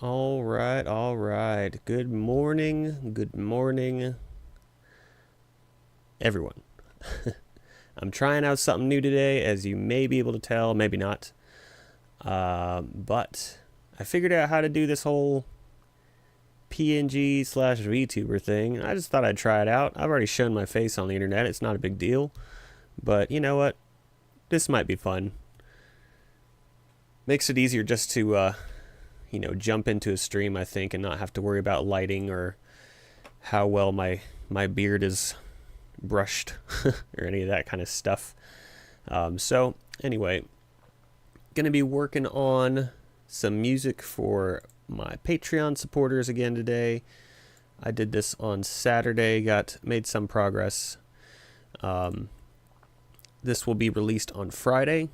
All right, all right. Good morning, everyone. I'm trying out something new today, as you may be able to tell, maybe not. But I figured out how to do this whole PNG slash VTuber thing. I just thought I'd try it out. I've already shown my face on the internet. It's not a big deal. But you know what? This might be fun. Makes it easier just to jump into a stream, I think, and not have to worry about lighting or how well my beard is brushed or any of that kind of stuff. So anyway, gonna be working on some music for my Patreon supporters again today. I did this on Saturday, made some progress. This will be released on Friday.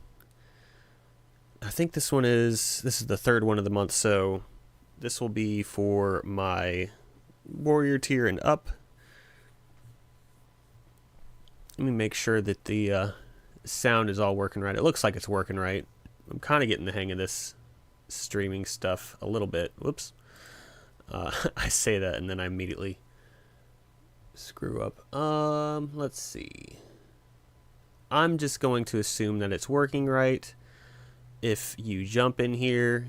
I think this is the third one of the month, so this will be for my warrior tier and up. Let me make sure that the sound is all working right. It looks like it's working right. I'm kind of getting the hang of this streaming stuff a little bit. Whoops. I say that and then I immediately screw up. Let's see. I'm just going to assume that it's working right. If you jump in here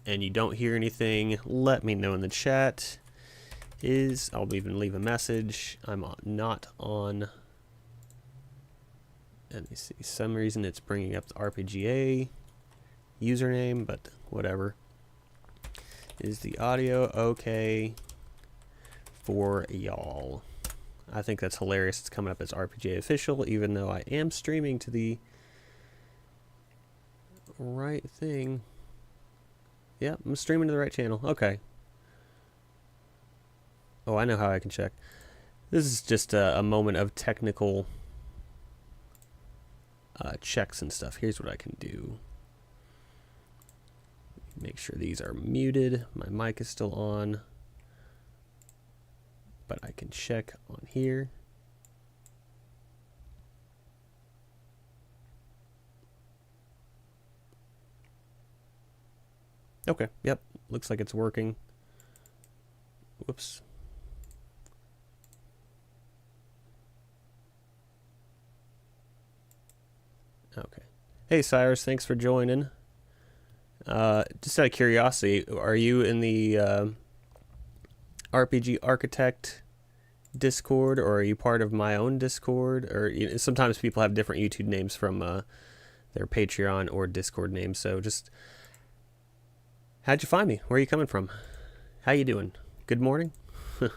and you don't hear anything, let me know in the chat. I'll even leave a message. I'm not on. Let me see. Some reason it's bringing up the RPGA username, but whatever. Is the audio okay for y'all? I think that's hilarious. It's coming up as RPGA official, even though I am streaming to the right thing. Yep, I'm streaming to the right channel. Okay. Oh, I know how I can check. This is just a moment of technical checks and stuff. Here's what I can do. Make sure these are muted. My mic is still on. But I can check on here. Okay, yep, looks like it's working. Whoops. Okay. Hey Cyrus, thanks for joining. Just out of curiosity, are you in the RPG Architect Discord, or are you part of my own Discord? Or sometimes people have different YouTube names from their Patreon or Discord names, so just... How'd you find me? Where are you coming from? How you doing? Good morning? But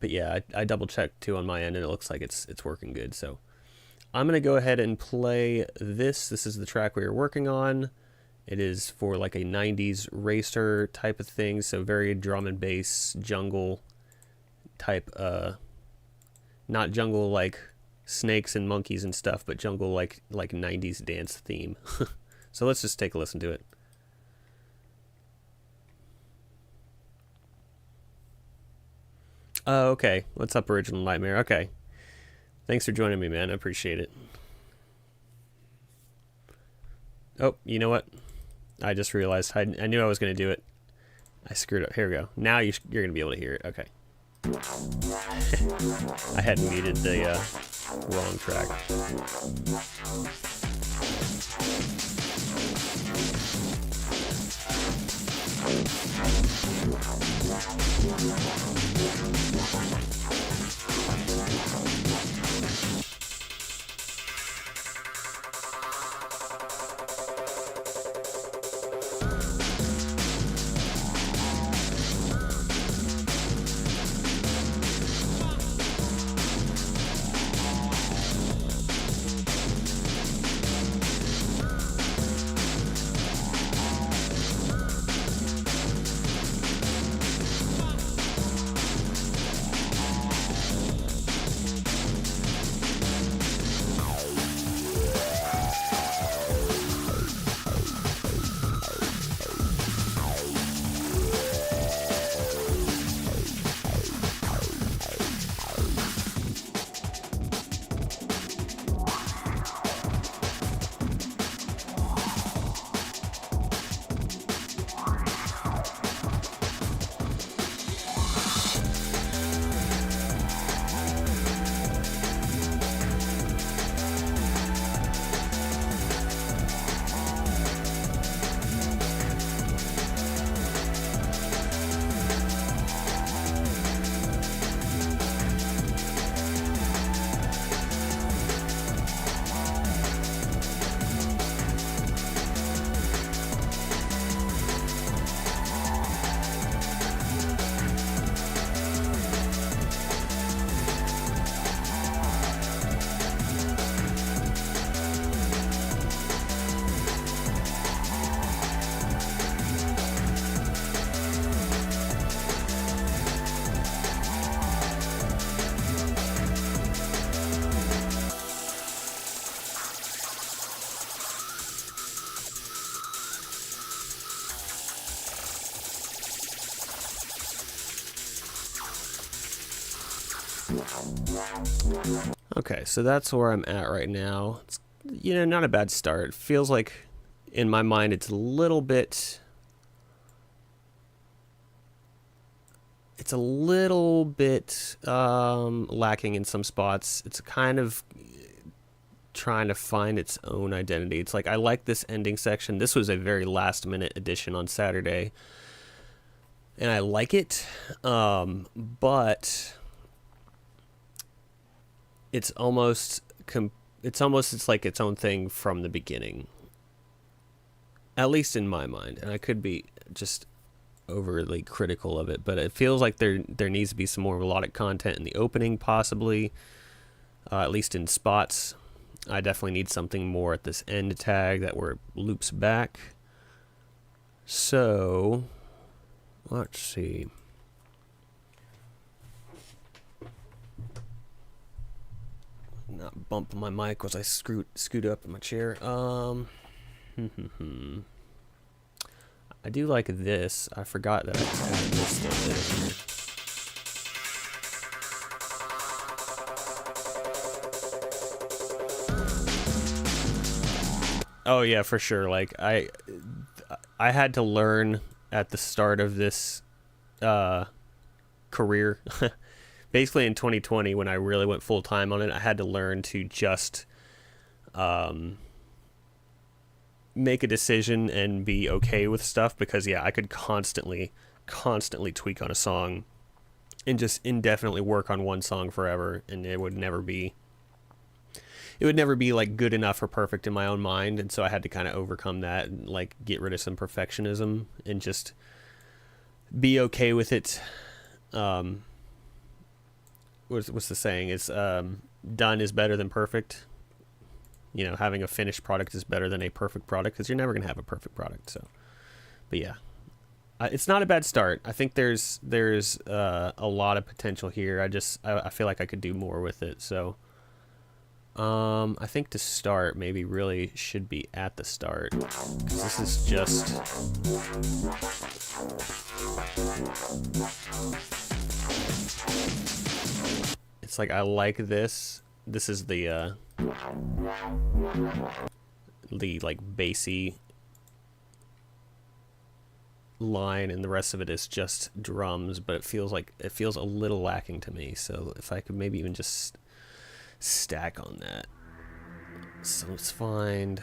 yeah, I double checked too on my end and it looks like it's working good. So I'm gonna go ahead and play this. This is the track we were working on. It is for like a 90s racer type of thing, so very drum and bass jungle type, not jungle like snakes and monkeys and stuff, but jungle like 90s dance theme. So let's just take a listen to it. Oh, okay. What's up, Original Nightmare? Okay. Thanks for joining me, man. I appreciate it. Oh, you know what? I just realized I knew I was going to do it. I screwed up. Here we go. Now you're going to be able to hear it. Okay. I had muted the wrong track. Okay, so that's where I'm at right now. It's, you know, not a bad start. It feels like, in my mind, it's a little bit... lacking in some spots. It's kind of trying to find its own identity. It's like, I like this ending section. This was a very last minute addition on Saturday, and I like it, but it's almost it's like its own thing from the beginning, at least in my mind. And I could be just overly critical of it, but it feels like there needs to be some more melodic content in the opening, possibly, at least in spots. I definitely need something more at this end tag that where it loops back. So let's see. Not bump my mic as I scoot up in my chair. I do like this. I forgot that I had this stuff in here. Oh yeah, for sure. Like I had to learn at the start of this career, basically in 2020 when I really went full time on it. I had to learn to just make a decision and be okay with stuff, because yeah, I could constantly tweak on a song and just indefinitely work on one song forever, and it would never be like good enough or perfect in my own mind. And so I had to kind of overcome that and like get rid of some perfectionism and just be okay with it. What's the saying? It's done is better than perfect. You know, having a finished product is better than a perfect product, because you're never going to have a perfect product. So, but yeah, it's not a bad start. I think there's a lot of potential here. I feel like I could do more with it. So, I think to start, maybe really should be at the start, because this is just... It's like, I like this. This is the like bassy line, and the rest of it is just drums, but it feels a little lacking to me. So if I could maybe even just stack on that. So let's find...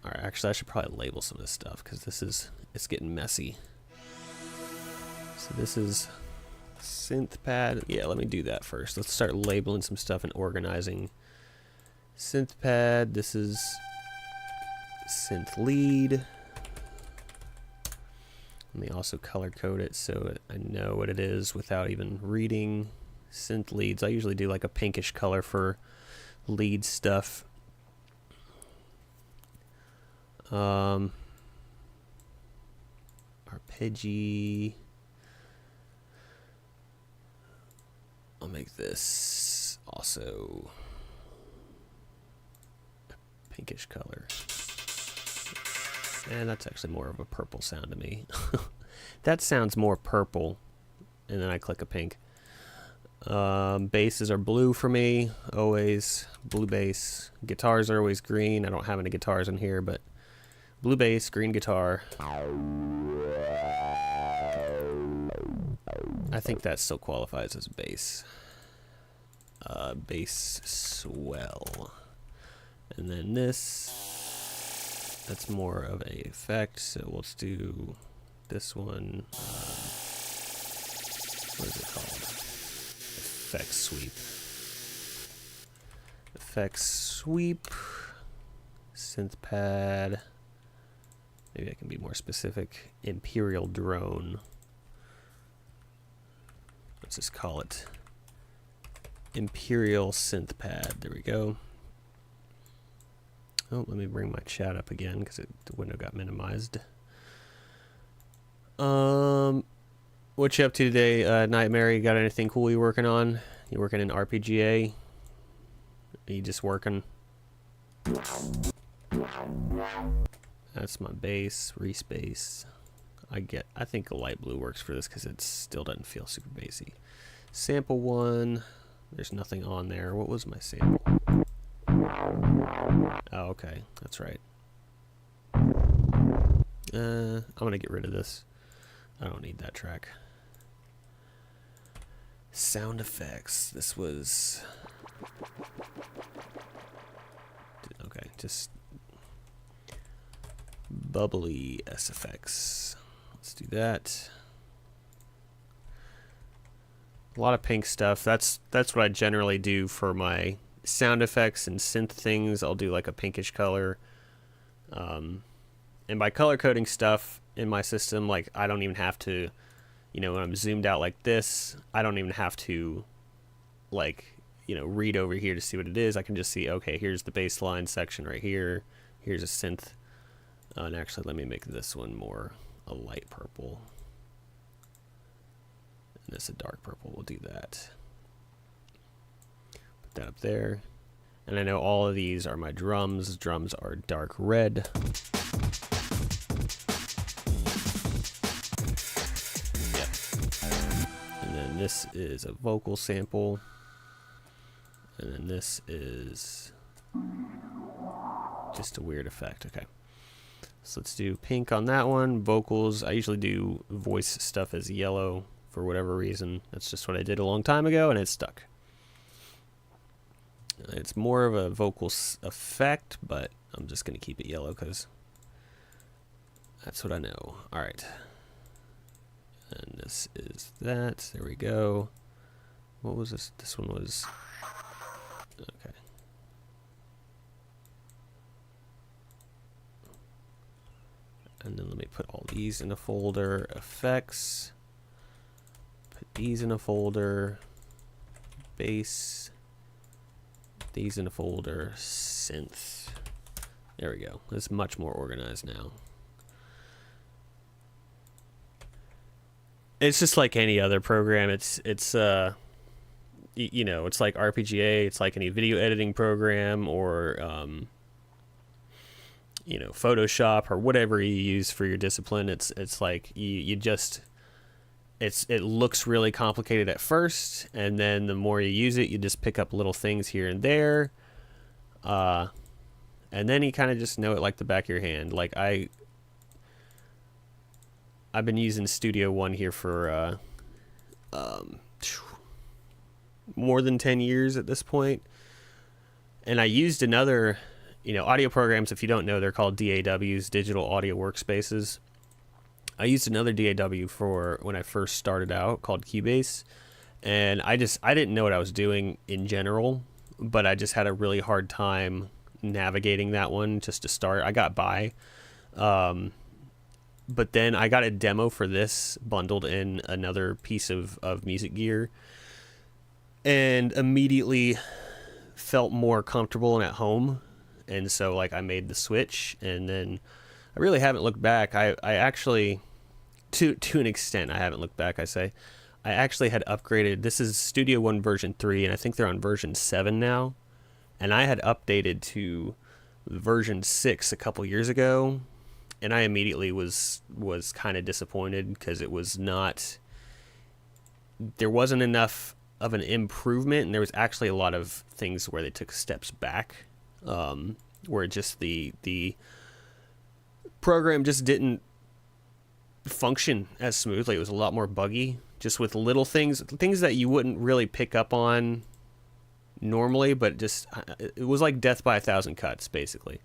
Alright, actually I should probably label some of this stuff, because it's getting messy. So this is synth pad. Yeah, let me do that first. Let's start labeling some stuff and organizing. Synth pad, this is synth lead. Let me also color code it so I know what it is without even reading. Synth leads, I usually do like a pinkish color for lead stuff. Arpeggi. I'll make this also a pinkish color. And that's actually more of a purple sound to me. That sounds more purple. And then I click a pink. Basses are blue for me. Always blue bass. Guitars are always green. I don't have any guitars in here, but blue bass, green guitar. I think that still qualifies as bass. Bass swell. And then this, that's more of a effect, so let's do this one. What is it called? Effect sweep. Effect sweep. Synth pad. Maybe I can be more specific. Imperial drone. Let's just call it Imperial synth pad. There we go. Oh, let me bring my chat up again because the window got minimized. What you up to today, Nightmare? You got anything cool you working on? You working in RPGA? Are you just working? That's my bass, Reese bass. I think a light blue works for this because it still doesn't feel super bassy. Sample one. There's nothing on there. What was my sample? Oh, okay. That's right. I'm going to get rid of this. I don't need that track. Sound effects. This was... Okay, just... bubbly SFX. Let's do that. A lot of pink stuff. That's what I generally do for my sound effects and synth things. I'll do like a pinkish color. And by color coding stuff in my system, like I don't even have to, you know, when I'm zoomed out like this, I don't even have to like, you know, read over here to see what it is. I can just see, okay, here's the baseline section right here. Here's a synth. And actually, let me make this one more a light purple. And this a dark purple. We'll do that. Put that up there. And I know all of these are my drums. Drums are dark red. Yep. And then this is a vocal sample. And then this is just a weird effect. Okay. So let's do pink on that one. Vocals, I usually do voice stuff as yellow for whatever reason. That's just what I did a long time ago, and it stuck. It's more of a vocal effect, but I'm just going to keep it yellow because that's what I know. All right. And this is that. There we go. What was this? This one was... Okay. And then let me put all these in a folder. Effects. Put these in a folder. Bass. These in a folder. Synth. There we go. It's much more organized now. It's just like any other program. It's you know, it's like RPGA. It's like any video editing program or you know, Photoshop or whatever you use for your discipline. It's like you just it looks really complicated at first, and then the more you use it, you just pick up little things here and there, and then you kind of just know it like the back of your hand. Like I've been using Studio One here for more than 10 years at this point, and I used another, you know, audio programs. If you don't know, they're called DAWs, digital audio workspaces. I used another DAW for when I first started out called Cubase, and I didn't know what I was doing in general, but I just had a really hard time navigating that one just to start. I got by, but then I got a demo for this bundled in another piece of music gear, and immediately felt more comfortable and at home. And so like I made the switch, and then I really haven't looked back. I actually, to an extent, I haven't looked back, I say. I actually had upgraded. This is Studio One version 3, and I think they're on version 7 now. And I had updated to version 6 a couple years ago, and I immediately was kind of disappointed because it was not... There wasn't enough of an improvement, and there was actually a lot of things where they took steps back. Where just the program just didn't function as smoothly. It was a lot more buggy, just with little things that you wouldn't really pick up on normally, but just it was like death by a thousand cuts, basically.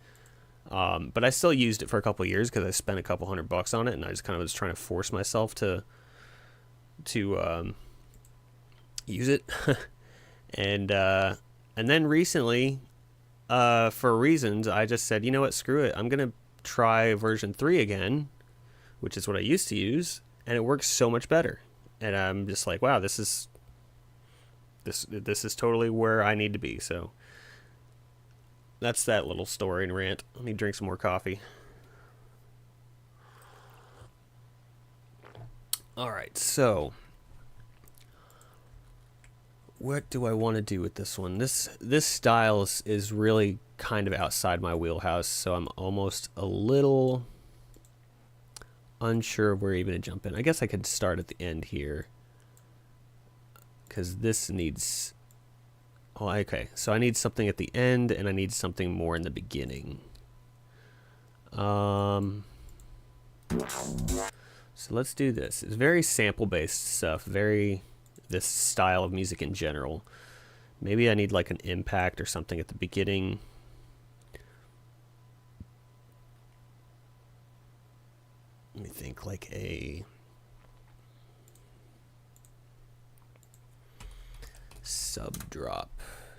But I still used it for a couple of years because I spent a couple $100 on it, and I just kind of was trying to force myself to use it. And then recently, for reasons, I just said, you know what, screw it. I'm going to try version 3 again, which is what I used to use, and it works so much better. And I'm just like, wow, this is totally where I need to be. So that's that little story and rant. Let me drink some more coffee. All right, so what do I want to do with this one? This style is really kind of outside my wheelhouse, so I'm almost a little unsure of where even to jump in. I guess I could start at the end here, because this needs Oh, okay. So I need something at the end, and I need something more in the beginning. So let's do this. It's very sample-based stuff, very this style of music in general. Maybe I need like an impact or something at the beginning. Let me think, like a sub drop.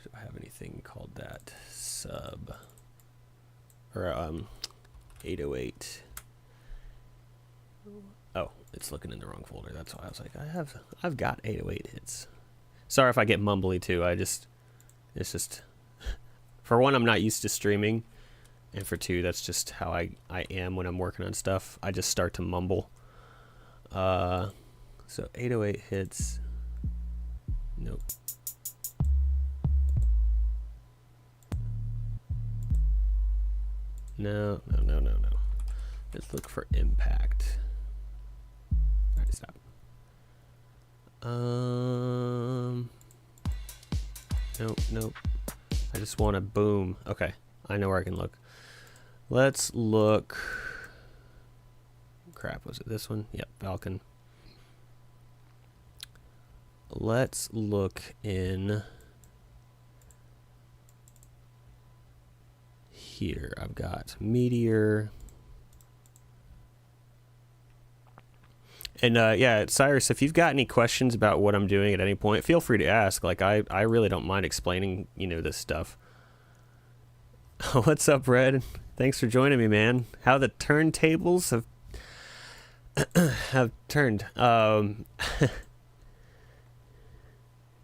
Do I have anything called that? Sub or 808. Oh, it's looking in the wrong folder. That's why I was like, I've got 808 hits. Sorry if I get mumbly too. It's just for one, I'm not used to streaming, and for two, that's just how I am when I'm working on stuff. I just start to mumble. So 808 hits. Nope. No. Let's look for impact. All right, stop. Nope. I just want a boom. Okay, I know where I can look. Let's look. Crap, was it this one? Yep, Falcon. Let's look in here. I've got Meteor. And yeah, Cyrus, if you've got any questions about what I'm doing at any point, feel free to ask. Like, I really don't mind explaining, this stuff. What's up, Red? Thanks for joining me, man. How the turntables have turned.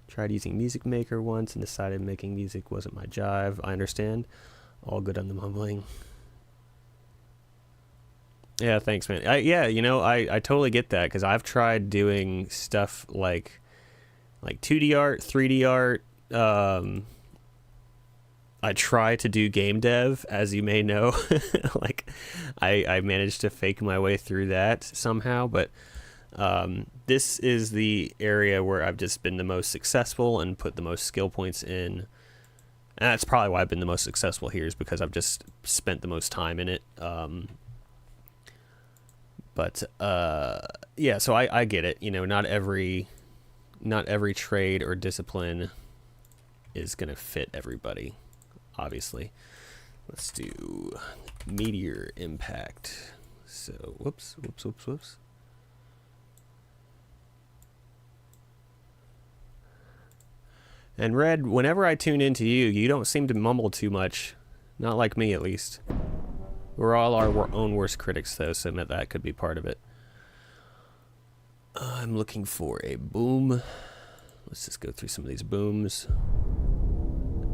Tried using Music Maker once and decided making music wasn't my jive. I understand. All good on the mumbling. Yeah, thanks, man. I totally get that, because I've tried doing stuff like 2D art, 3D art. I try to do game dev, as you may know. Like, I managed to fake my way through that somehow, but this is the area where I've just been the most successful and put the most skill points in. And that's probably why I've been the most successful here, is because I've just spent the most time in it. Yeah, so I get it. Not every trade or discipline is gonna fit everybody, obviously. Let's do Meteor Impact. So whoops. And Red, whenever I tune into you, you don't seem to mumble too much. Not like me, at least. We're all our own worst critics, though, so that could be part of it. I'm looking for a boom. Let's just go through some of these booms.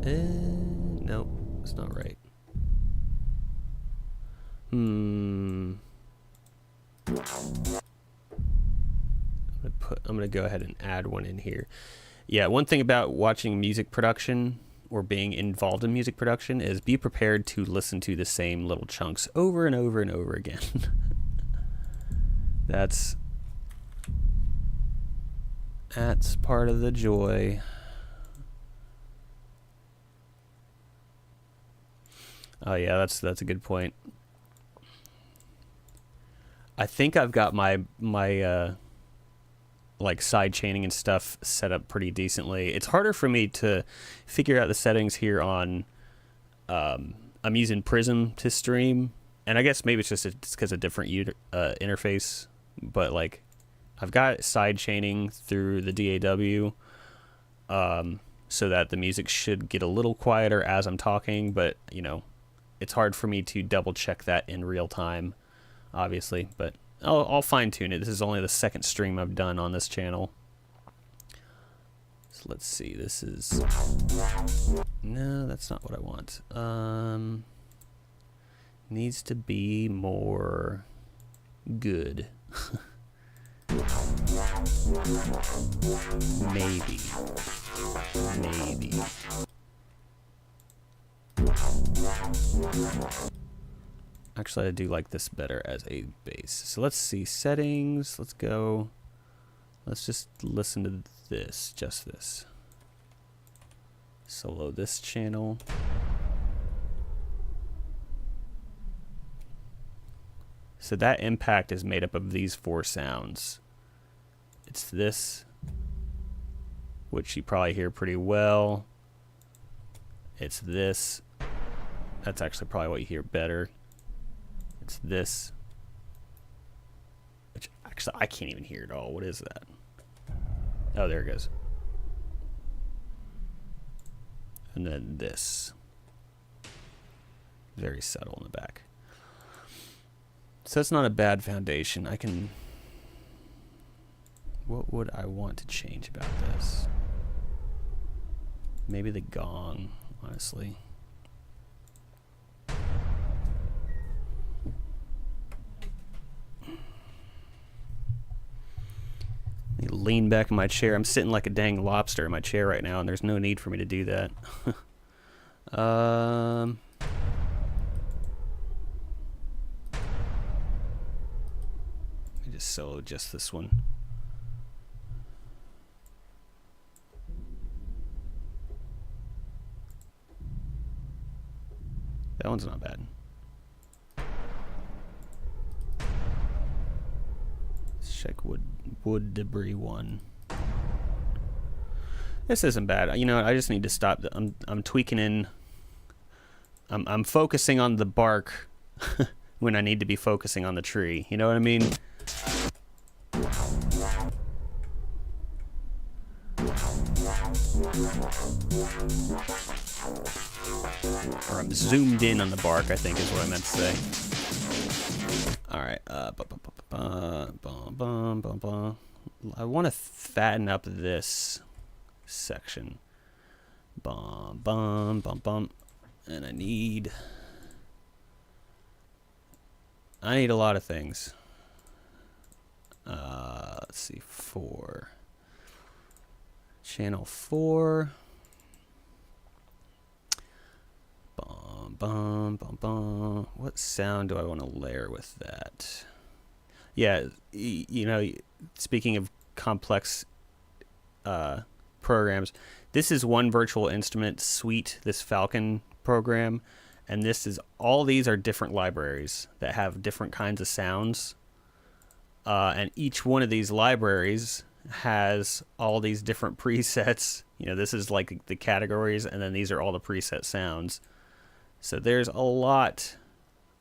No, that's not right. I'm gonna go ahead and add one in here. Yeah, one thing about watching music production or being involved in music production is be prepared to listen to the same little chunks over and over and over again. That's part of the joy. Oh yeah, that's a good point. I think I've got my like side chaining and stuff set up pretty decently. It's harder for me to figure out the settings here on I'm using Prism to stream, and I guess maybe it's because of different interface, but like I've got side chaining through the DAW so that the music should get a little quieter as I'm talking, but it's hard for me to double check that in real time, obviously, but I'll fine tune it. This is only the second stream I've done on this channel. So let's see, this is, no, that's not what I want. Needs to be more good. Maybe. Actually, I do like this better as a bass. So let's see, settings, let's go. Let's just listen to this, just this. Solo this channel. So that impact is made up of these 4 sounds. It's this, which you probably hear pretty well. It's this. That's actually probably what you hear better. It's this, which actually I can't even hear at all. What is that? Oh, there it goes. And then this. Very subtle in the back. So it's not a bad foundation. I can... What would I want to change about this? Maybe the gong, honestly. Let me lean back in my chair. I'm sitting like a dang lobster in my chair right now, and there's no need for me to do that. Let me just solo just this one. That one's not bad. Let's check wood debris 1. This isn't bad. You know what? I just need to stop. I'm tweaking in. I'm focusing on the bark when I need to be focusing on the tree. You know what I mean? Or I'm zoomed in on the bark, I think is what I meant to say. Alright, I want to fatten up this section. And I need a lot of things. Let's see, 4. Channel 4. What sound do I want to layer with that? Yeah, you know, speaking of complex programs, this is one virtual instrument suite, this Falcon program, and this is, all these are different libraries that have different kinds of sounds, and each one of these libraries has all these different presets. You know, this is like the categories, and then these are all the preset sounds. So there's a lot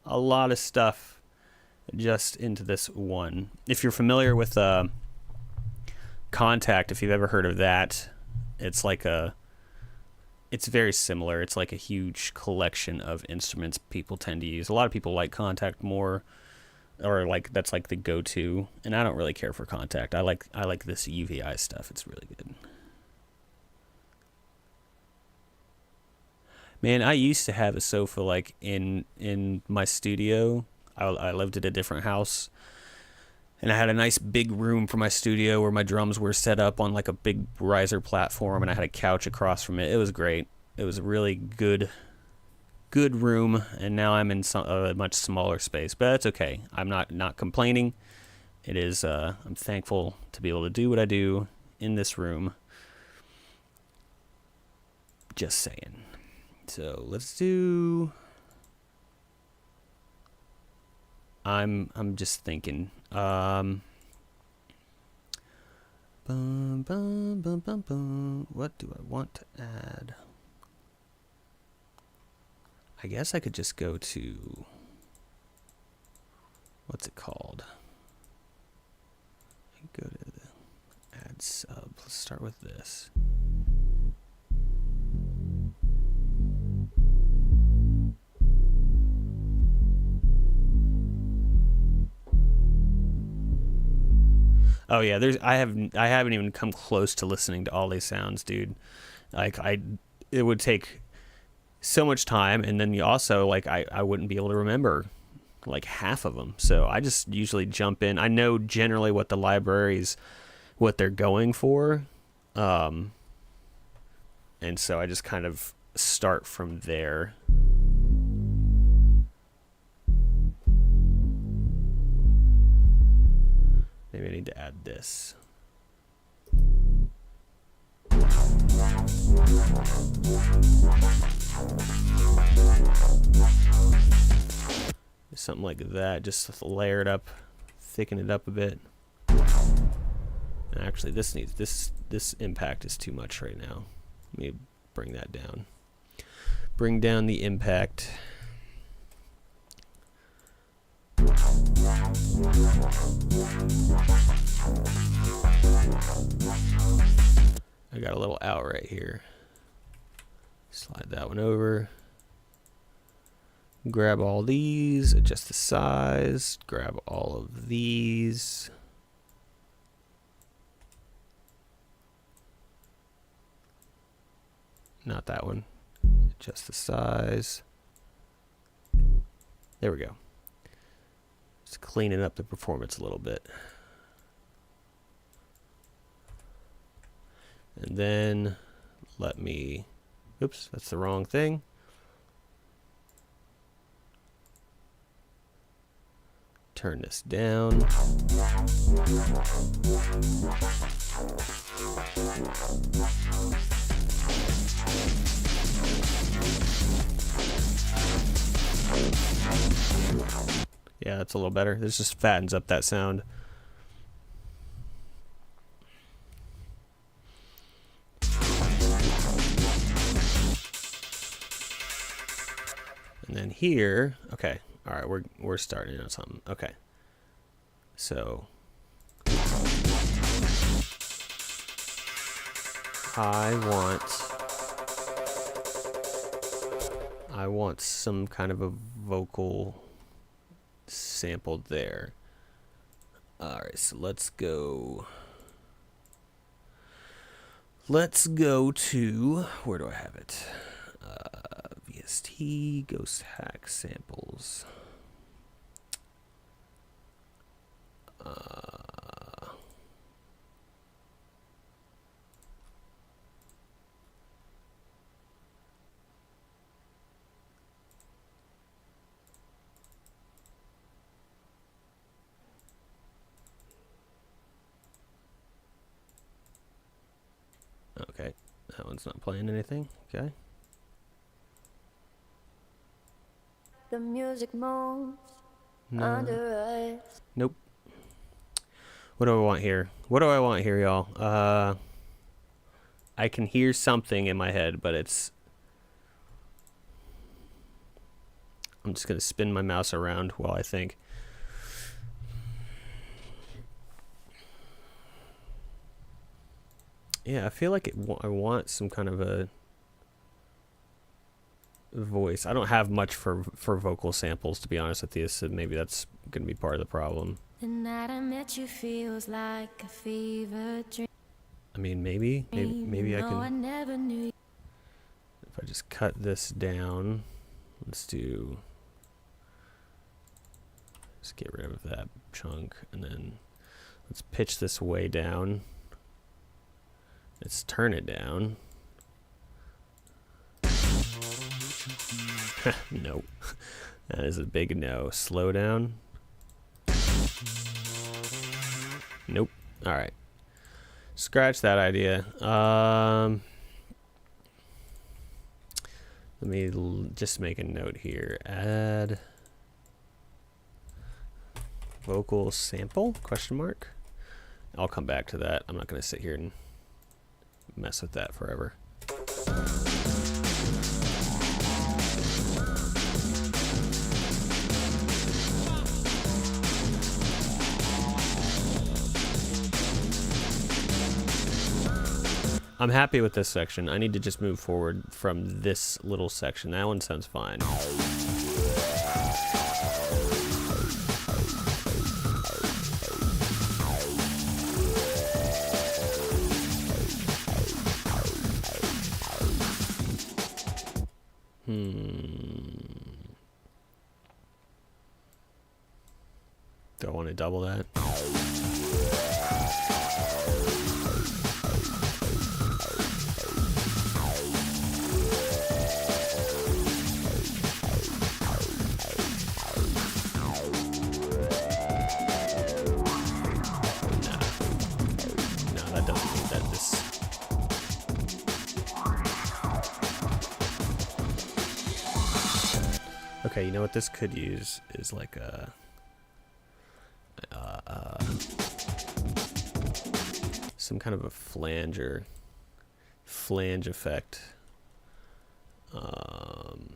of stuff just into this one. If you're familiar with Contact, if you've ever heard of that, it's very similar. It's like a huge collection of instruments people tend to use. A lot of people like Contact more, or like that's like the go-to, and I don't really care for Contact. I like this UVI stuff. It's really good. Man, I used to have a sofa like in my studio. I lived at a different house, and I had a nice big room for my studio where my drums were set up on like a big riser platform, and I had a couch across from it. It was great. It was a really good room, and now I'm in a much smaller space, but that's okay. I'm not complaining. It is. I'm thankful to be able to do what I do in this room. Just saying. So let's do. I'm just thinking. What do I want to add? I guess I could just go to. What's it called? Go to the add sub. Let's start with this. Oh yeah, I haven't even come close to listening to all these sounds, dude. Like it would take so much time, and then you also like I wouldn't be able to remember like half of them. So I just usually jump in. I know generally what the libraries, what they're going for, and so I just kind of start from there. Maybe I need to add this. Something like that, just layer it up, thicken it up a bit. Actually, this impact is too much right now. Let me bring that down. Bring down the impact. I got a little out right here. Slide that one over. Grab all these, adjust the size, grab all of these. Not that one. Adjust the size. There we go. Just cleaning up the performance a little bit. And then let me, oops, that's the wrong thing. Turn this down. Yeah, that's a little better. This just fattens up that sound. And then here, okay. All right, we're starting on something. Okay. So I want some kind of a vocal sample there. All right, so let's go to, where do I have it? VST, Ghost Hack Samples. Okay, that one's not playing anything. Okay. The music moves No. under us. Nope. What do I want here? What do I want here, y'all? I can hear something in my head, but it's... I'm just going to spin my mouse around while I think. Yeah, I feel like I want some kind of a voice. I don't have much for vocal samples, to be honest with you, so maybe that's going to be part of the problem. The night I met you feels like a fever dream. I mean, maybe I can... I never knew. If I just cut this down, let's get rid of that chunk, and then let's pitch this way down. Let's turn it down. Nope. That is a big no. Slow down. Nope. All right. Scratch that idea. Let me just make a note here. Add vocal sample, question mark. I'll come back to that. I'm not going to sit here and mess with that forever. I'm happy with this section. I need to just move forward from this little section. That one sounds fine. Do I want to double that? No, that doesn't mean that this... Okay, you know what this could use is like a some kind of a flange effect. Let me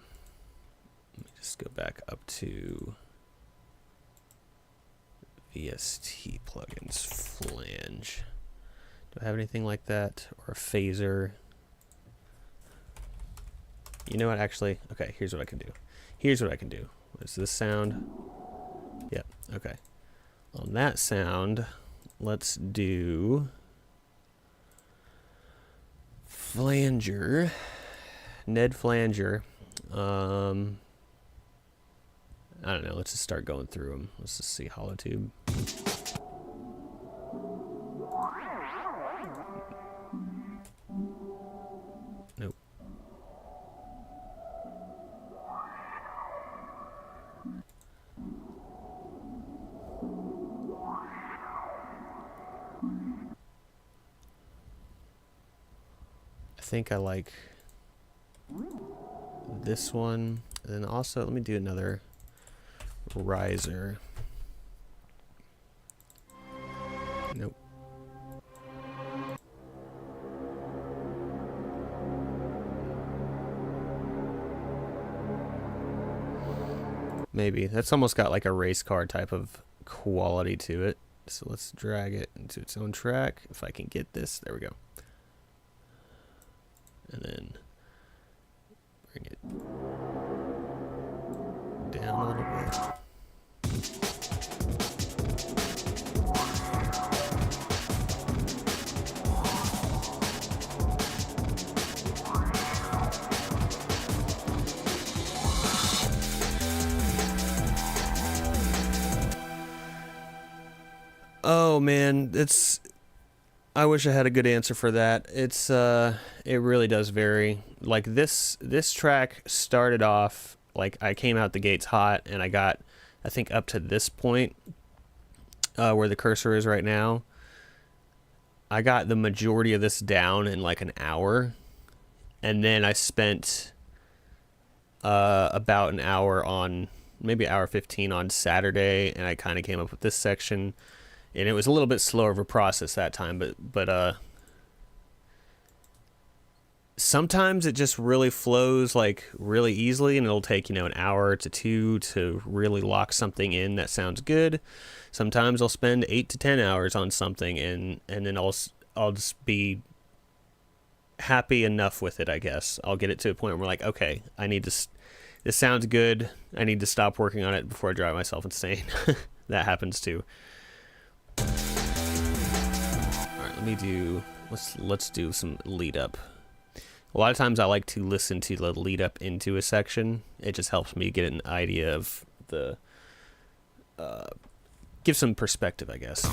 just go back up to VST plugins flange. Do I have anything like that, or a phaser? You know what? Actually, okay. Here's what I can do. What is this sound? Yep. Okay. On that sound, let's do flanger. Ned Flanger. I don't know. Let's just start going through them. Let's just see HoloTube. Nope. I think I like this one. And then also, let me do another riser. Nope. Maybe. That's almost got like a race car type of quality to it. So let's drag it into its own track. If I can get this, there we go. And then bring it down a little bit. Oh man, I wish I had a good answer for that. It really does vary. Like this track started off like I came out the gates hot, and I got, I think, up to this point where the cursor is right now. I got the majority of this down in like an hour, and then I spent about an hour on, maybe hour 15 on Saturday, and I kind of came up with this section. And it was a little bit slower of a process that time, but sometimes it just really flows like really easily, and it'll take, an hour to two to really lock something in that sounds good. Sometimes I'll spend 8 to 10 hours on something, and then I'll just be happy enough with it, I guess. I'll get it to a point where we're like, okay, this sounds good. I need to stop working on it before I drive myself insane. That happens too. Alright, let's do some lead up. A lot of times I like to listen to the lead up into a section. It just helps me get an idea of the give some perspective, I guess.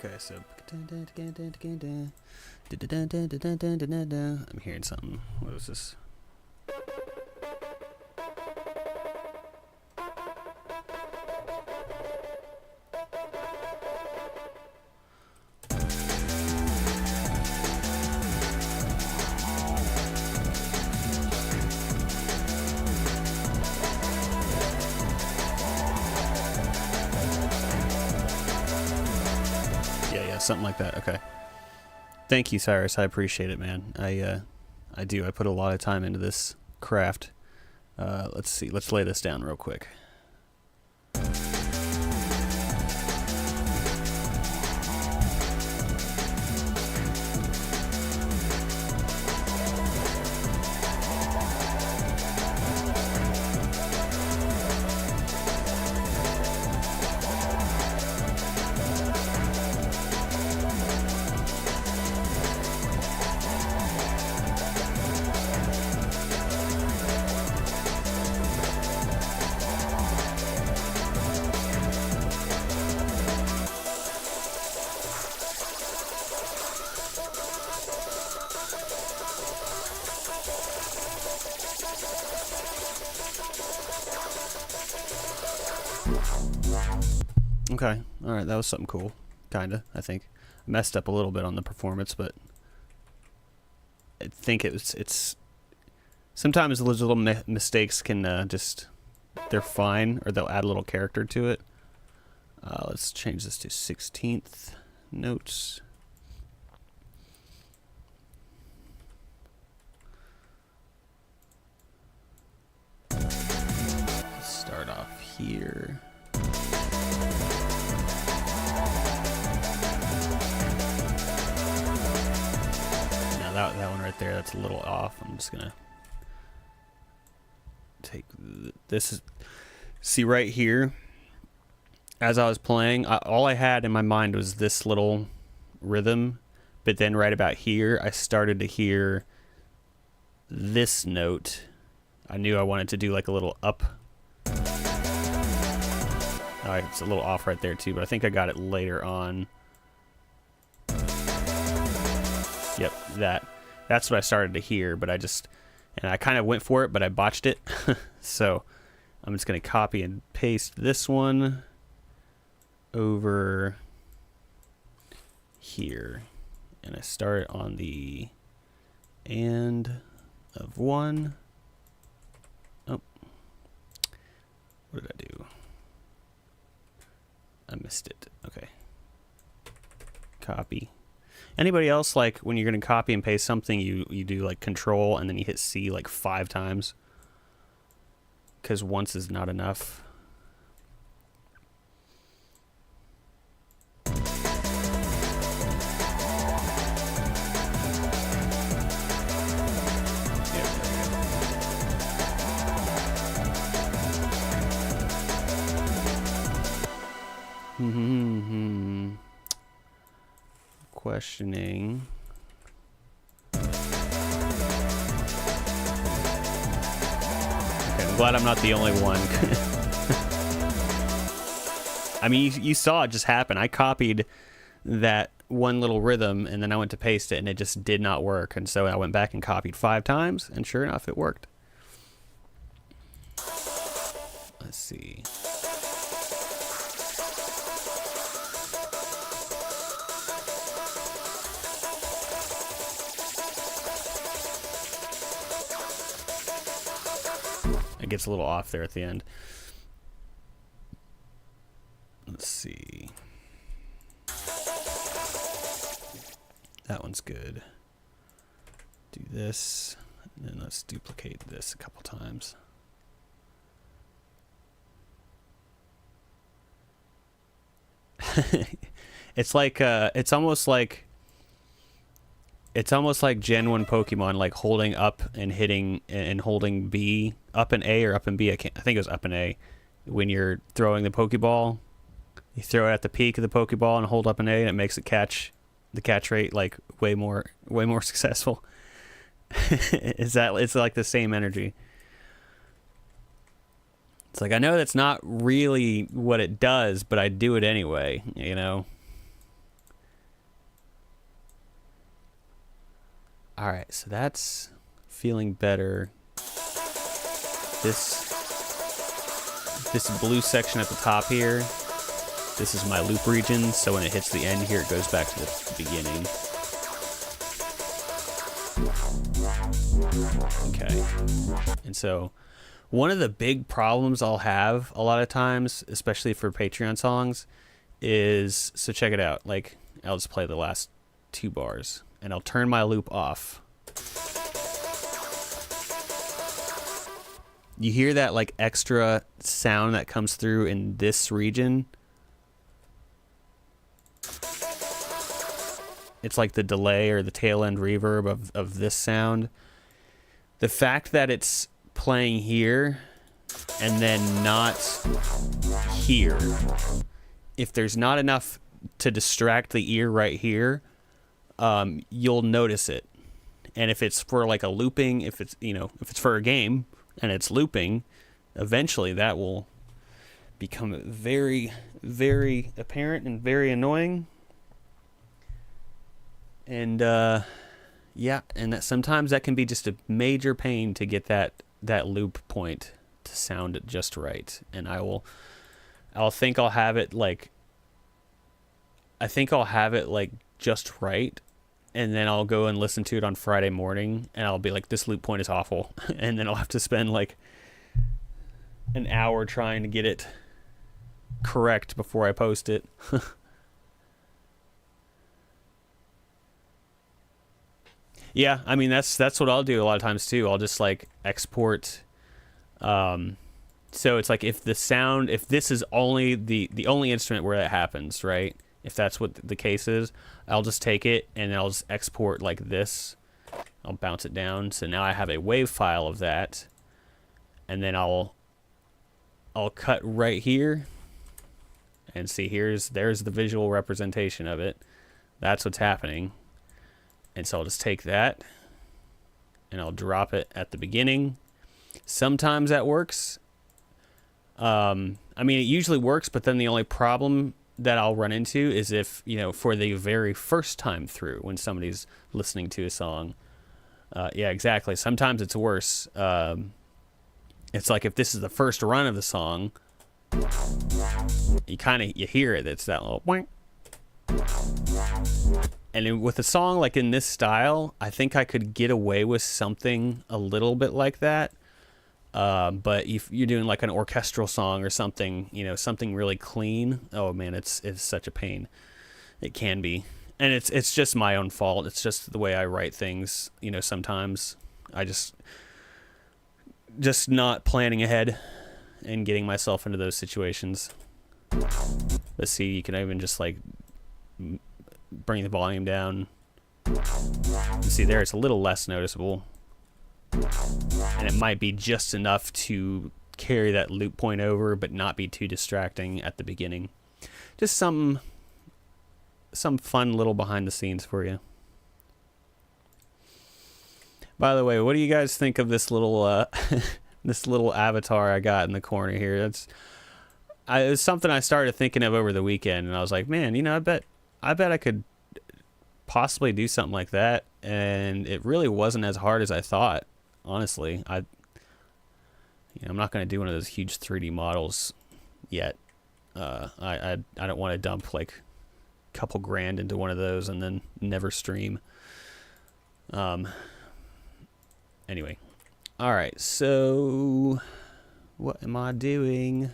Okay, so I'm hearing something. What is this? something like that. Okay. Thank you, Cyrus. I appreciate it, man. I do. I put a lot of time into this craft. Let's see. Let's lay this down real quick. Okay, alright, that was something cool. Kinda, I think. I messed up a little bit on the performance, but I think it's sometimes those little mistakes can they're fine, or they'll add a little character to it. Let's change this to 16th notes. Let's start off here. That one right there, that's a little off. I'm just gonna take this. See right here, as I was playing, all I had in my mind was this little rhythm, but then right about here, I started to hear this note. I knew I wanted to do like a little up. Alright, it's a little off right there too, but I think I got it later on. Yep, that's what I started to hear, but I kind of went for it, but I botched it. So I'm just going to copy and paste this one over here. And I start on the and of one. Oh, what did I do? I missed it. Okay. Copy. Anybody else, like, when you're going to copy and paste something, you do, like, Control, and then you hit C, like, 5 times? Because once is not enough. Questioning. Okay, I'm glad I'm not the only one. I mean, you saw it just happen. I copied that one little rhythm, and then I went to paste it, and it just did not work. And so I went back and copied 5 times, and sure enough, it worked. Let's see. It gets a little off there at the end. Let's see. That one's good. Do this, and then let's duplicate this a couple times. It's like it's almost like Gen 1 Pokemon, like holding up and hitting and holding B, up and A or up and B. I think it was up and A. When you're throwing the Pokeball, you throw it at the peak of the Pokeball and hold up and A, and it makes it catch the catch rate like way more successful. It's like the same energy. It's like, I know that's not really what it does, but I do it anyway, you know? Alright, so that's feeling better. This blue section at the top here, this is my loop region, so when it hits the end here, it goes back to the beginning. Okay. And so one of the big problems I'll have a lot of times, especially for Patreon songs, is, so check it out. Like, I'll just play the last 2 bars, and I'll turn my loop off. You hear that like extra sound that comes through in this region? It's like the delay or the tail end reverb of this sound. The fact that it's playing here and then not here, if there's not enough to distract the ear right here, you'll notice it. And if it's for like a looping, if it's, you know, if it's for a game and it's looping, eventually that will become very, very apparent and very annoying. And yeah, and that sometimes that can be just a major pain to get that loop point to sound just right. And I'll think I'll have it like, I think I'll have it like just right, and then I'll go and listen to it on Friday morning, and I'll be like, this loop point is awful. And then I'll have to spend like an hour trying to get it correct before I post it. Yeah, I mean that's what I'll do a lot of times too. I'll just like export. So it's like if this is only the only instrument where that happens, right? If that's what the case is, I'll just take it and I'll just export like this. I'll bounce it down. So now I have a WAV file of that, and then I'll cut right here, and see there's the visual representation of it. That's what's happening. And so I'll just take that and I'll drop it at the beginning. Sometimes that works. I mean, it usually works, but then the only problem that I'll run into is if, you know, for the very first time through when somebody's listening to a song. Yeah, exactly. Sometimes it's worse. It's like if this is the first run of the song, you hear it. It's that little whang. And with a song like in this style, I think I could get away with something a little bit like that. But if you're doing like an orchestral song or something, you know, something really clean, oh man, it's such a pain. It can be. And it's just my own fault. It's just the way I write things, you know, sometimes I just not planning ahead and getting myself into those situations. Let's see, you can even just like bring the volume down. You see there, it's a little less noticeable. And it might be just enough to carry that loop point over, but not be too distracting at the beginning. Just some fun little behind the scenes for you. By the way, what do you guys think of this little this little avatar I got in the corner here? It was something I started thinking of over the weekend, and I was like, man, you know, I bet I could possibly do something like that, and it really wasn't as hard as I thought. Honestly, I'm not going to do one of those huge 3D models yet. I don't want to dump like a couple grand into one of those and then never stream. Anyway, all right. So, what am I doing?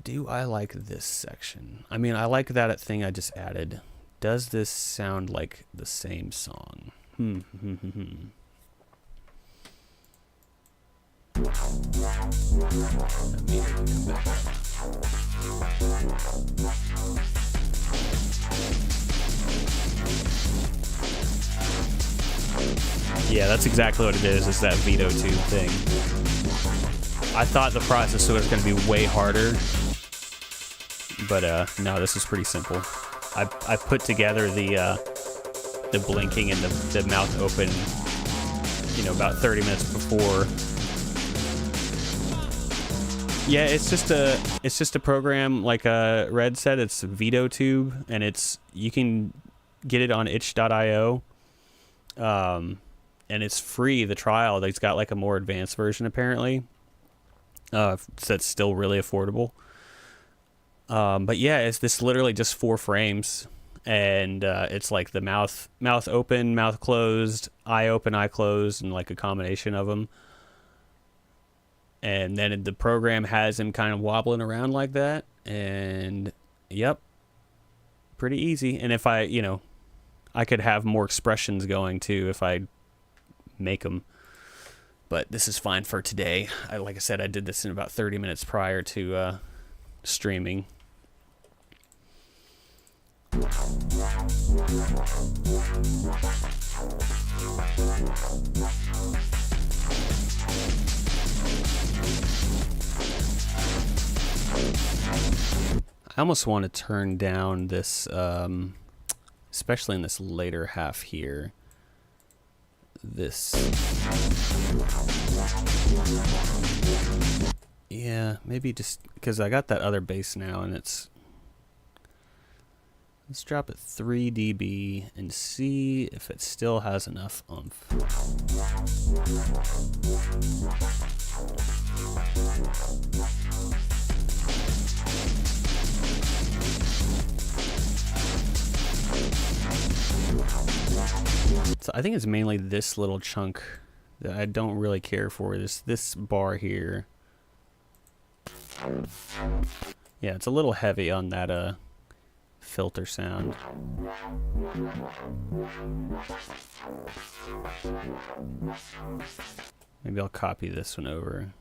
Do I like this section? I mean, I like that thing I just added. Does this sound like the same song? Yeah, that's exactly what it is that veto tube thing. I thought the process was going to be way harder, but no, this is pretty simple. I put together the blinking and the mouth open, you know, about 30 minutes before. Yeah, it's just a program like Red said. It's Veto Tube, and you can get it on itch.io, and it's free. The trial, it's got like a more advanced version apparently. So it's still really affordable. But yeah, it's this literally just 4 frames, and it's like the mouth open, mouth closed, eye open, eye closed, and like a combination of them. And then the program has him kind of wobbling around like that. And yep, pretty easy. And if I, I could have more expressions going too if I make them. But this is fine for today. Like I said, I did this in about 30 minutes prior to streaming. I almost want to turn down this, especially in this later half here. This. Yeah, maybe just because I got that other bass now and it's. Let's drop it 3 dB and see if it still has enough oomph. So I think it's mainly this little chunk that I don't really care for. This bar here. Yeah, it's a little heavy on that filter sound. Maybe I'll copy this one over.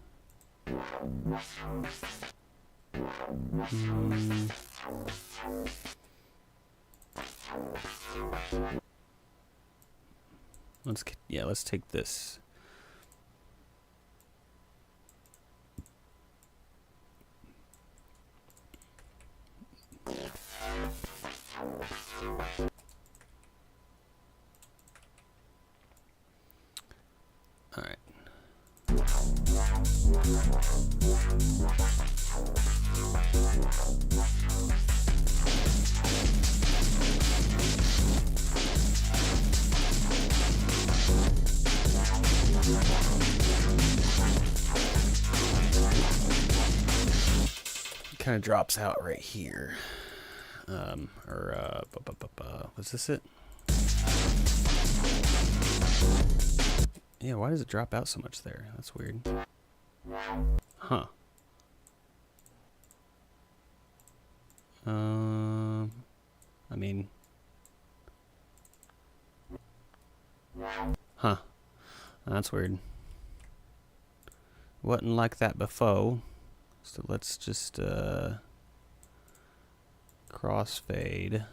Let's take this. All right. Kind of drops out right here. Was this it? Yeah, why does it drop out so much there? That's weird. Huh. I mean... Huh. That's weird. Wasn't like that before. So let's just, crossfade.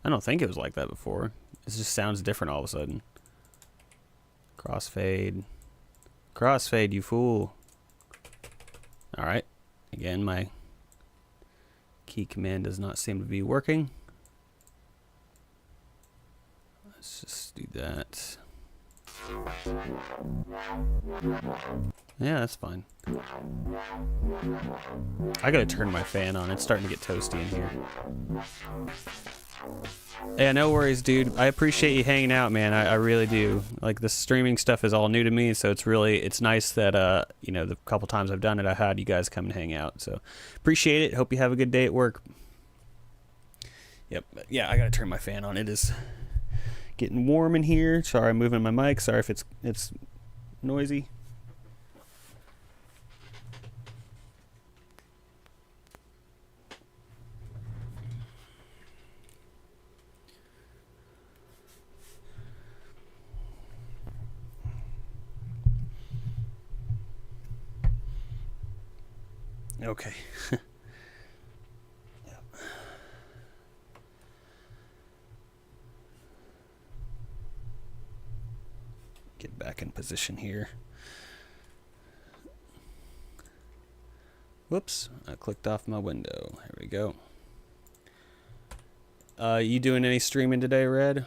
I don't think it was like that before. It just sounds different all of a sudden. Crossfade. Crossfade, you fool. Alright. Again, my key command does not seem to be working. Let's just do that. Yeah, that's fine. I gotta turn my fan on. It's starting to get toasty in here. Yeah, no worries, dude. I appreciate you hanging out, man. I really do. Like, the streaming stuff is all new to me, so it's nice that, the couple times I've done it, I had you guys come and hang out. So, appreciate it. Hope you have a good day at work. Yep. Yeah, I gotta turn my fan on. It is getting warm in here. Sorry, I'm moving my mic. Sorry if it's noisy. Okay. Yep. Get back in position here. Whoops, I clicked off my window. Here we go. You doing any streaming today, Red?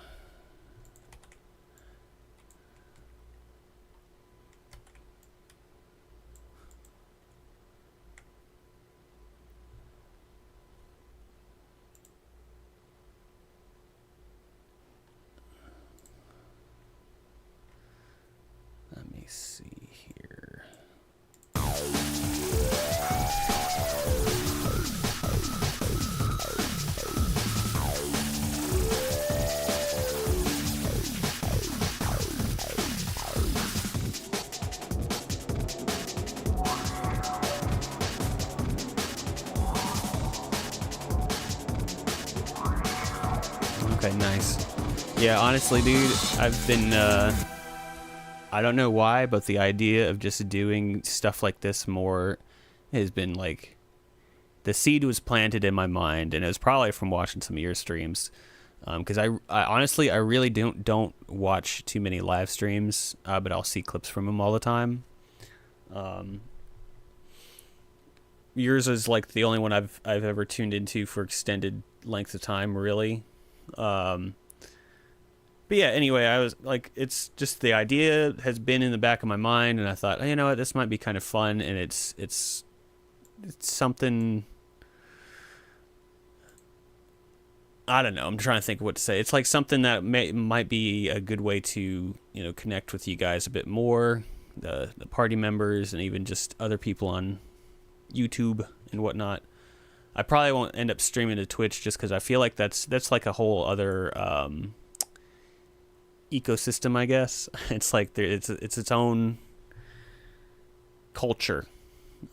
Let me see here. Okay, nice. Yeah, honestly, dude, I've been, I don't know why, but the idea of just doing stuff like this more has been like, the seed was planted in my mind, and it was probably from watching some of your streams. Because I honestly, I really don't watch too many live streams, but I'll see clips from them all the time. Yours is like the only one I've ever tuned into for extended lengths of time, really. But yeah, anyway, I was like, it's just the idea has been in the back of my mind, and I thought, oh, you know what, this might be kind of fun, and it's something. I don't know. I'm trying to think of what to say. It's like something that might be a good way to, connect with you guys a bit more, the party members, and even just other people on YouTube and whatnot. I probably won't end up streaming to Twitch just because I feel like that's like a whole other ecosystem, I guess. It's like it's its own culture,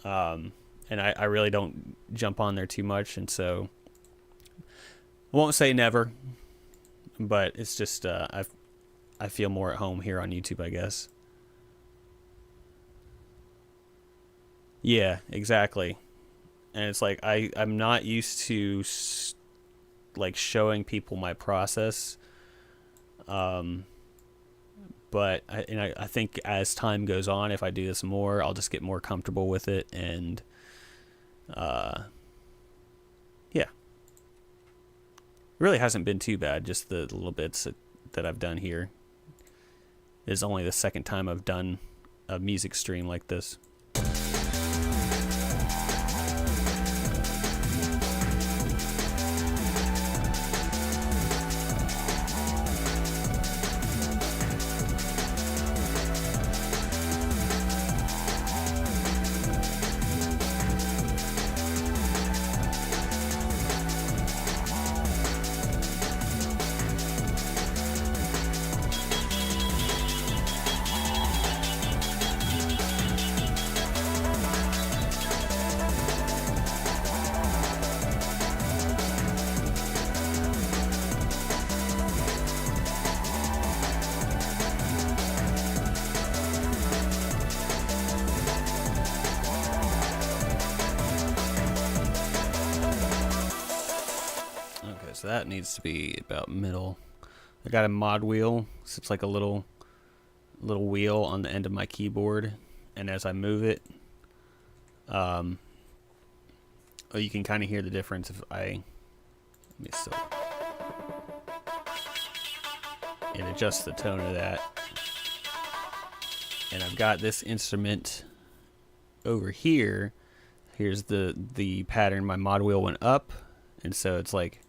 and I really don't jump on there too much, and so. I won't say never, but it's just I feel more at home here on YouTube, I guess. Yeah, exactly. And it's like I'm not used to like showing people my process, but I think as time goes on, if I do this more, I'll just get more comfortable with it, and yeah. Really hasn't been too bad, just the little bits that I've done here. It is only the second time I've done a music stream like this. So that needs to be about middle. I got a mod wheel, so it's like a little wheel on the end of my keyboard, and as I move it, you can kind of hear the difference if I and adjust the tone of that. And I've got this instrument over here. Here's the pattern. My mod wheel went up, and so it's like.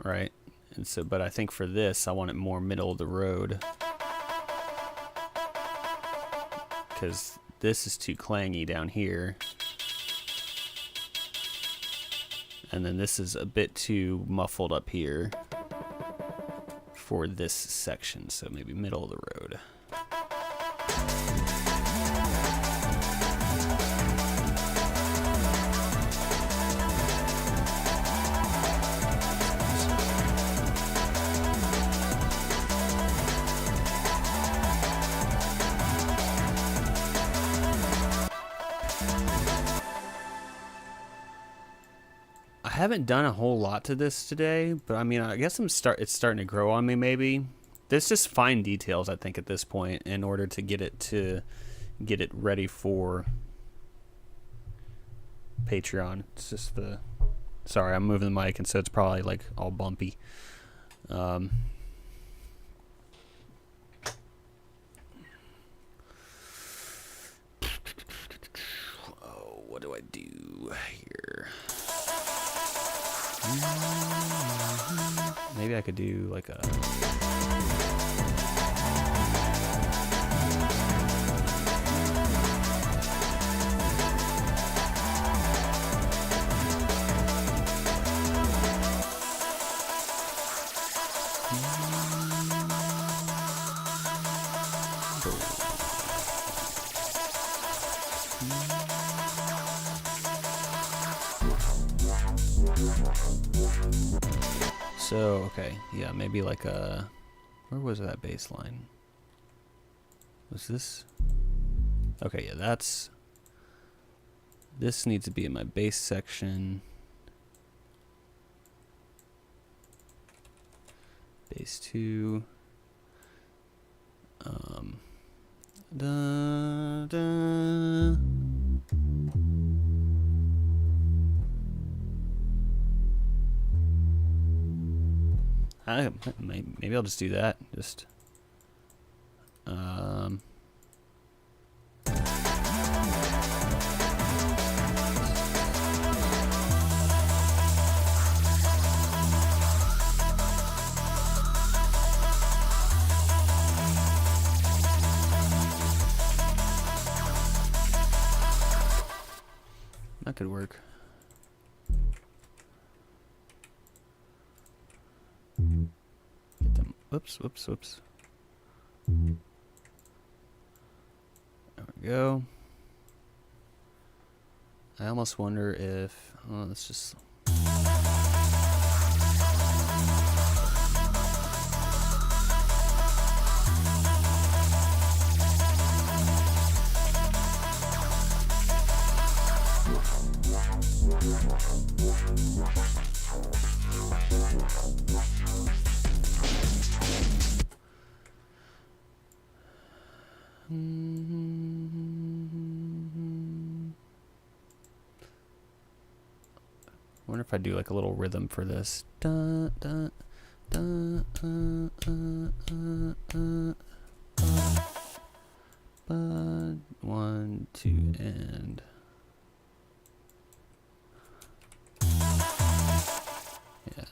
Right, and so, but I think for this, I want it more middle of the road, because this is too clangy down here, and then this is a bit too muffled up here for this section, so maybe middle of the road. I haven't done a whole lot to this today, but I mean, I guess it's starting to grow on me. Maybe there's just fine details, I think, at this point, in order to get it ready for Patreon. It's just sorry, I'm moving the mic, and so it's probably like all bumpy. Oh, what do I do here? Maybe I could do like a. okay. Yeah, maybe like a... Where was that bass line? Was this... Okay, yeah, that's... This needs to be in my bass section. Bass 2. Da, da. Maybe I'll just do that. Just that could work. Get them. Whoops, whoops, whoops. There we go. I almost wonder if... Oh, let's just... I wonder if I do like a little rhythm for this. Da, da, da, bud, 1, 2, and yeah.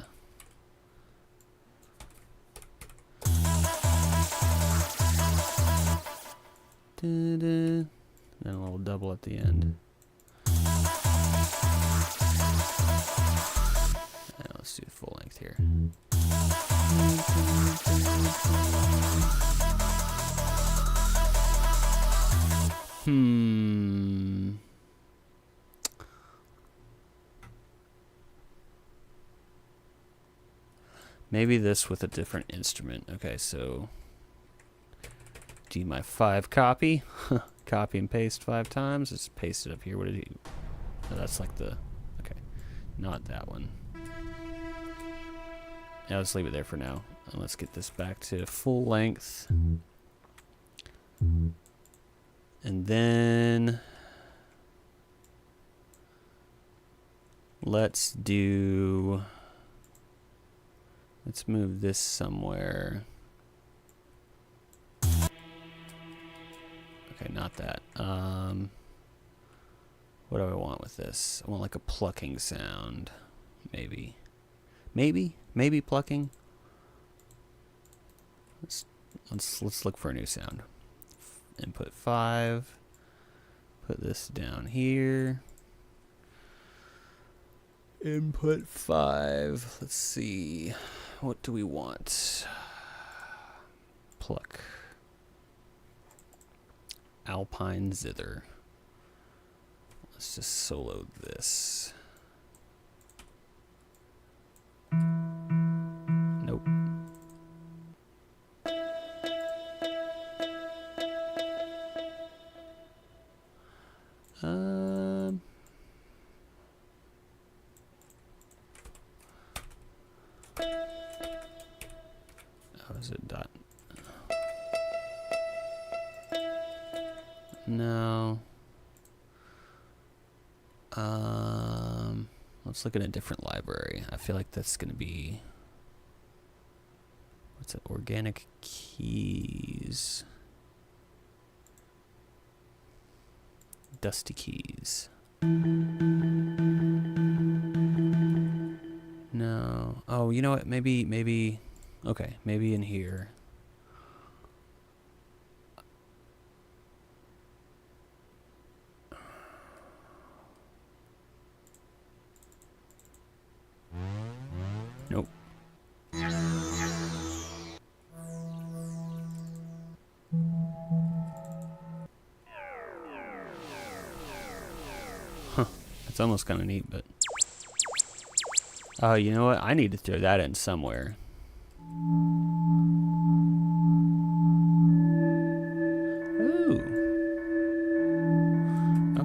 Da, da. Then a little double at the end. Let's do full length here. Maybe this with a different instrument. Okay, so D my 5 copy. Copy and paste 5 times. Just paste it up here. What did he... Oh, that's like the... Okay, not that one. Yeah, let's leave it there for now. And let's get this back to full length. And then let's move this somewhere. Okay, not that. What do I want with this? I want like a plucking sound, maybe. Maybe plucking. Let's look for a new sound. Input 5. Put this down here. Input 5. Let's see. What do we want? Pluck. Alpine zither. Let's just solo this. Nope. How is it dot? No. Let's look at a different library. I feel like that's gonna be... What's it? Organic keys. Dusty keys. No. Oh, you know what? Maybe. Okay, maybe in here. Nope. Huh. It's almost kind of neat, but... Oh, you know what? I need to throw that in somewhere.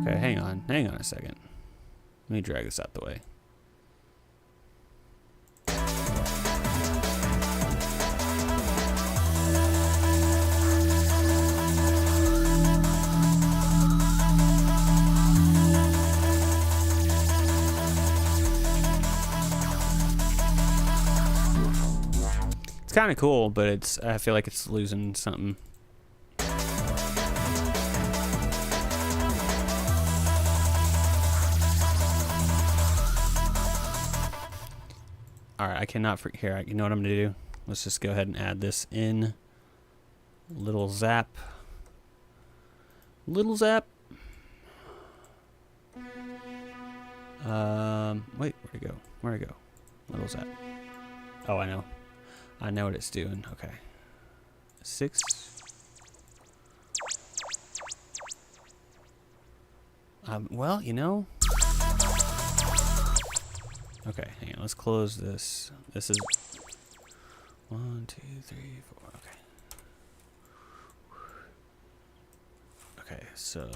Okay, hang on a second. Let me drag this out the way. It's kind of cool, but I feel like it's losing something. Alright, I cannot here. You know what I'm going to do? Let's just go ahead and add this in. Little zap. Little zap. Wait, where'd it go? Where'd it go? Little zap. Oh, I know. I know what it's doing. Okay. 6. Well, you know. Okay, hang on. Let's close this. This is 1, 2, 3, 4. Okay. Okay, so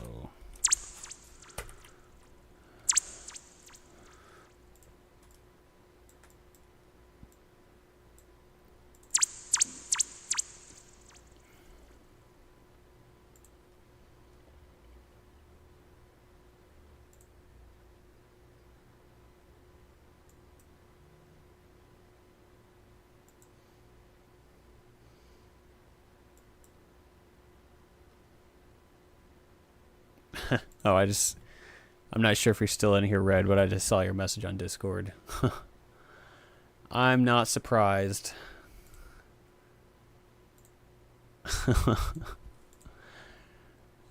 oh, I'm not sure if you're still in here, Red, but I just saw your message on Discord. I'm not surprised.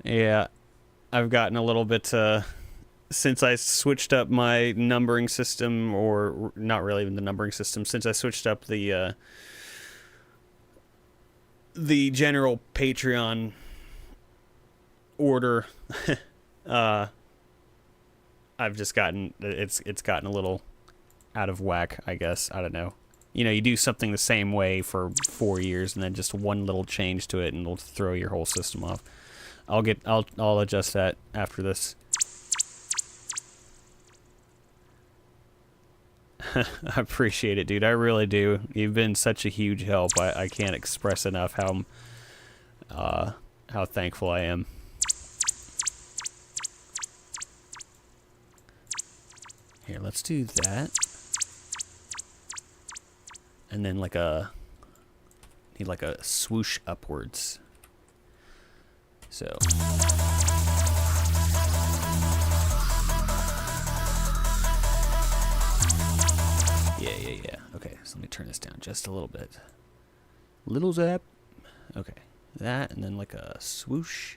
Yeah, I've gotten a little bit, since I switched up my numbering system, or not really even the numbering system, since I switched up the general Patreon order, I've just gotten it's gotten a little out of whack, I guess. I don't know. You know, you do something the same way for 4 years, and then just one little change to it, and it'll throw your whole system off. I'll adjust that after this. I appreciate it, dude. I really do. You've been such a huge help. I can't express enough how thankful I am. Here, let's do that. And then need like a swoosh upwards. So. Yeah. Okay, so let me turn this down just a little bit. Little zap. Okay, that, and then like a swoosh.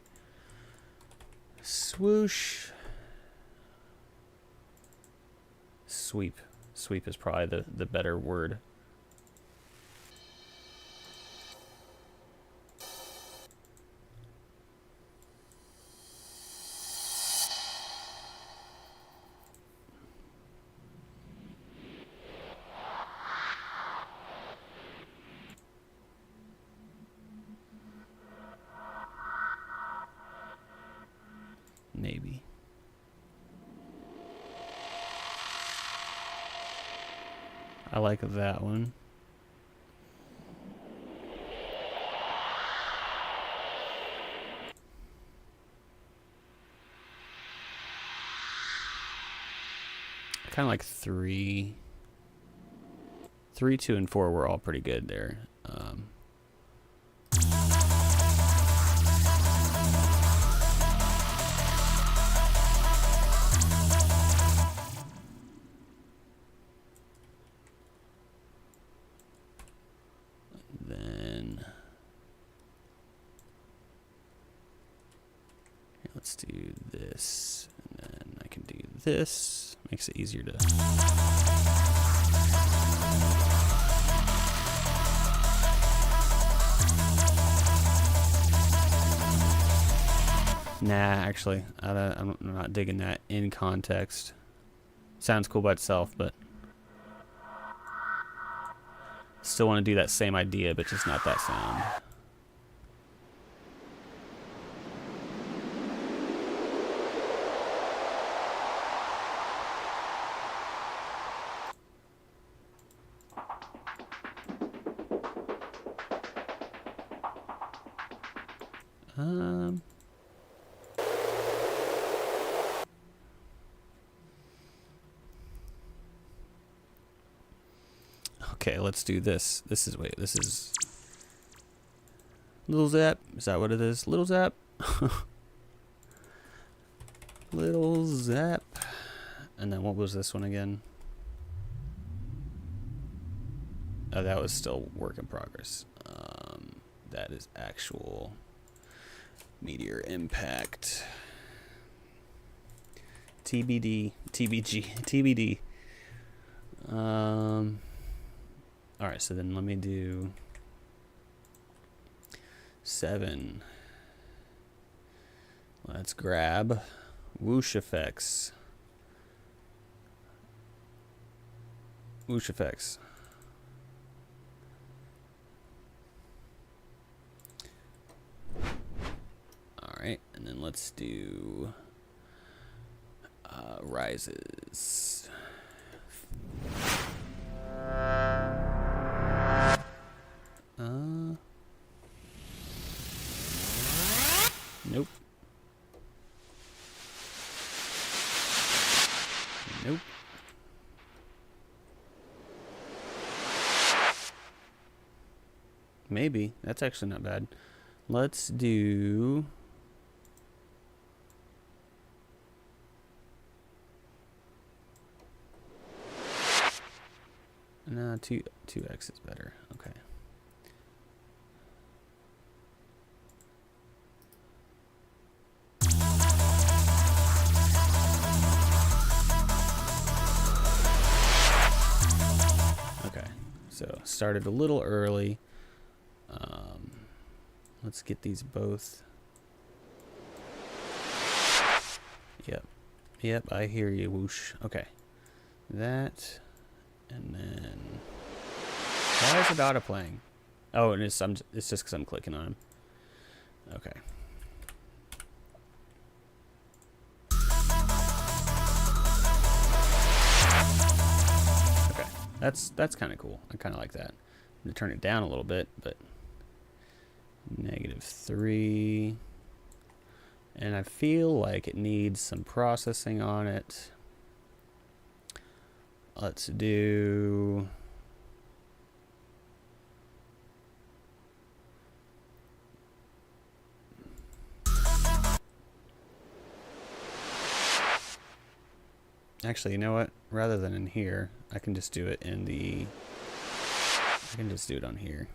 Swoosh. Sweep. Sweep is probably the better word. Maybe. I like that one. I kind of like 3, 2, and 4 were all pretty good there. Let's do this, and then I can do this. Makes it easier to... Nah, actually, I'm not digging that in context. Sounds cool by itself, but... Still want to do that same idea, but just not that sound. Okay, let's do this. This is Little Zap. Is that what it is? Little Zap? Little Zap. And then what was this one again? Oh, that was still work in progress. That is actual meteor impact. TBD. TBG. TBD. Alright, so then let me do 7. Let's grab whoosh effects. Whoosh effects. Alright, and then let's do rises. Nope. Nope. Maybe. That's actually not bad. Let's do... No, 2x is better. Okay. Okay. So started a little early. Let's get these both. Yep, I hear you, whoosh. Okay. That, and then... Why is it auto-playing? Oh, it's just because I'm clicking on him. Okay. Okay, that's kind of cool. I kind of like that. I'm going to turn it down a little bit, but... -3. And I feel like it needs some processing on it. Let's do... Actually, you know what? Rather than in here, I can just do it in the... I can just do it on here.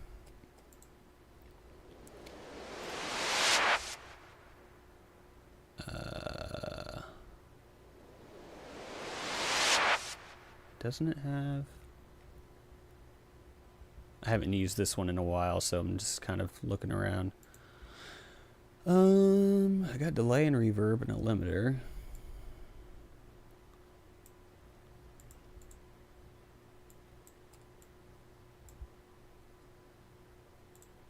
Doesn't it have... I haven't used this one in a while, so I'm just kind of looking around. I got delay and reverb and a limiter.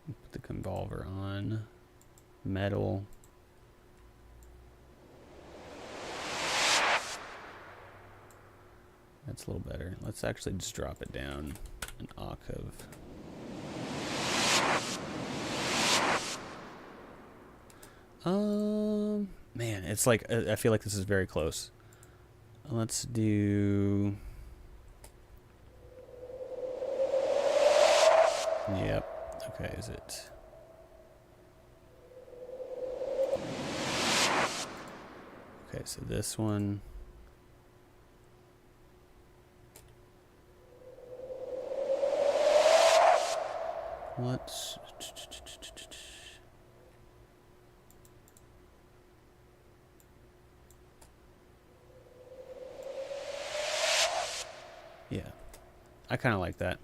Put the convolver on. Metal. That's a little better. Let's actually just drop it down an octave. Man, it's like, I feel like this is very close. Let's do... Yep. Okay, is it... Okay, so this one... Let's... Yeah, I kind of like that.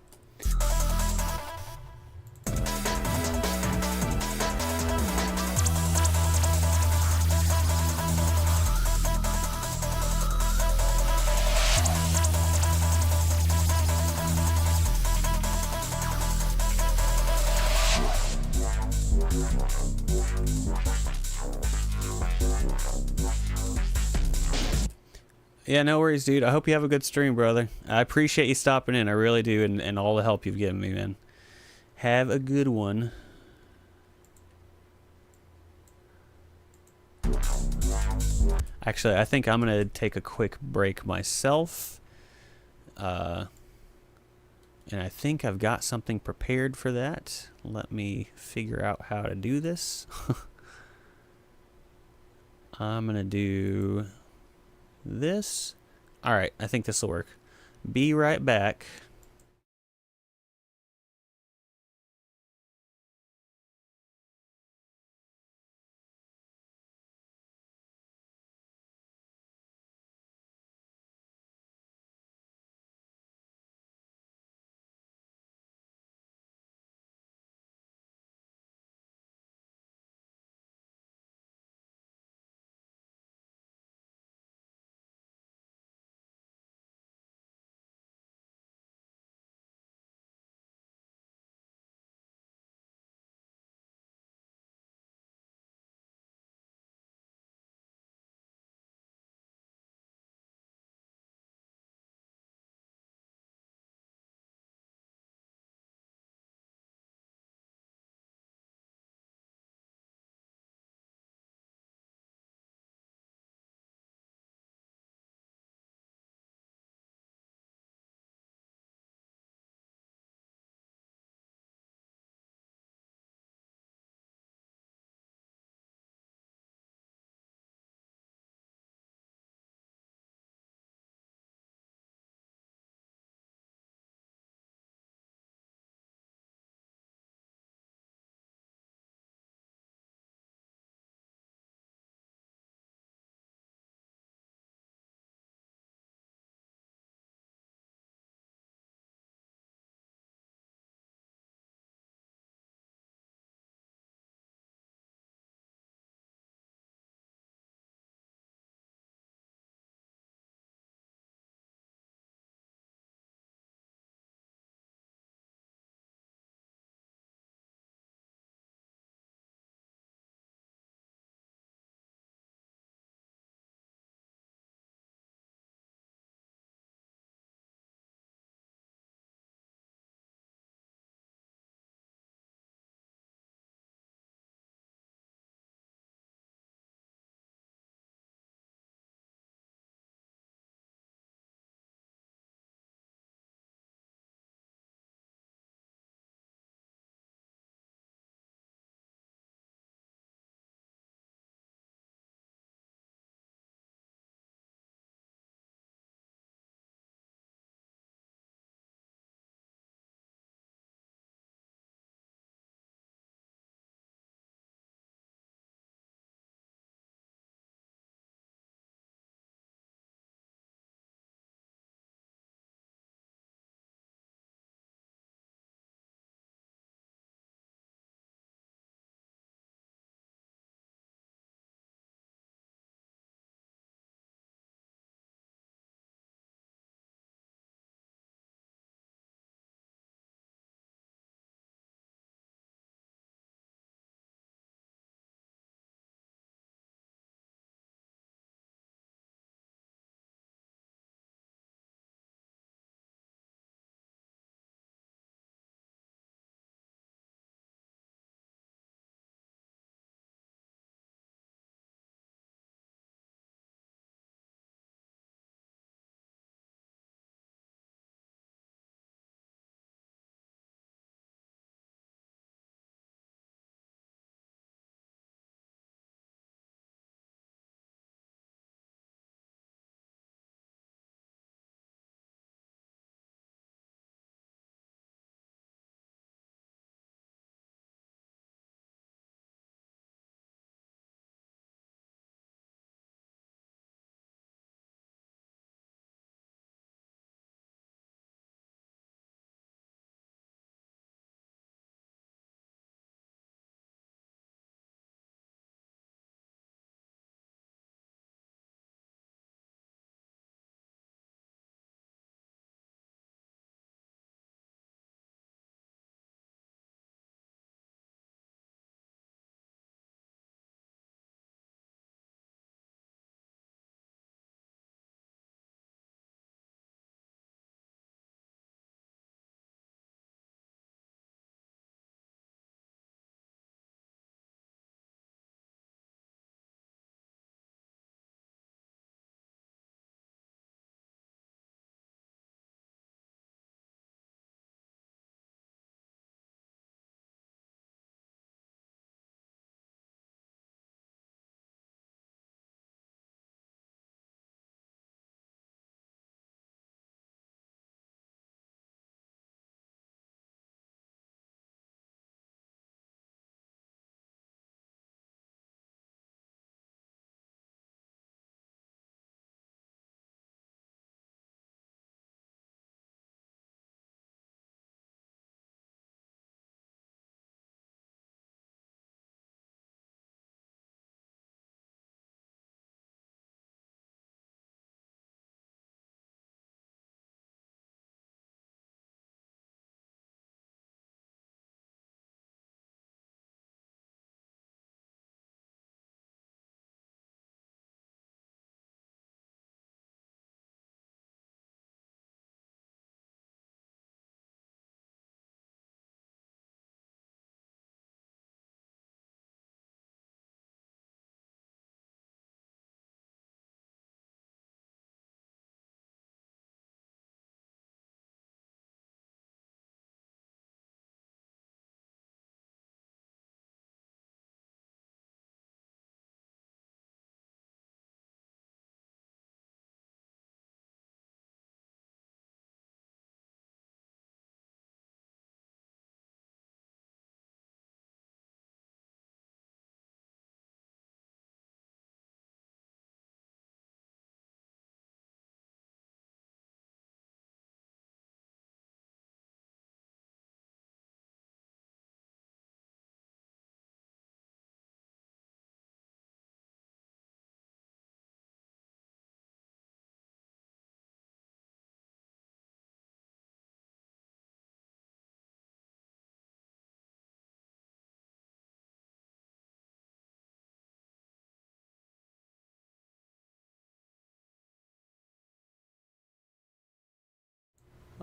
Yeah, no worries, dude. I hope you have a good stream, brother. I appreciate you stopping in. I really do, and all the help you've given me, man. Have a good one. Actually, I think I'm going to take a quick break myself. And I think I've got something prepared for that. Let me figure out how to do this. I'm going to do this. All right, I think this will work. Be right back.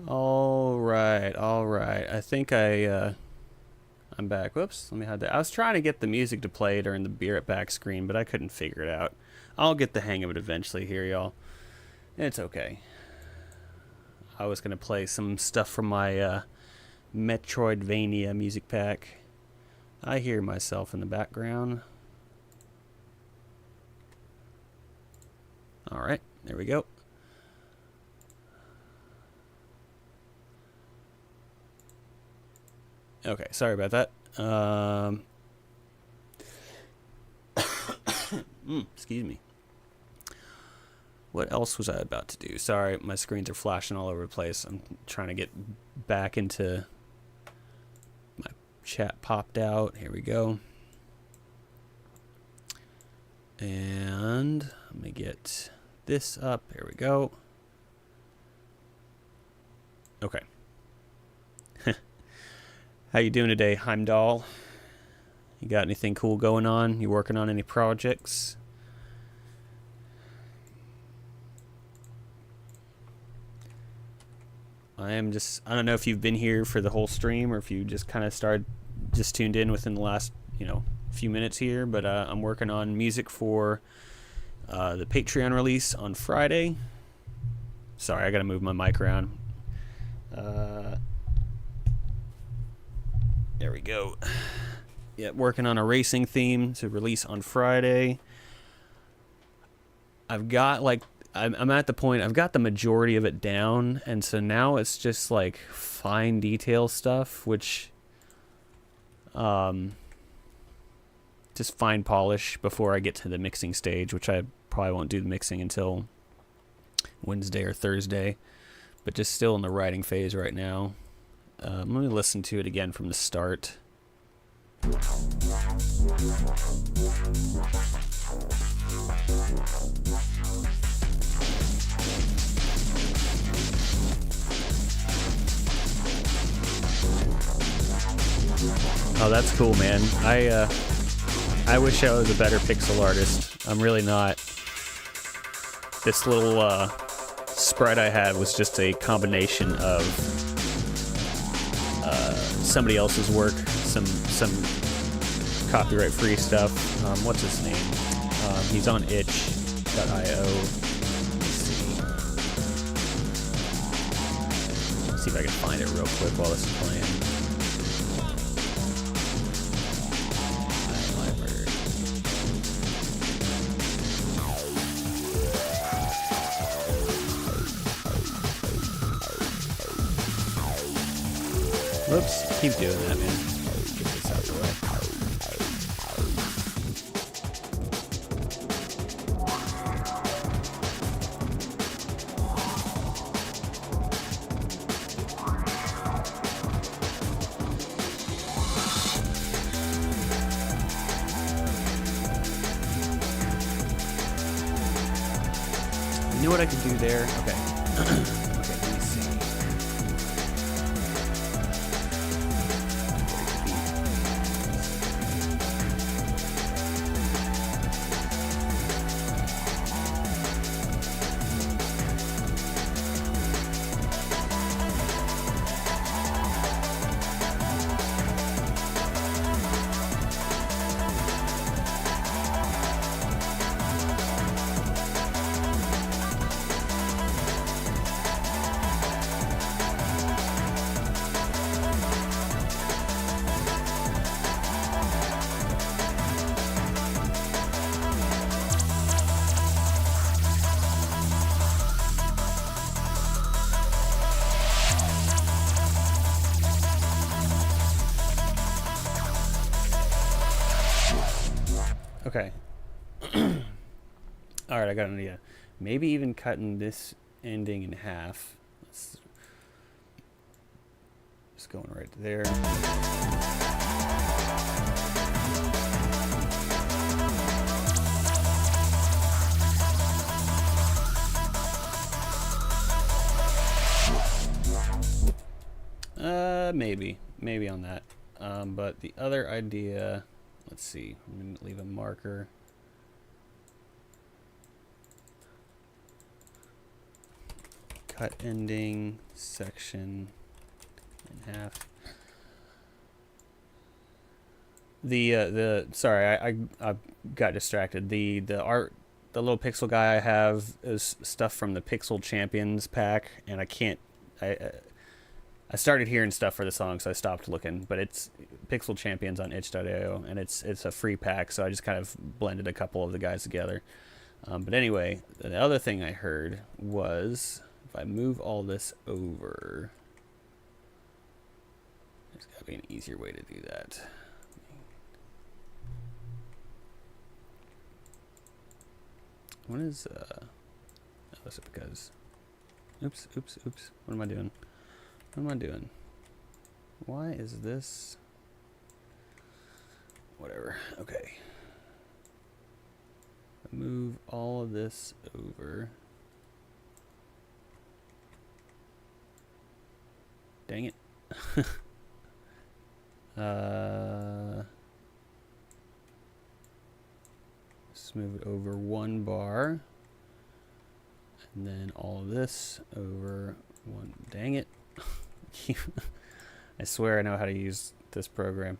All right, all right. I think I'm back. Whoops, let me hide that. I was trying to get the music to play during the Be Right Back screen, but I couldn't figure it out. I'll get the hang of it eventually here, y'all. It's okay. I was gonna play some stuff from my Metroidvania music pack. I hear myself in the background. All right, there we go. Okay, sorry about that. Excuse me. What else was I about to do? Sorry, my screens are flashing all over the place. I'm trying to get back into my chat popped out. Here we go. And let me get this up. Here we go. Okay. How you doing today, Heimdall? You got anything cool going on? You working on any projects? I don't know if you've been here for the whole stream or if you just kind of just tuned in within the last, few minutes here, but I'm working on music for the Patreon release on Friday. Sorry, I gotta move my mic around. There we go. Yeah, working on a racing theme to release on Friday. I'm at the point, I've got the majority of it down, and so now it's just like fine detail stuff, which just fine polish before I get to the mixing stage, which I probably won't do the mixing until Wednesday or Thursday, but just still in the writing phase right now. Let me listen to it again from the start. Oh, that's cool, man. I wish I was a better pixel artist. I'm really not. This little sprite I had was just a combination of somebody else's work, some copyright-free stuff. What's his name? He's on itch.io. Let's see if I can find it real quick while this is playing. Whoops, keep doing that, man. Get this out of the way. You know what I can do there? Okay. Okay, let me see. Okay. Alright, I got an idea. Maybe even cutting this ending in half. Just going right there. Maybe on that. But the other idea, let's see, I'm going to leave a marker. cut ending section in half. Sorry, I got distracted. The little pixel guy I have is stuff from the Pixel Champions pack, and I started hearing stuff for the song, so I stopped looking. But it's Pixel Champions on itch.io, and it's a free pack, so I just kind of blended a couple of the guys together. But anyway, the other thing I heard was if I move all this over, there's got to be an easier way to do that. What is oh, is it because oops. What am I doing? Why is this? Whatever. Okay. Move all of this over. Dang it. Let's move it over one bar. And then all of this over one. Dang it. I swear I know how to use this program.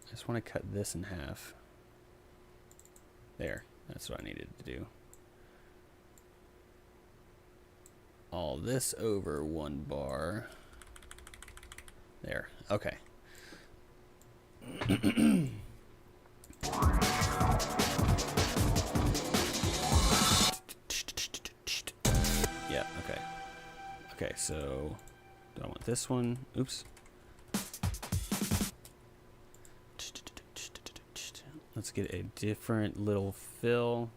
I just want to cut this in half. There. That's what I needed to do. All this over one bar. There. Okay. Yeah, okay. Okay, so do I want this one? Oops. Let's get a different little fill.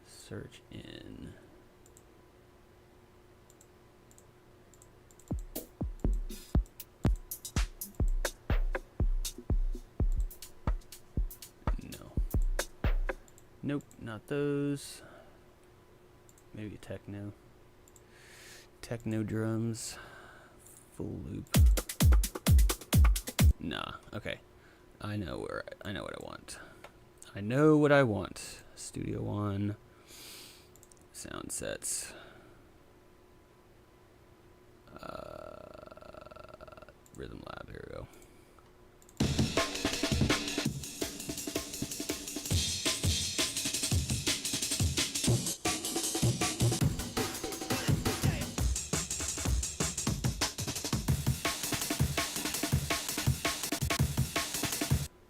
Search in. No. Nope, not those. Maybe techno. Techno drums. Full loop. Nah, okay. I know what I want. I know what I want. Studio One. Sound sets. Rhythm Lab, here we go.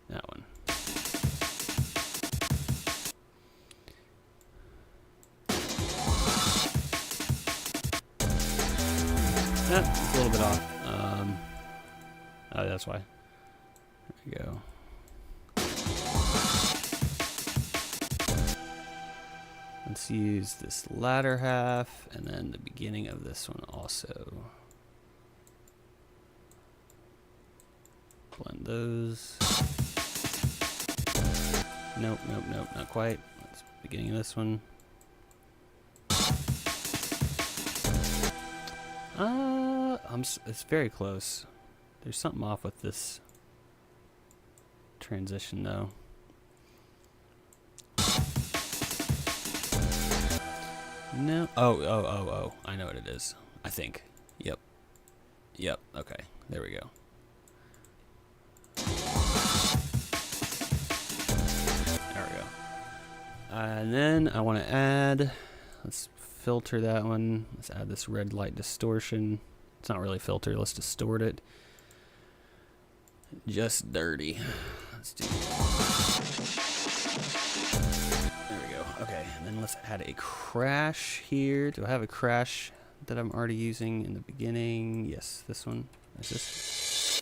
That one. It's a little bit off. Oh, that's why. There we go. Let's use this latter half and then the beginning of this one also. Blend those. Nope, not quite. Let's beginning of this one. It's very close. There's something off with this transition though. No. Oh. I know what it is. I think. Yep. Okay. There we go. There we go. And then I want to add, let's filter that one. Let's add this red light distortion. It's not really filter. Let's distort it. Just dirty. Let's do it. There we go. Okay, and then let's add a crash here. Do I have a crash that I'm already using in the beginning? Yes, this one. Is this?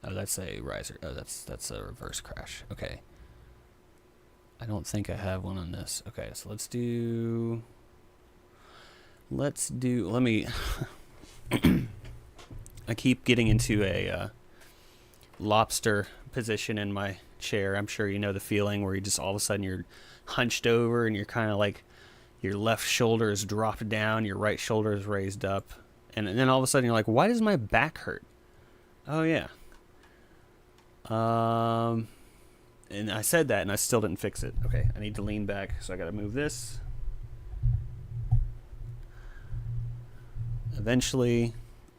Oh, that's a riser. Oh, that's a reverse crash. Okay. I don't think I have one on this. Okay, so let's do, let me, I keep getting into a lobster position in my chair. I'm sure you know the feeling where you just all of a sudden you're hunched over and you're kind of like your left shoulder is dropped down, your right shoulder is raised up. And then all of a sudden you're like, why does my back hurt? Oh yeah. And I said that, and I still didn't fix it. Okay, I need to lean back, so I got to move this. Eventually,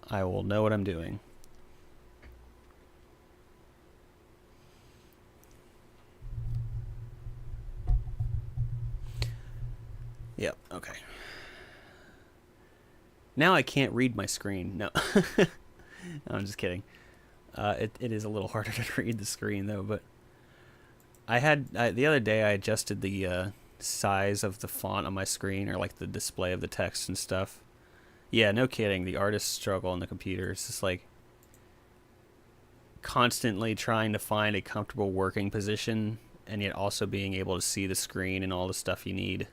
I will know what I'm doing. Yep, okay. Now I can't read my screen. No. I'm just kidding. It is a little harder to read the screen, though, but the other day I adjusted the size of the font on my screen, or like the display of the text and stuff. Yeah, no kidding. The artist struggle on the computer. It's just like constantly trying to find a comfortable working position and yet also being able to see the screen and all the stuff you need.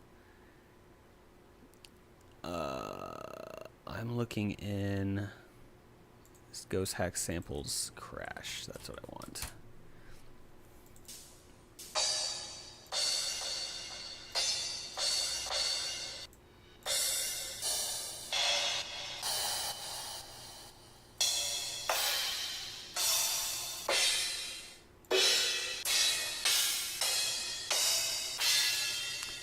I'm looking in this Ghost Hack Samples crash. That's what I want.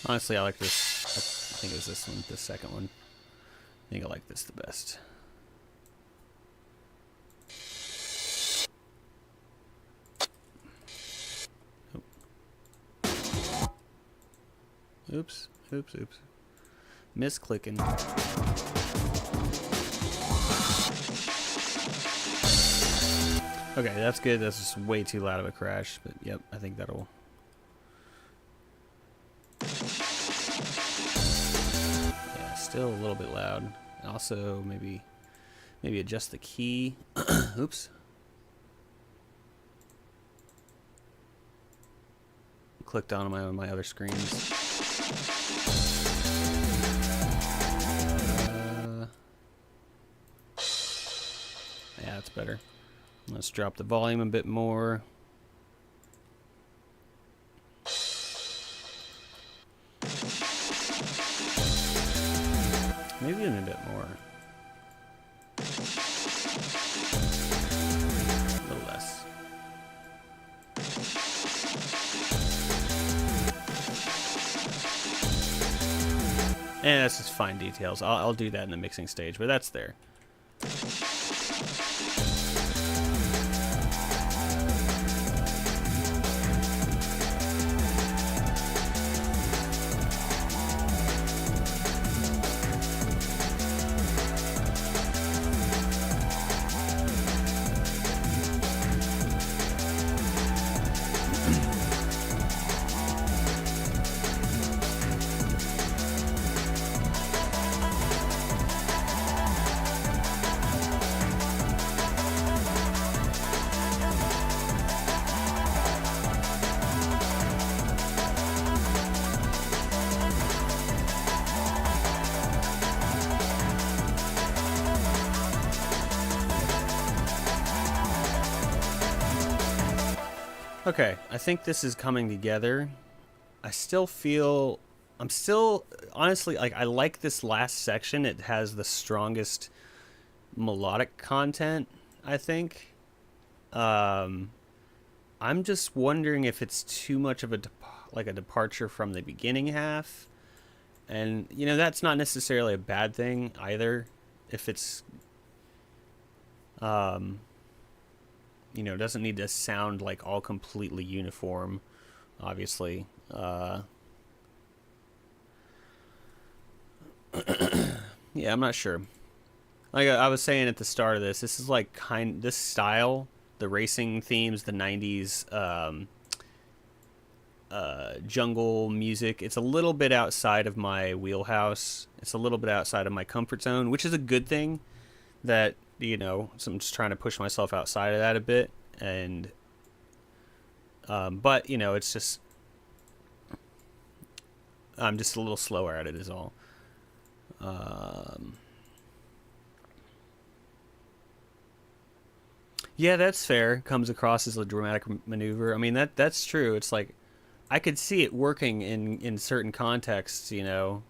Honestly, I like this. I think it was this one, the second one. I think I like this the best. Oops, oops, oops. Misclicking. Okay, that's good. That's just way too loud of a crash, but yep, I think that'll... Yeah, still a little bit loud. Also, maybe adjust the key. Oops. Clicked on my other screens. Yeah, that's better. Let's drop the volume a bit more. Maybe even a bit more. A little less. And that's just fine details. I'll do that in the mixing stage, but that's there. Okay, I think this is coming together. I still feel... I'm still... Honestly, like, I like this last section. It has the strongest melodic content, I think. I'm just wondering if it's too much of a departure from the beginning half. And, you know, that's not necessarily a bad thing either. If it's... you know, doesn't need to sound like all completely uniform, obviously. Yeah, I'm not sure. Like I was saying at the start of this, this is like this style, the racing themes, the 90s jungle music. It's a little bit outside of my wheelhouse. It's a little bit outside of my comfort zone, which is a good thing. That, you know, so I'm just trying to push myself outside of that a bit, and but, you know, it's just I'm just a little slower at it is all. Yeah, that's fair. Comes across as a dramatic maneuver. I mean, that's true. It's like I could see it working in certain contexts, you know.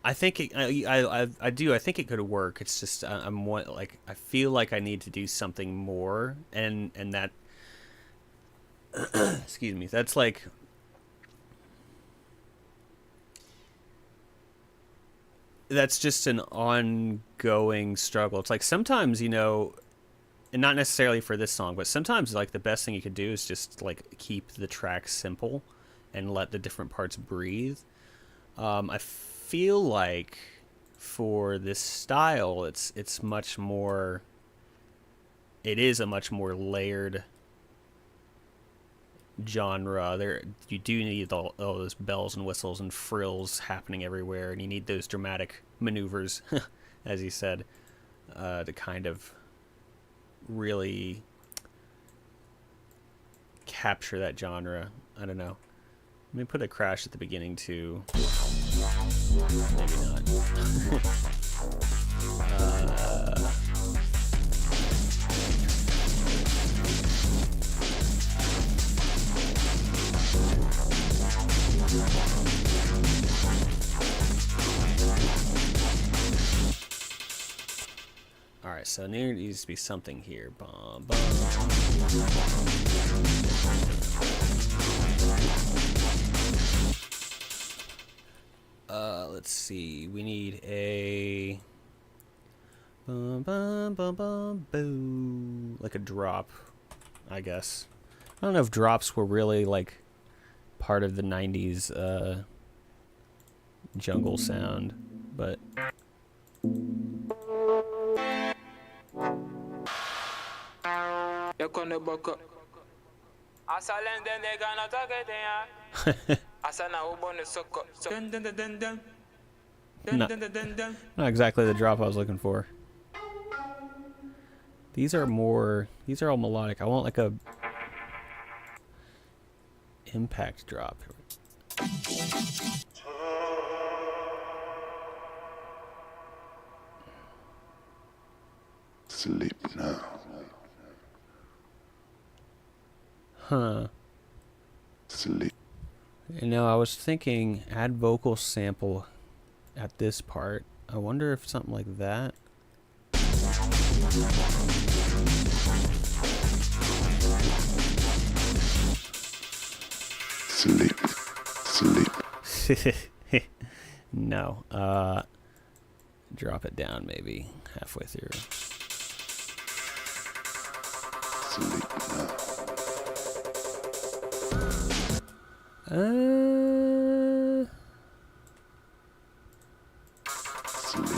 I think I do. I think it could work. It's just like I feel like I need to do something more, and that excuse me. That's like that's just an ongoing struggle. It's like sometimes, and not necessarily for this song, but sometimes like the best thing you could do is just like keep the track simple and let the different parts breathe. I feel like for this style, it's much more. It is a much more layered genre. There, you do need all those bells and whistles and frills happening everywhere, and you need those dramatic maneuvers, as you said, to kind of really capture that genre. I don't know. Let me put a crash at the beginning too. Maybe not. All right, so there needs to be something here. Bum, bum. Let's see. We need a bum, bum, bum, bum, boo. Like a drop, I guess. I don't know if drops were really like part of the 90s jungle sound, but not, not exactly the drop I was looking for. These are all melodic. I want like a impact drop. Sleep now. Huh. Sleep. I was thinking add vocal sample at this part. I wonder if something like that. Sleep. Sleep. No. Drop it down maybe halfway through. Sleep now. Sleep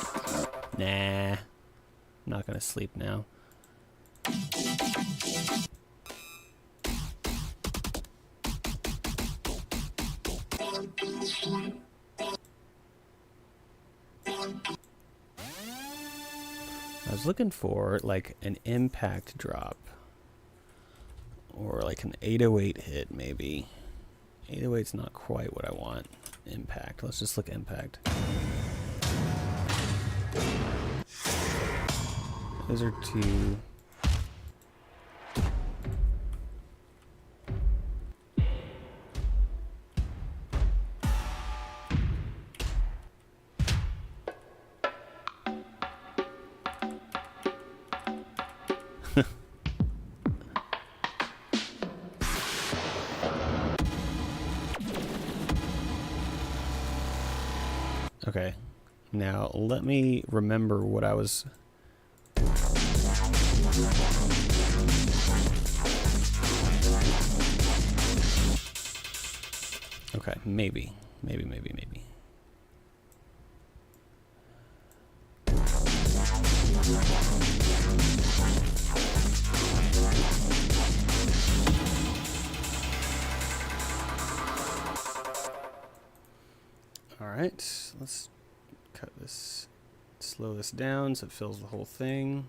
now. Nah. I'm not gonna sleep now. I was looking for like an impact drop or like an 808 hit maybe. 808's not quite what I want. Impact. Let's just look impact. Those are two. Okay, now let me remember what I was... Okay, maybe. Alright, let's cut this, slow this down so it fills the whole thing.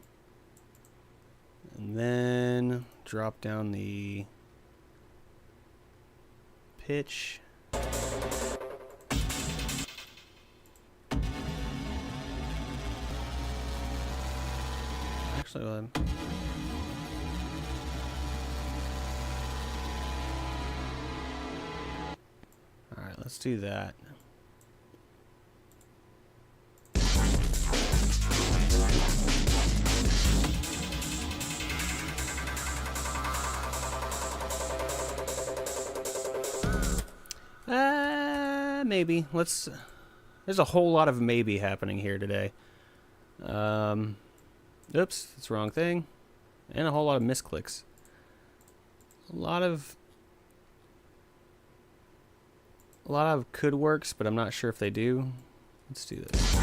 And then drop down the pitch. Actually, alright, let's do that. maybe. Let's... There's a whole lot of maybe happening here today. Oops, that's the wrong thing. And a whole lot of misclicks. A lot of could works, but I'm not sure if they do. Let's do this.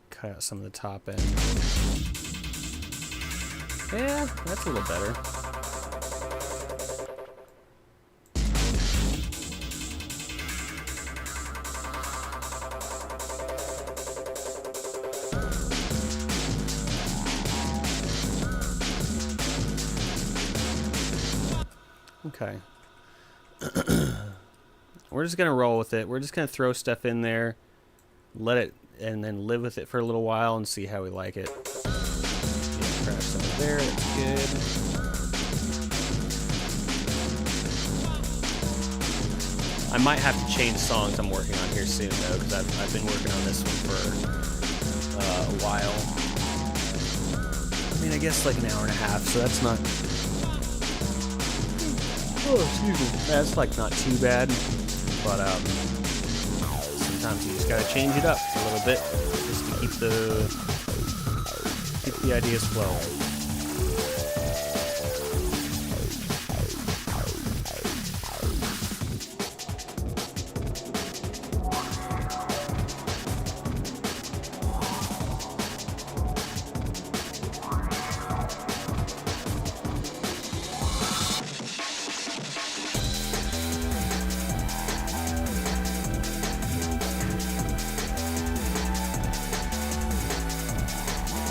Cut out some of the top end. Yeah, that's a little better. Okay. We're just going to roll with it. We're just going to throw stuff in there, let it, and then live with it for a little while and see how we like it. Yeah, crash some of there. That's good. I might have to change songs I'm working on here soon, though, because I've been working on this one for a while. I mean, I guess like an hour and a half, so that's not... Oh, excuse me. That's like not too bad, but sometimes you just gotta change it up a little bit just to keep the ideas flowing.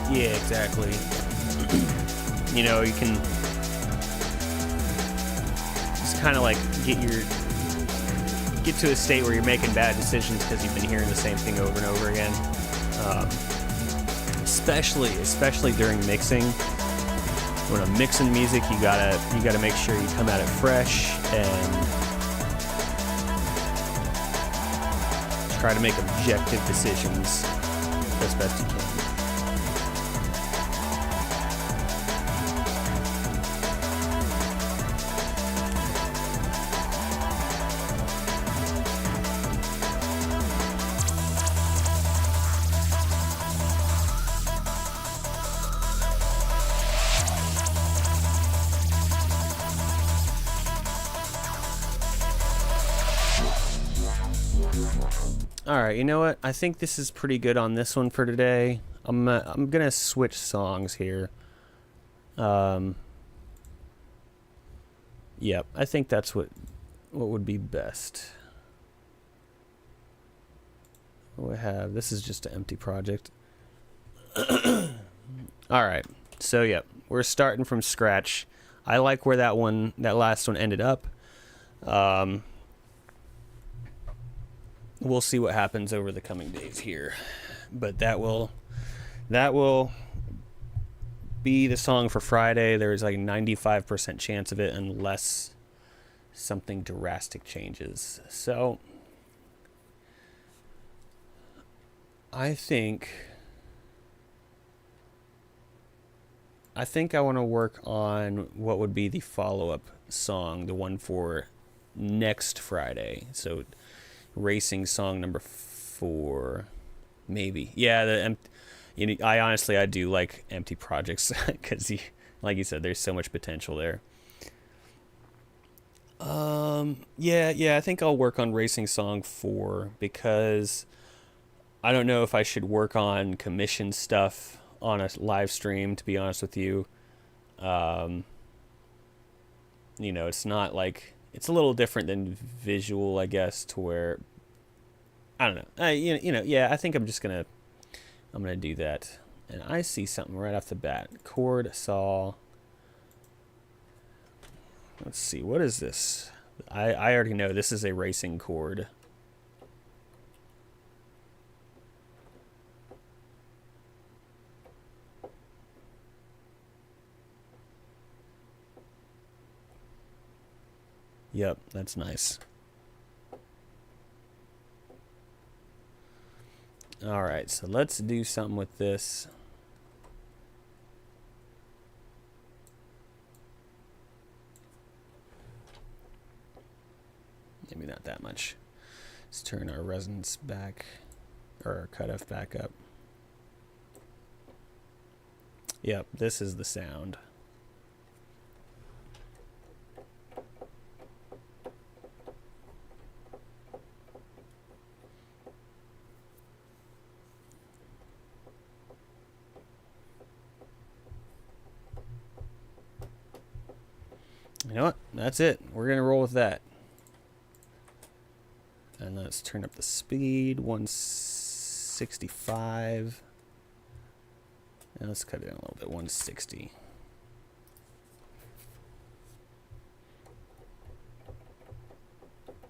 Yeah, exactly. You know, you can just kind of like get to a state where you're making bad decisions because you've been hearing the same thing over and over again. Especially during mixing. When I'm mixing music, you gotta make sure you come at it fresh and try to make objective decisions as best you can. Alright, you know what? I think this is pretty good on this one for today. I'm gonna switch songs here. Yep, I think that's what would be best. What we have, this is just an empty project. Alright, so yep, we're starting from scratch. I like where that last one ended up. We'll see what happens over the coming days here, but that will be the song for Friday. There's like a 95% chance of it unless something drastic changes. So I think I want to work on what would be the follow-up song, the one for next Friday. So racing song number 4, maybe. Yeah, I do like empty projects because, like you said, there's so much potential there. Yeah, I think I'll work on racing song 4 because I don't know if I should work on commission stuff on a live stream, to be honest with you. You know, it's not like... It's a little different than visual, I guess, to where I don't know. Yeah. I think I'm gonna do that. And I see something right off the bat. Chord saw. Let's see. What is this? I already know this is a racing chord. Yep, that's nice. Alright, so let's do something with this. Maybe not that much. Let's turn our resonance back, or our cutoff back up. Yep, this is the sound. You know what? That's it. We're going to roll with that. And let's turn up the speed, 165. And let's cut it down a little bit, 160.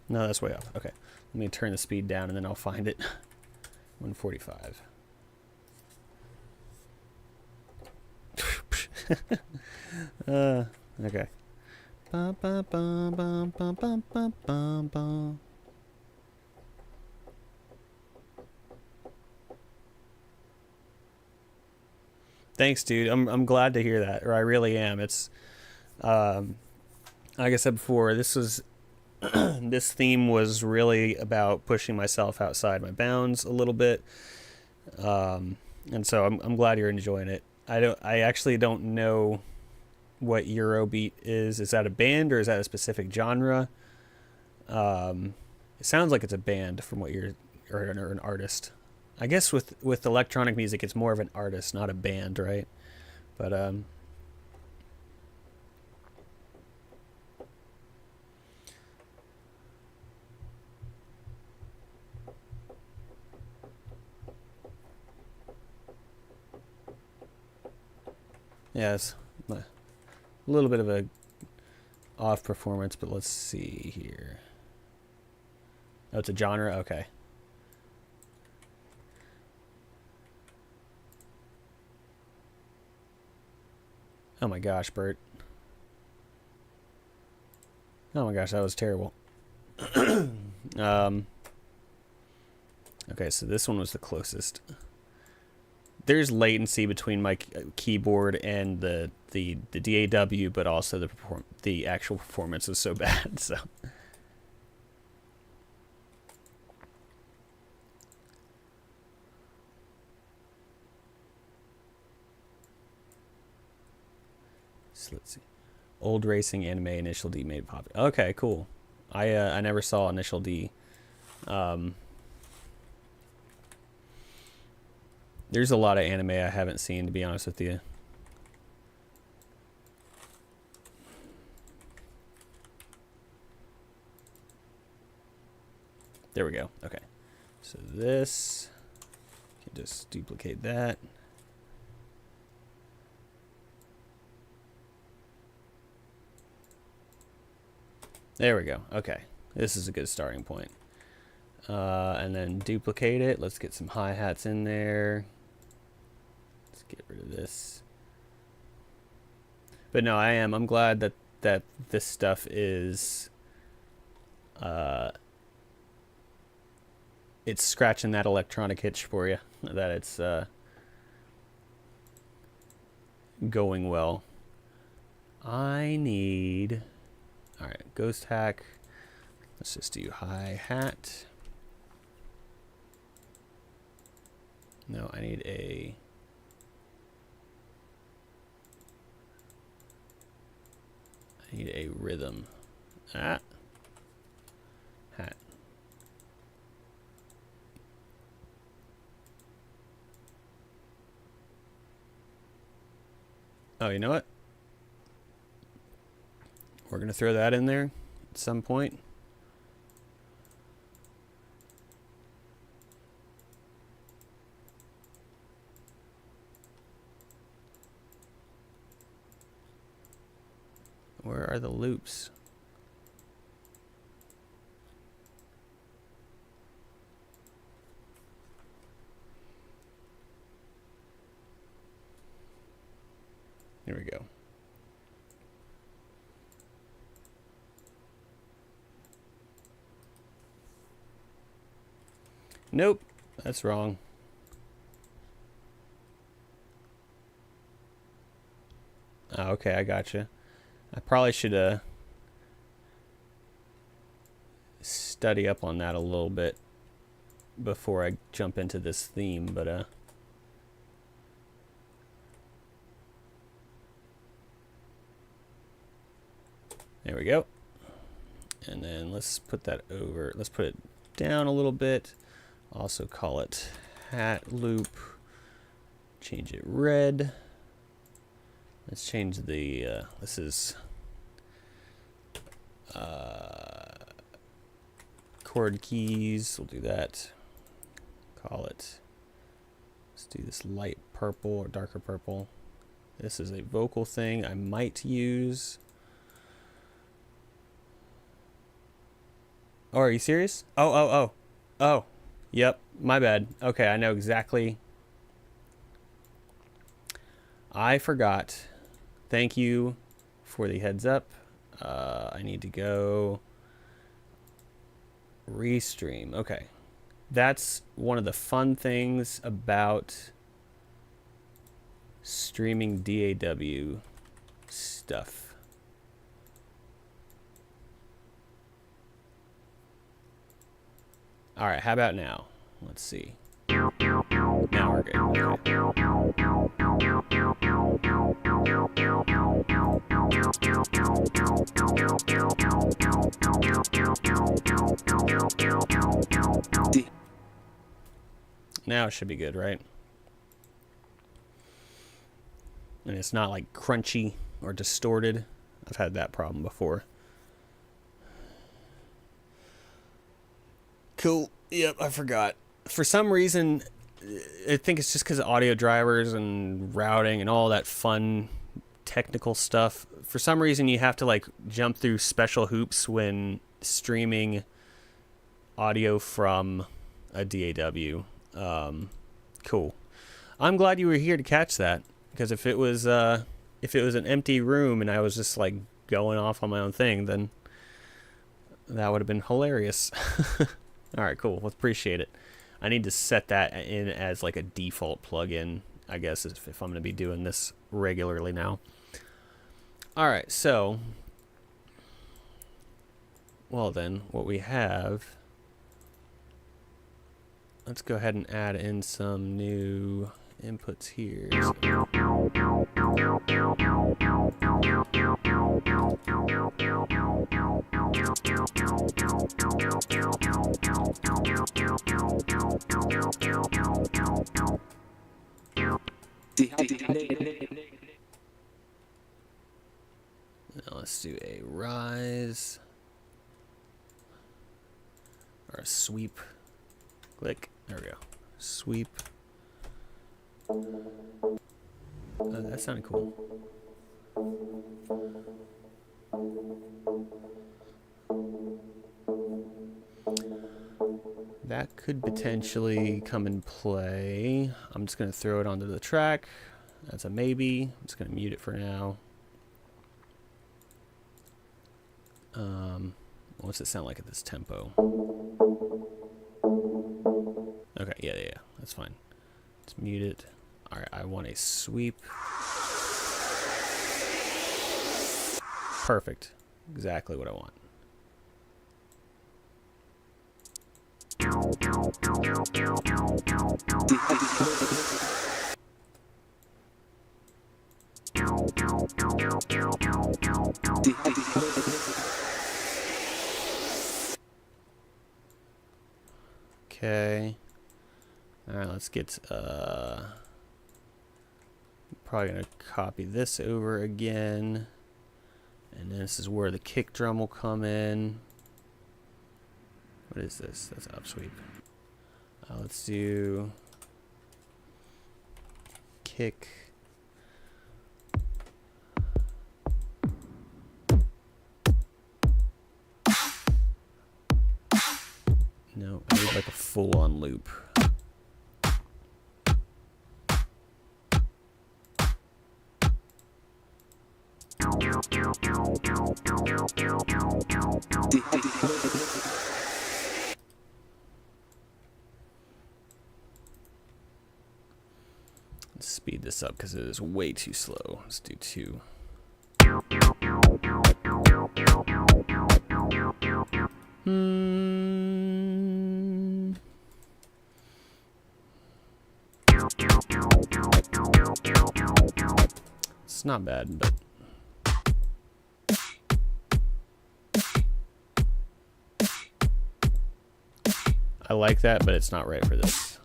No, that's way off. Okay. Let me turn the speed down and then I'll find it. 145. Okay. Ba, ba, ba, ba, ba, ba, ba, ba, ba. Thanks, dude. I'm glad to hear that, or I really am. It's like I said before, this was this theme was really about pushing myself outside my bounds a little bit, and so I'm glad you're enjoying it. I actually don't know what Eurobeat is. Is that a band or is that a specific genre? It sounds like it's a band from what you're, or an artist. I guess with electronic music, it's more of an artist, not a band, right? But yeah, it's a little bit of a off performance, but let's see here. Oh, it's a genre? Okay. Oh my gosh, Bert. Oh my gosh, that was terrible. Okay, so this one was the closest. There's latency between my keyboard and the DAW, but also the actual performance was so bad. So let's see. Old racing anime Initial D made popular. Okay, cool. I never saw Initial D. There's a lot of anime I haven't seen, to be honest with you. There we go. Okay. So this, you can just duplicate that. There we go. Okay. This is a good starting point. And then duplicate it. Let's get some hi-hats in there. Let's get rid of this. But no, I'm glad that this stuff is it's scratching that electronic itch for you. That it's going well. I need... Alright, ghost hack. Let's just do hi-hat. No, I need a... I need a rhythm. Hat. Oh, you know what? We're going to throw that in there at some point. Where are the loops? Here we go. Nope, that's wrong. Oh, okay, I gotcha. I probably should study up on that a little bit before I jump into this theme, but there we go. And then let's put that over. Let's put it down a little bit. Also call it hat loop. Change it red. Let's change the, this is chord keys. We'll do that. Call it, let's do this light purple or darker purple. This is a vocal thing I might use. Oh, are you serious? Oh. Yep, my bad. Okay, I know exactly. I forgot. Thank you for the heads up. I need to go restream. Okay. That's one of the fun things about streaming DAW stuff. All right, how about now? Let's see. Now we're good. Okay. Now it should be good, right? And it's not like crunchy or distorted. I've had that problem before. Cool. Yep, I forgot. For some reason, I think it's just because of audio drivers and routing and all that fun technical stuff. For some reason, you have to like jump through special hoops when streaming audio from a DAW. Cool. I'm glad you were here to catch that, because if it was an empty room and I was just like going off on my own thing, then that would have been hilarious. All right, cool. Well, appreciate it. I need to set that in as like a default plugin, I guess, if I'm going to be doing this regularly now. All right, so, well then, what we have, let's go ahead and add in some new inputs here. Now let's do a rise or a sweep. Click. There we go. Sweep. Oh, that sounded cool. That could potentially come in play. I'm just going to throw it onto the track. That's a maybe. I'm just going to mute it for now. What's it sound like at this tempo? Okay, yeah, that's fine. Let's mute it. All right, I want a sweep. Perfect. Exactly what I want. Okay. All right, let's get probably gonna copy this over again, and this is where the kick drum will come in. What is this? That's upsweep. Let's do kick. No, I need like a full-on loop. Let's speed this up because it is way too slow. Let's do 2. not bad, but I like that, but it's not right for this.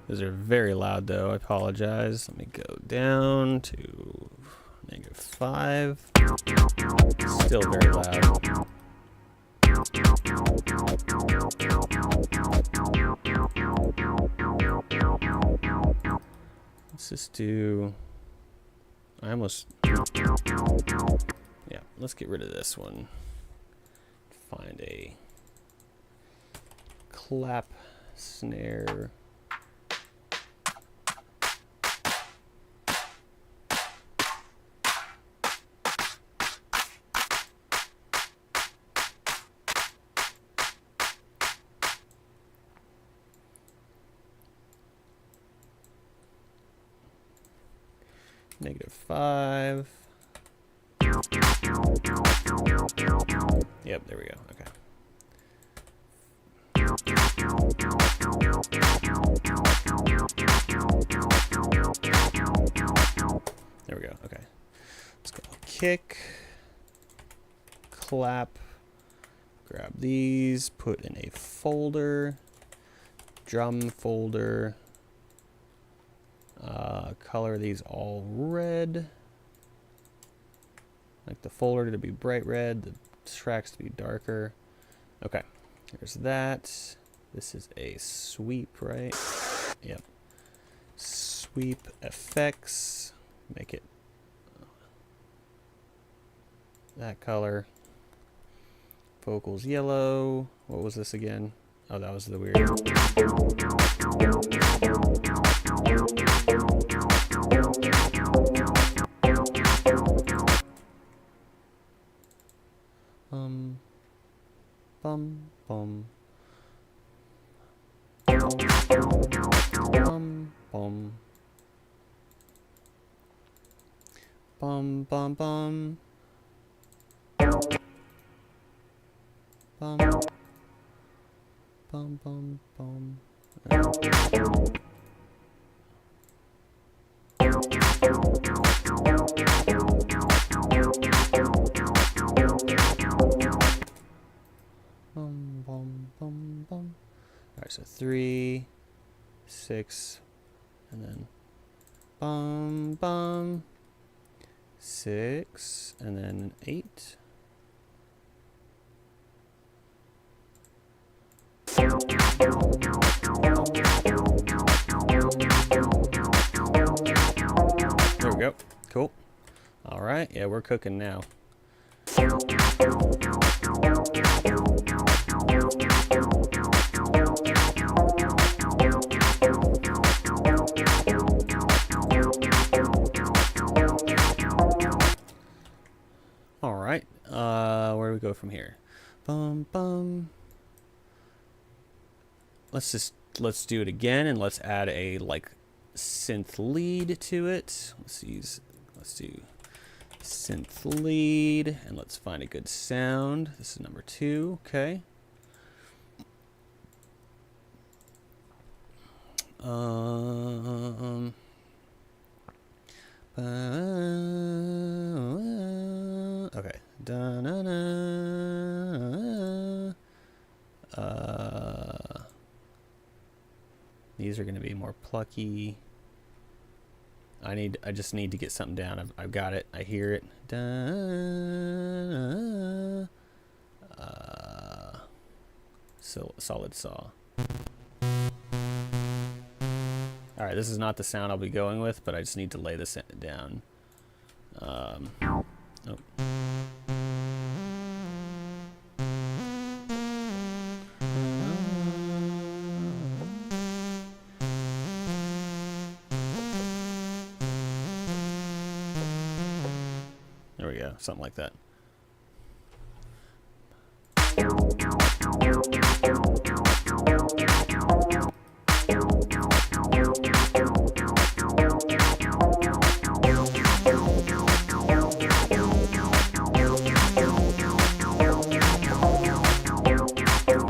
Those are very loud though, I apologize. Let me go down to -5. Still very loud. Let's just do, I almost, yeah, let's get rid of this one. Find a clap snare. -5. Yep, there we go. Okay. There we go. Okay. Let's go kick, clap, grab these, put in a folder, drum folder. Color these all red. Like the folder to be bright red, the tracks to be darker. Okay, there's that. This is a sweep, right? Yep. Sweep effects. Make it that color. Vocals yellow. What was this again? Oh, that was the weird. Bum bum bum bum bum bum bum bum bum bum bum. Bum bum bum bum. All right, so 3, 6, and then bum bum, 6, and then 8. There we go. Cool. All right. Yeah, we're cooking now. All right. Where do we go from here? Bum bum. Let's do it again, and let's add a like synth lead to it. Let's do synth lead, and let's find a good sound. This is number 2. Okay. Okay. These are going to be more plucky. I just need to get something down. I've got it. I hear it. So solid saw. All right, this is not the sound I'll be going with, but I just need to lay this down. Oh. Yeah, something like that.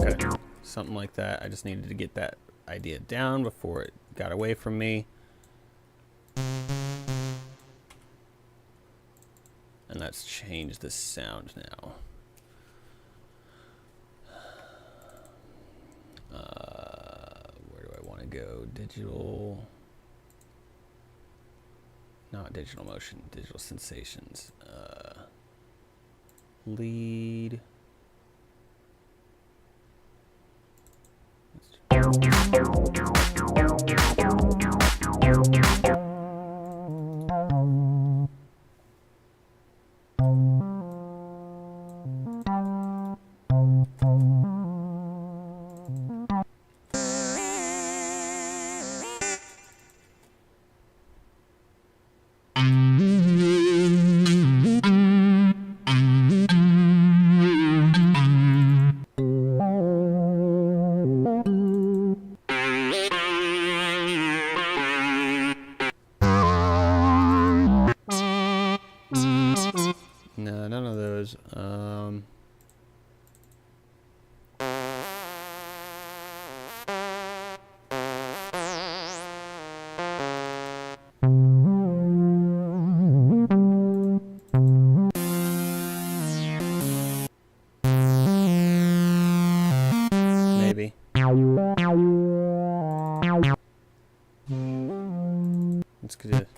Okay, something like that. I just needed to get that idea down before it got away from me. And let's change the sound now. Where do I want to go? Digital. Not digital motion, digital sensations. Lead. No, none of those. Maybe. Let's get it.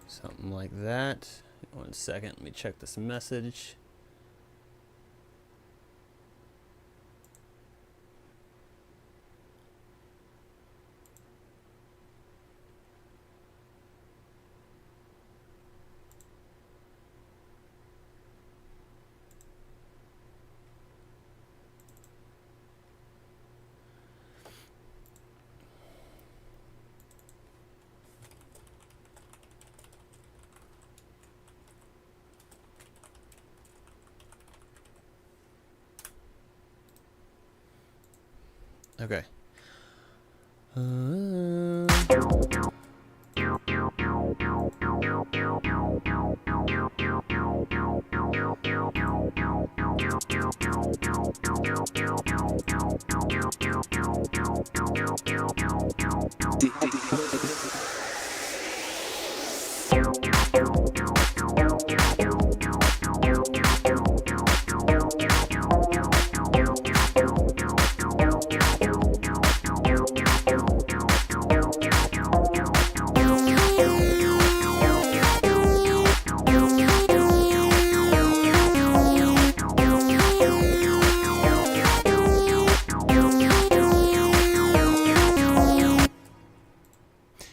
Something like that. 1 second, let me check this message. Okay.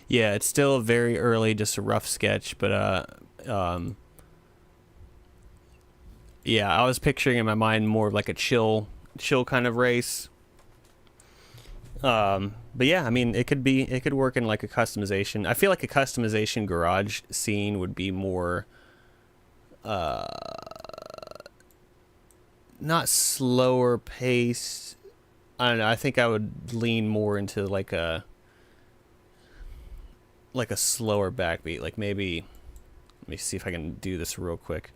Yeah, it's still very early, just a rough sketch, but yeah, I was picturing in my mind more of like a chill kind of race. But yeah, I mean, it could work in like a customization. I feel like a customization garage scene would be more not slower paced. I don't know, I think I would lean more into like a slower backbeat. Like maybe, let me see if I can do this real quick.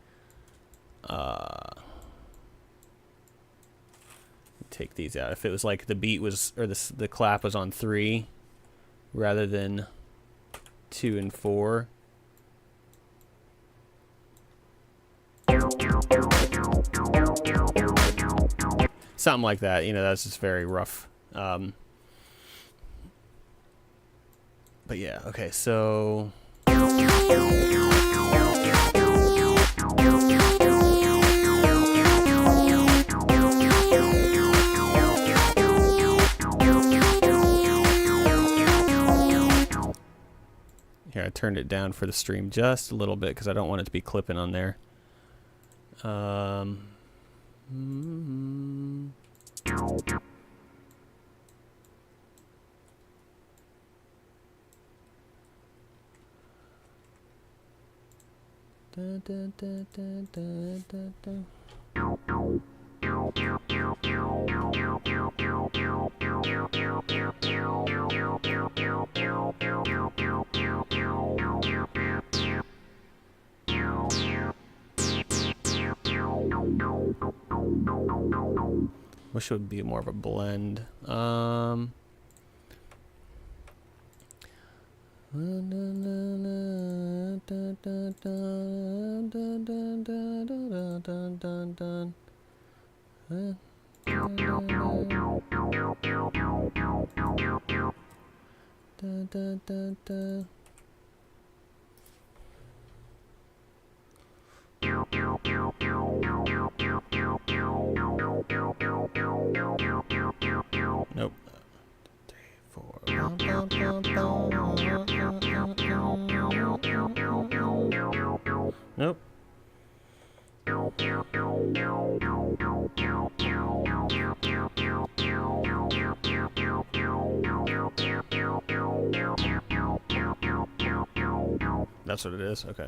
Take these out. If it was like the beat was, or the clap was on 3 rather than 2 and 4. Something like that, you know, that's just very rough. But yeah, okay, so here, I turned it down for the stream just a little bit because I don't want it to be clipping on there. Wish it would be more of a blend. Nope. 3, 4. Nope. That's what it is? Okay.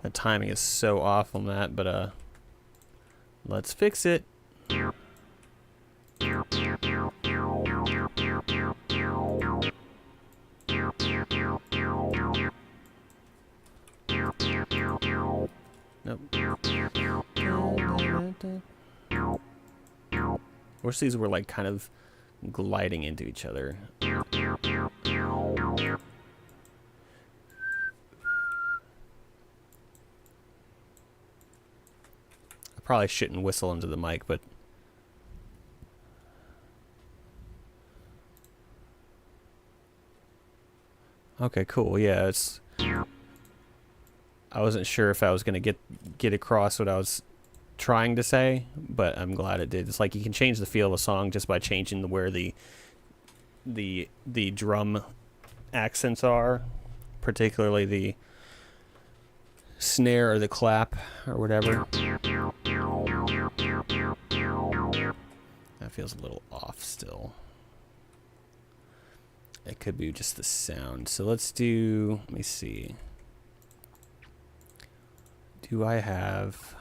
The timing is so off on that, but let's fix it. Nope. Wish these were like kind of gliding into each other. I probably shouldn't whistle into the mic, but okay, cool. Yeah, it's. I wasn't sure if I was gonna get across what I was trying to say, but I'm glad it did. It's like you can change the feel of a song just by changing where the drum accents are, particularly the snare or the clap or whatever. That feels a little off still. It could be just the sound. So let's do, let me see. Do I have...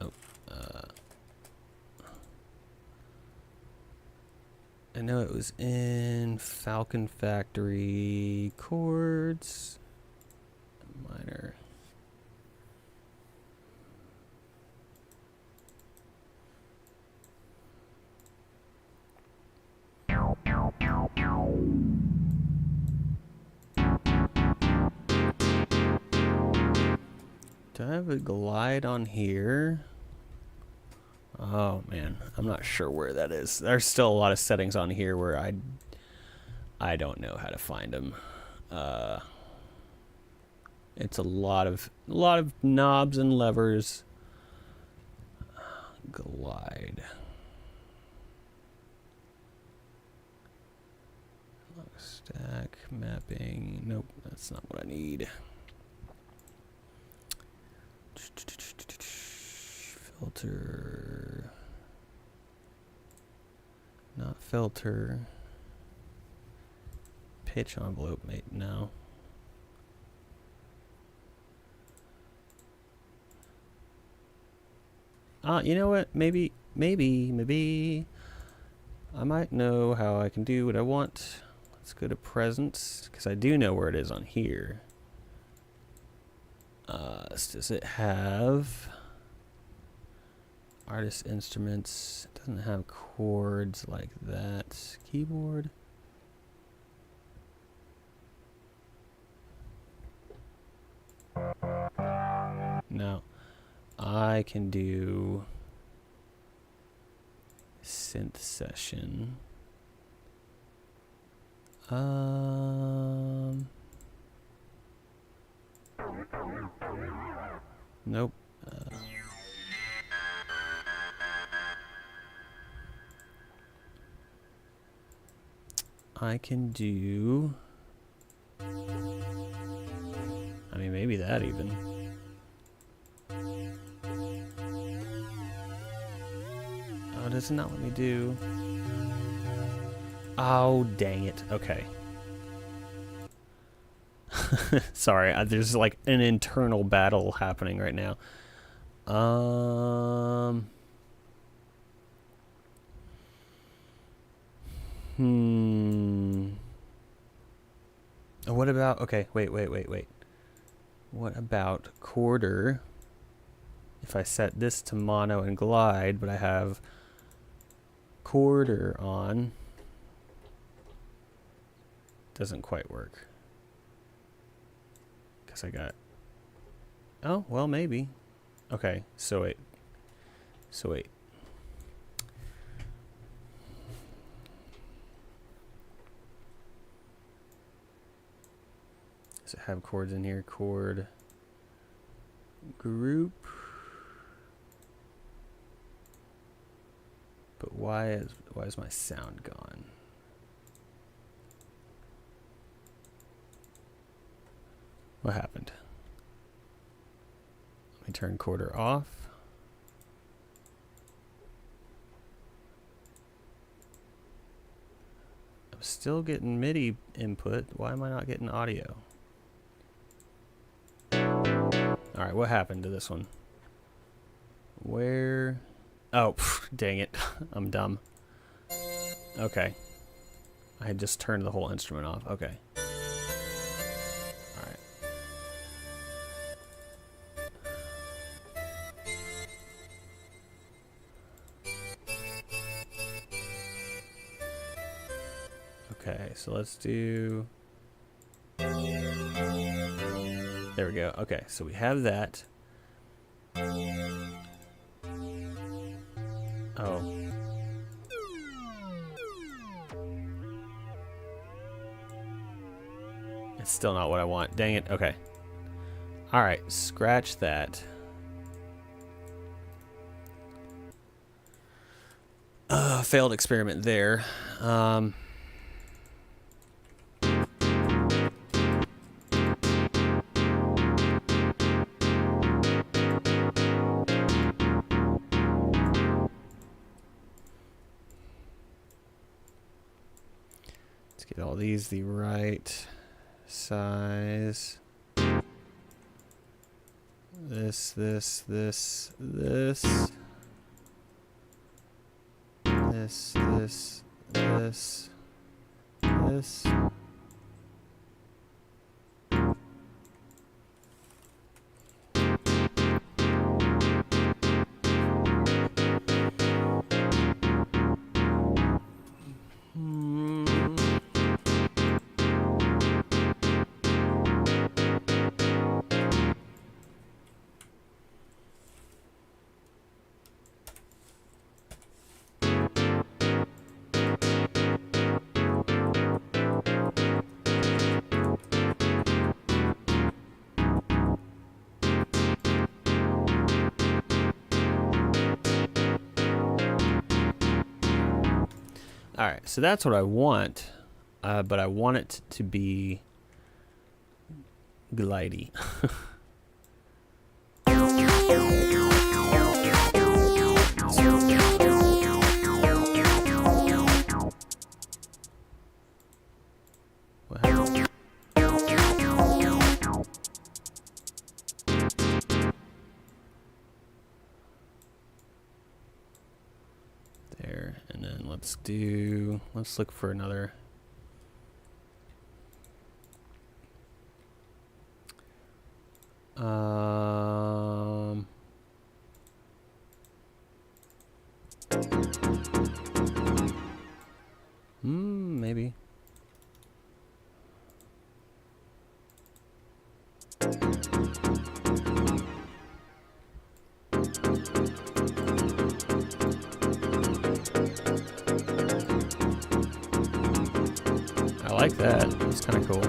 Oh, I know it was in Falcon Factory chords. Minor. Do I have a glide on here? Oh man, I'm not sure where that is. There's still a lot of settings on here where I don't know how to find them. It's a lot of knobs and levers. Glide. Stack mapping. Nope, that's not what I need. Filter. Not filter. Pitch envelope, mate. No. You know what? Maybe I might know how I can do what I want. Let's go to presents, because I do know where it is on here. Does it have artist instruments? It doesn't have chords like that. Keyboard. No. I can do synth session. Nope. I can do... I mean, maybe that even. Oh, does it not let me do... Oh, dang it. Okay. Sorry, there's like an internal battle happening right now. What about... Okay, wait. What about quarter? If I set this to mono and glide, but I have quarter on... Doesn't quite work. Because I got... Oh, well, maybe. Okay, so wait. Does it have chords in here? Chord group. But why is my sound gone? What happened? Let me turn quarter off. I'm still getting MIDI input. Why am I not getting audio? Alright, what happened to this one? Where... Oh, dang it. I'm dumb. Okay. I had just turned the whole instrument off. Okay. Alright. Okay, so let's do... There we go. Okay, so we have that. Oh. It's still not what I want. Dang it. Okay. Alright, scratch that. Failed experiment there. Let's get all these the right size. This. This. Alright, so that's what I want, but I want it to be glidey. What happened? There, and then let's look for another. Maybe. I like that. It's kind of cool.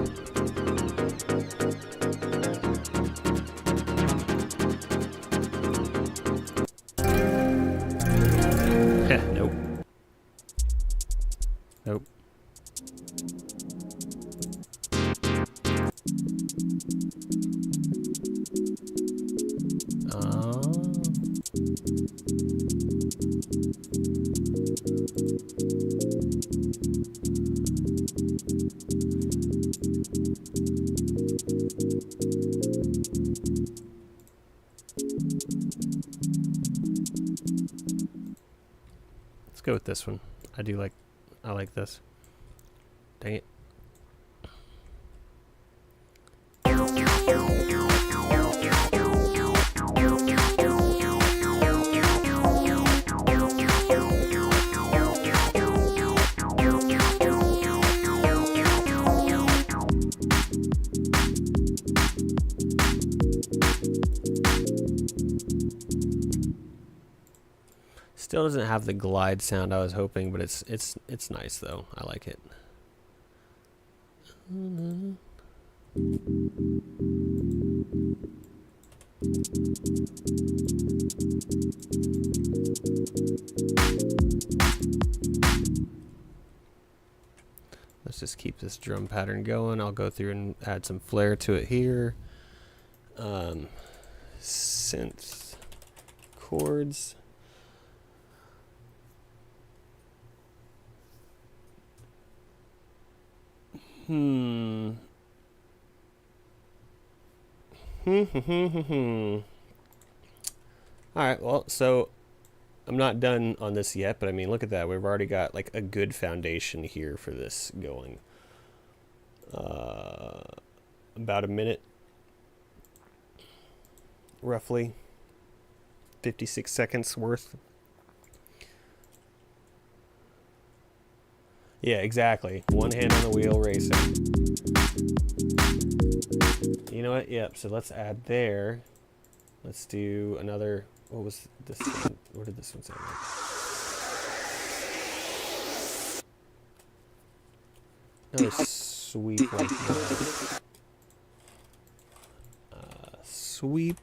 Nope. Nope. Let's go with this one. I like this. Dang it. Still doesn't have the glide sound I was hoping, but it's nice though. I like it. Let's just keep this drum pattern going. I'll go through and add some flair to it here. Synth chords. All right, well, so I'm not done on this yet, but I mean, look at that. We've already got like a good foundation here for this going. About a minute, roughly 56 seconds worth. Yeah, exactly. One hand on the wheel racing. You know what? Yep. So let's add there. Let's do another. What was this one? What did this one sound like? Another sweep like that. Sweep.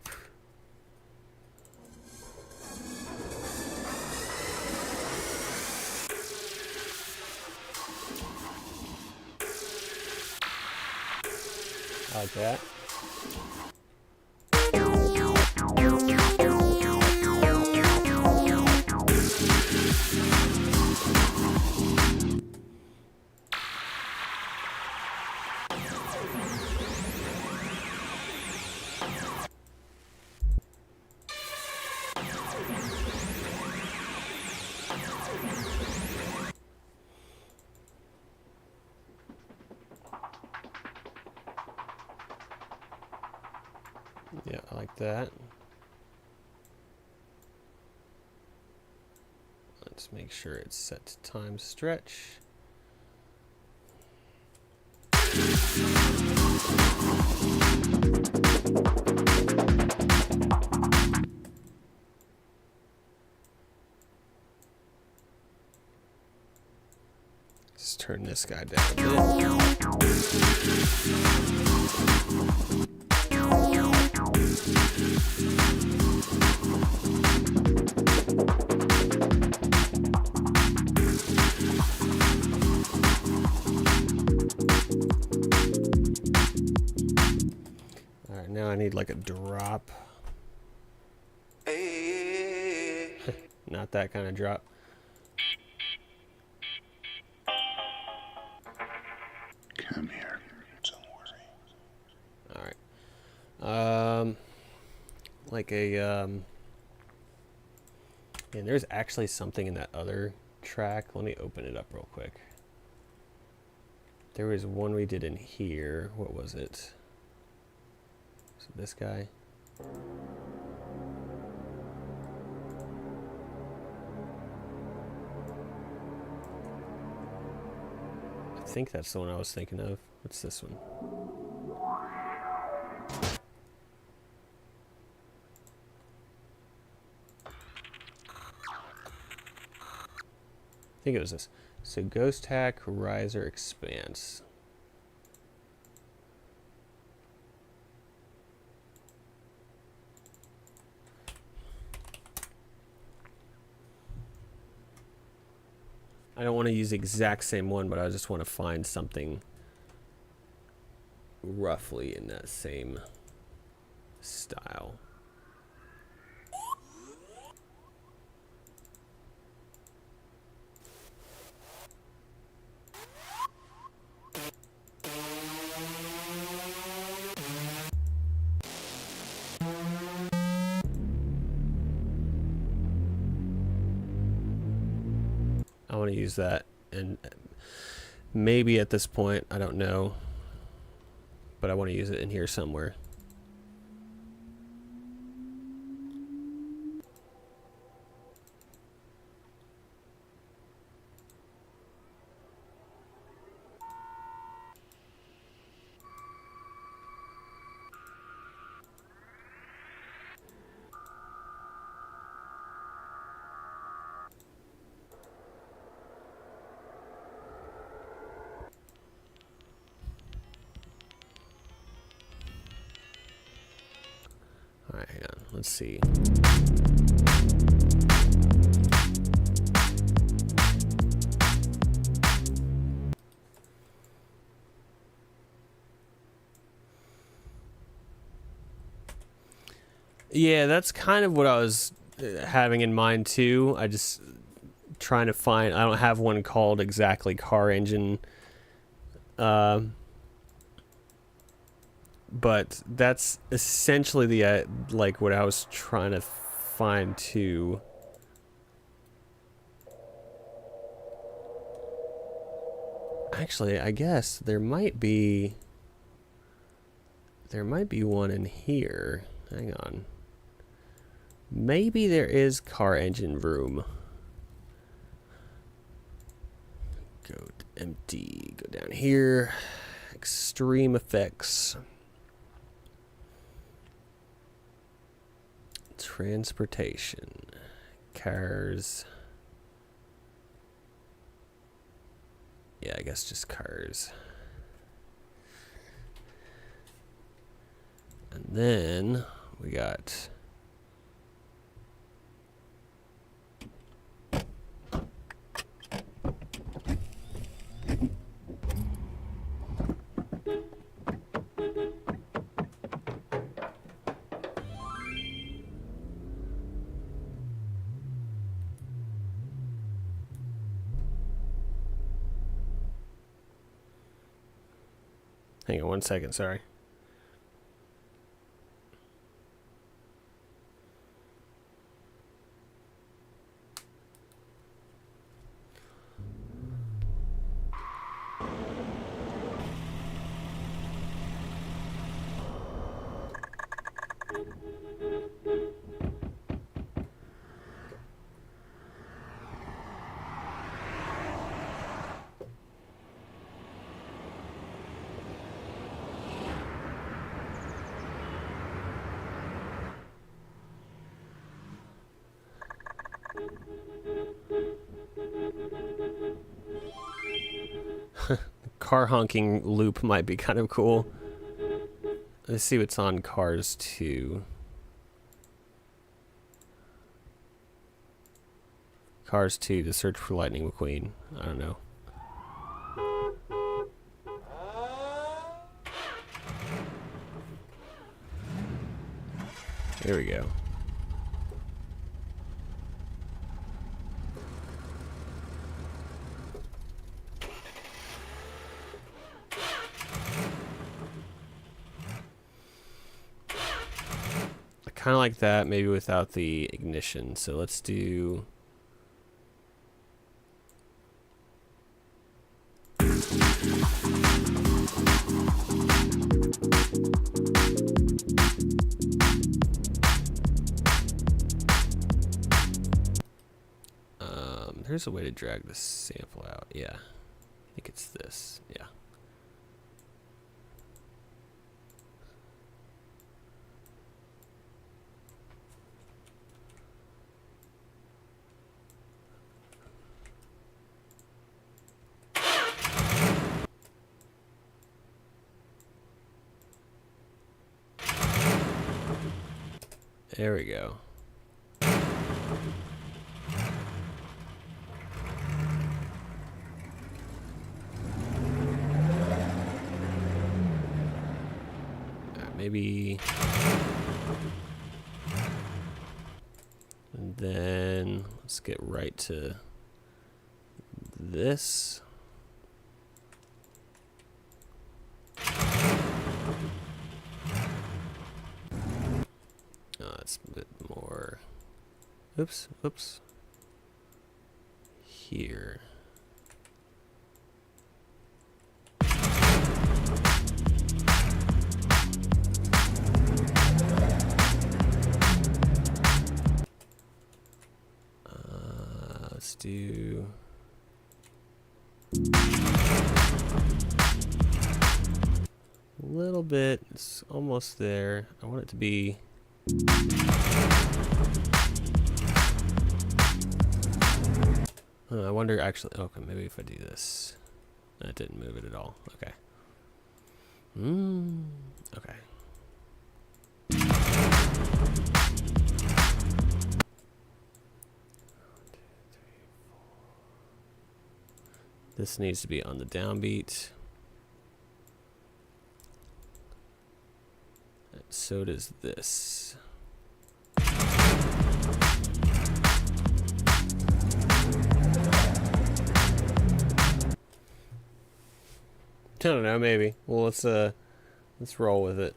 I like that. Yeah, I like that. Let's make sure it's set to time stretch. Let's turn this guy down a bit. Alright, now I need like a drop. Not that kind of drop. Come here. Don't worry. Alright. Like a, and there's actually something in that other track. Let me open it up real quick. There was one we did in here. What was it? Was it this guy? I think that's the one I was thinking of. What's this one? I think it was this. So Ghost Hack, Riser, Expanse. I don't want to use the exact same one, but I just want to find something roughly in that same style. I want to use that, and maybe at this point, I don't know, but I want to use it in here somewhere. Alright, hang on. Let's see. Yeah, that's kind of what I was having in mind too. I just trying to find. I don't have one called exactly car engine, but that's essentially the like what I was trying to find too. Actually, I guess there might be one in here. Hang on. Maybe there is car engine room. Go to empty. Go down here. Extreme effects. Transportation. Cars. Yeah, I guess just cars. And then we got hang on 1 second, sorry. Car honking loop might be kind of cool. Let's see what's on Cars 2. Cars 2, to search for Lightning McQueen. I don't know. Here we go. Kind of like that, maybe without the ignition. So let's do... there's a way to drag this sample out. Yeah, I think it's this. Yeah. There we go. maybe. And then let's get right to this. It's a bit more. Oops. Here. Let's do. A little bit. It's almost there. I want it to be. I wonder actually. Okay, maybe if I do this. That didn't move it at all. Okay. Okay. This needs to be on the downbeat. So does this. I don't know, maybe. Well, let's roll with it.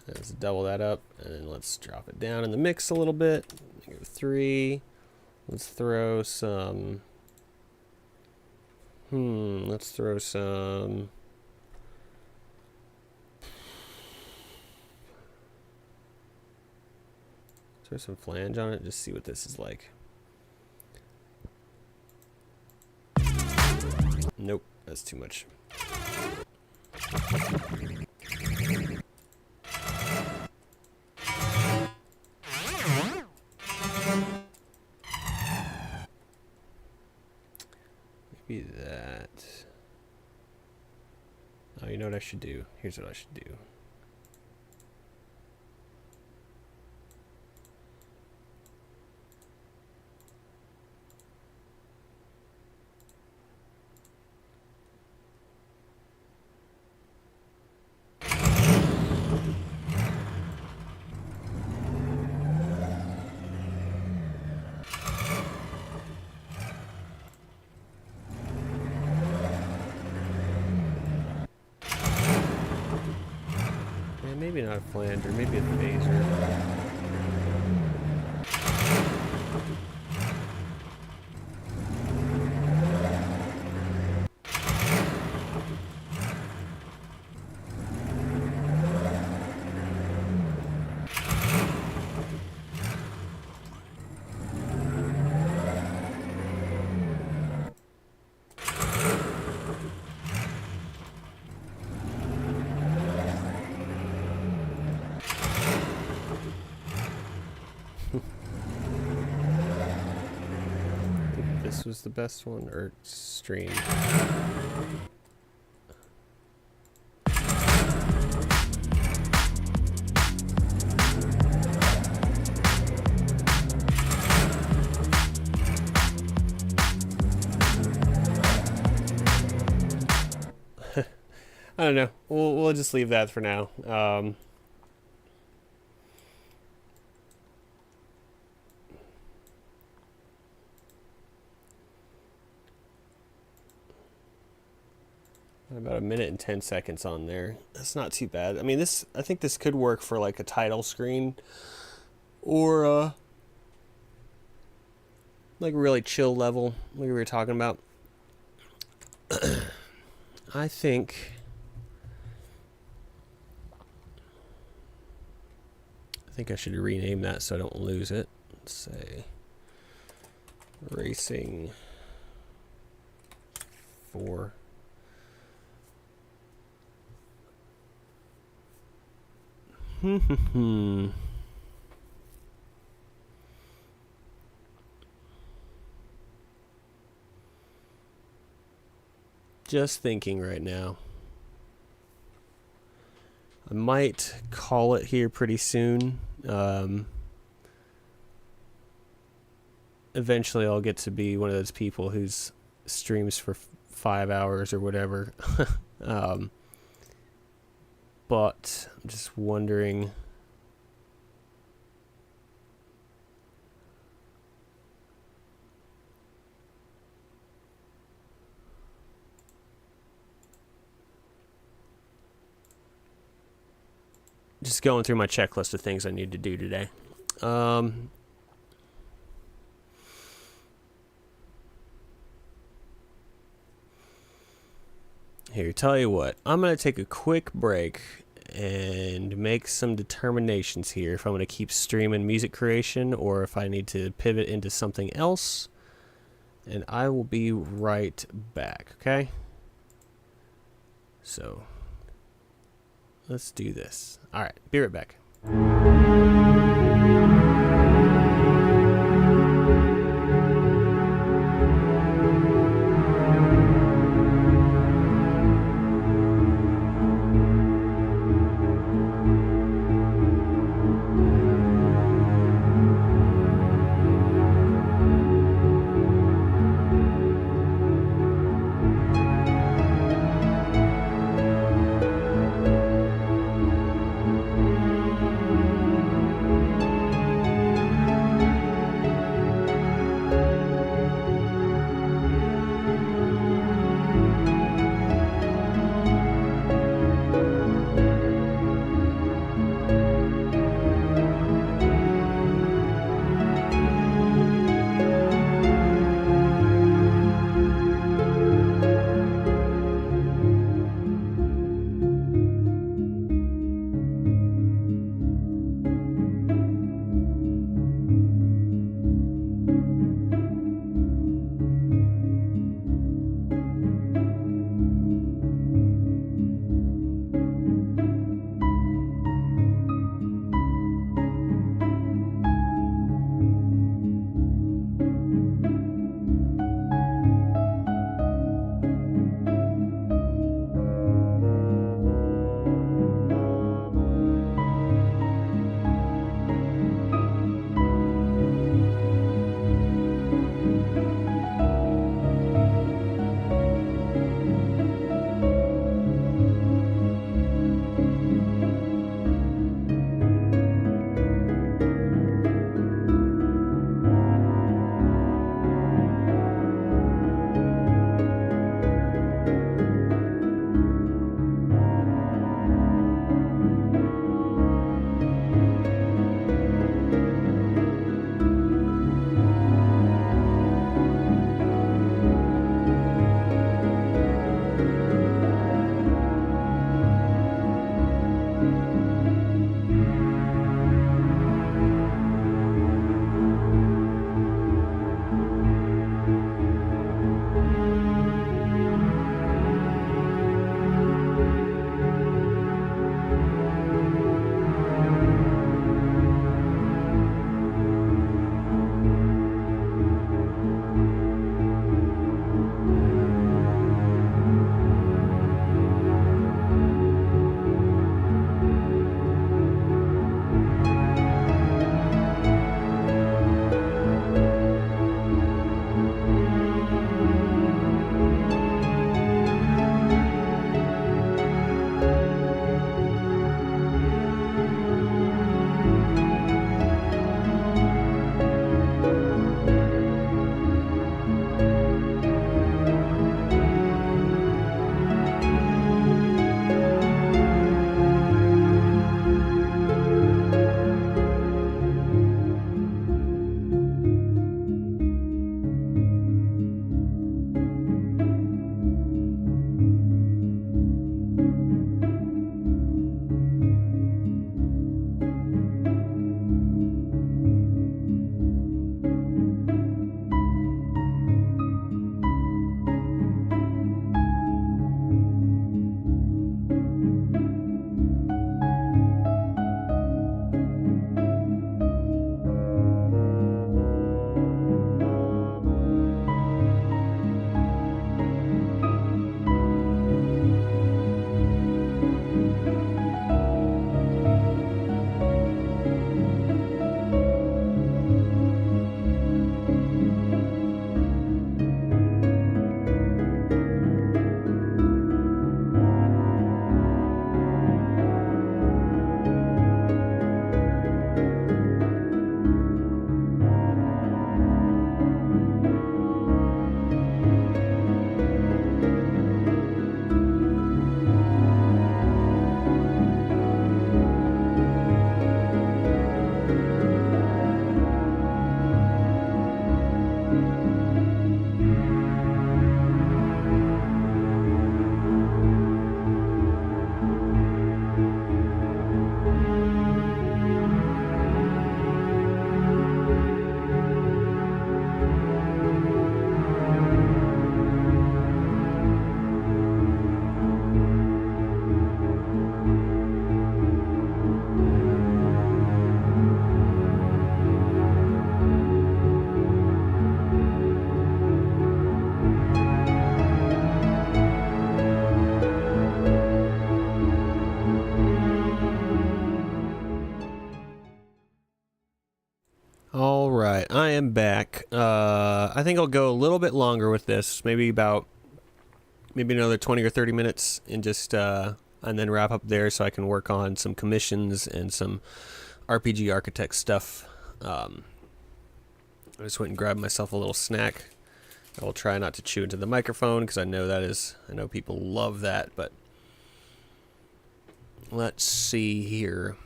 Let's double that up, and then let's drop it down in the mix a little bit. Go 3. Let's throw some. Let's throw some. Throw some flange on it. Just see what this is like. Nope, that's too much. Maybe that. Oh, you know what I should do? Here's what I should do. Maybe not a flanger, maybe a phaser. This was the best one, or stream. I don't know. We'll just leave that for now. About 1 minute and 10 seconds on there. That's not too bad. I mean, I think this could work for like a title screen or like a really chill level like we were talking about. I think I should rename that so I don't lose it. Let's say Racing 4. Just thinking right now. I might call it here pretty soon. Eventually I'll get to be one of those people who's streams for 5 hours or whatever. but I'm just wondering. Just going through my checklist of things I need to do today. Here, tell you what. I'm going to take a quick break and make some determinations here if I'm going to keep streaming music creation or if I need to pivot into something else. And I will be right back, okay? So, let's do this. All right, be right back. think I'll go a little bit longer with this, maybe another 20 or 30 minutes, and just and then wrap up there so I can work on some commissions and some RPG Architect stuff. I just went and grabbed myself a little snack. I will try not to chew into the microphone because I know people love that, but let's see here.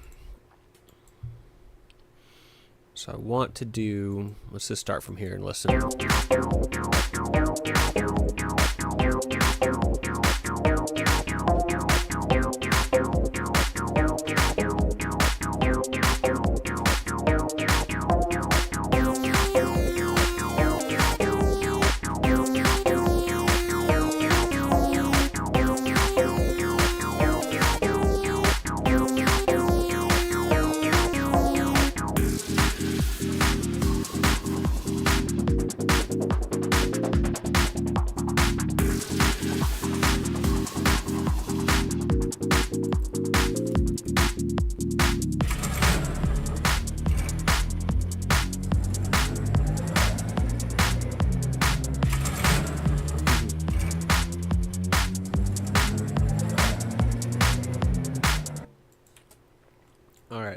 So I want to do, let's just start from here and listen.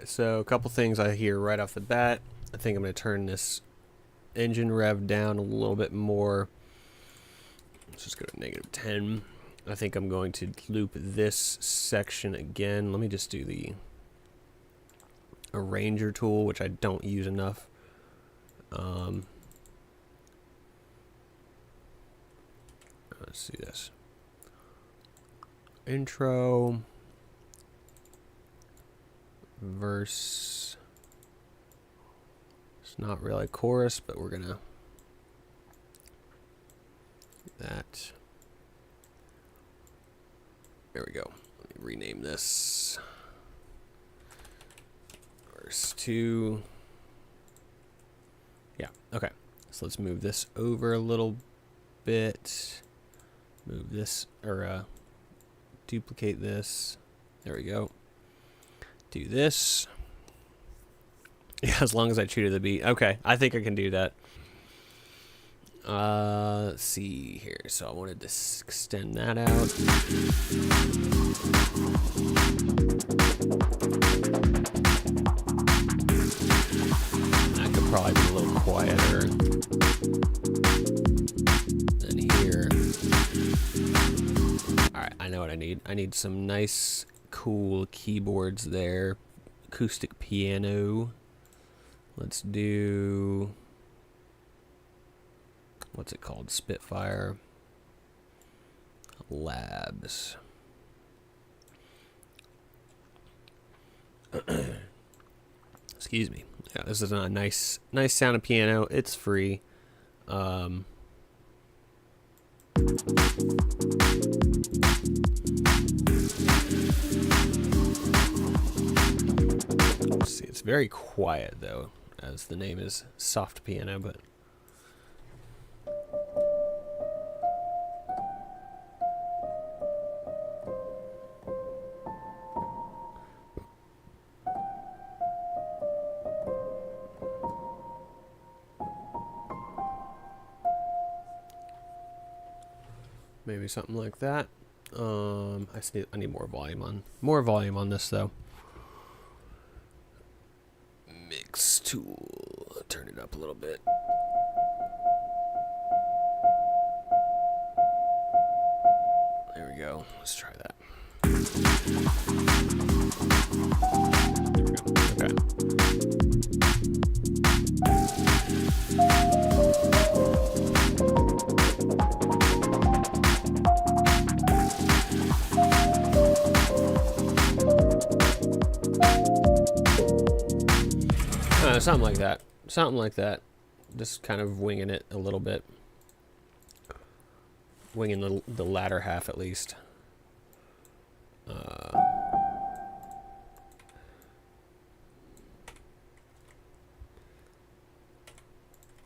So a couple things I hear right off the bat. I think I'm going to turn this engine rev down a little bit more. Let's just go to -10. I think I'm going to loop this section again. Let me just do the arranger tool, which I don't use enough. Let's see this. Intro. Verse. It's not really a chorus, but we're gonna do that. There we go. Let me rename this. Verse 2. Yeah, okay. So let's move this over a little bit. Move this, or duplicate this. There we go. Do this. Yeah, as long as I chew to the beat. Okay, I think I can do that. Let's see here. So I wanted to extend that out. That could probably be a little quieter than here. Alright, I know what I need. I need some nice cool keyboards there. Acoustic piano. Let's do, what's it called? Spitfire Labs. Excuse me. Yeah, this is a nice sounding piano. It's free. Let's see, it's very quiet though, as the name is soft piano, but maybe something like that. I need more volume on this though. Mix tool, turn it up a little bit. There we go. Let's try that. There we go. Okay. Something like that. Something like that. Just kind of winging it a little bit. Winging the latter half at least.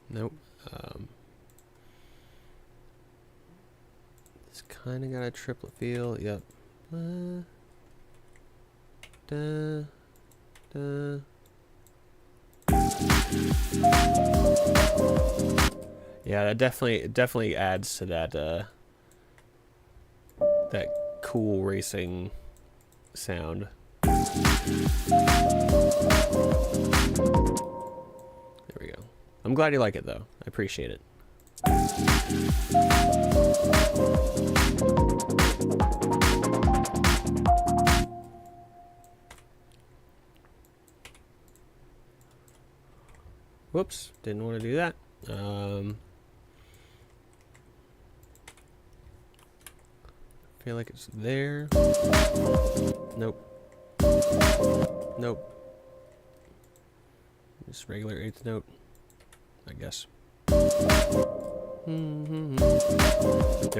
Nope. It's kind of got a triplet feel. Yep. Da, da. Yeah, that definitely adds to that that cool racing sound. There we go. I'm glad you like it though. I appreciate it. Whoops, didn't want to do that. Feel like it's there. Nope. Nope. Just regular 8th note, I guess. There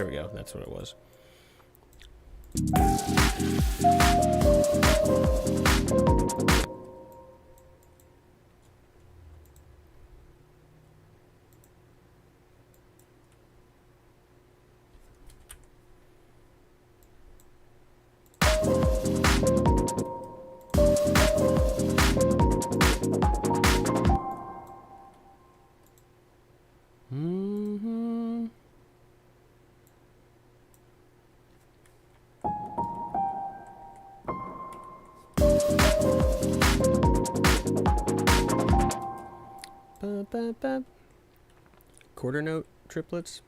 we go. That's what it was. Quarter note triplets.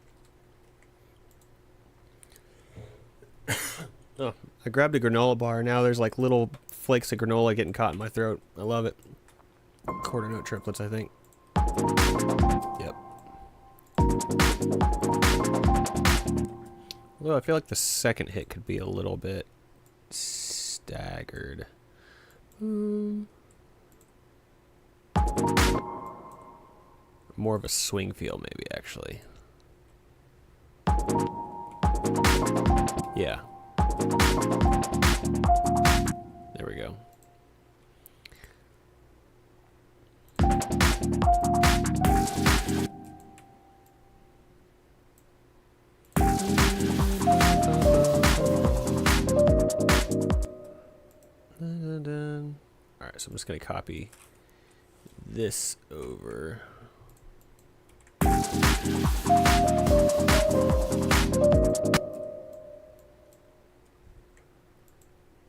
Oh, I grabbed a granola bar. Now there's like little flakes of granola getting caught in my throat. I love it. Quarter note triplets, I think. Yep. Although I feel like the second hit could be a little bit staggered. More of a swing feel, maybe, actually. Yeah. There we go. Alright, so I'm just going to copy this over.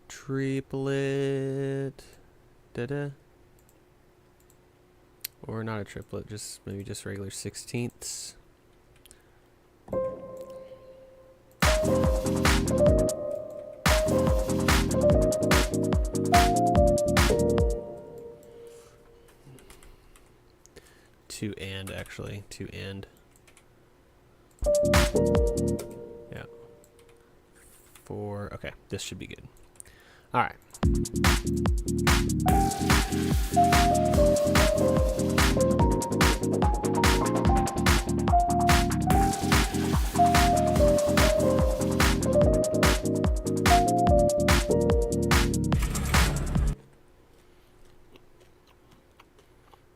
Triplet. Da-da. Or not a triplet, just maybe just regular 16ths. Two and actually, two and. Yeah. 4. Okay, this should be good. All right.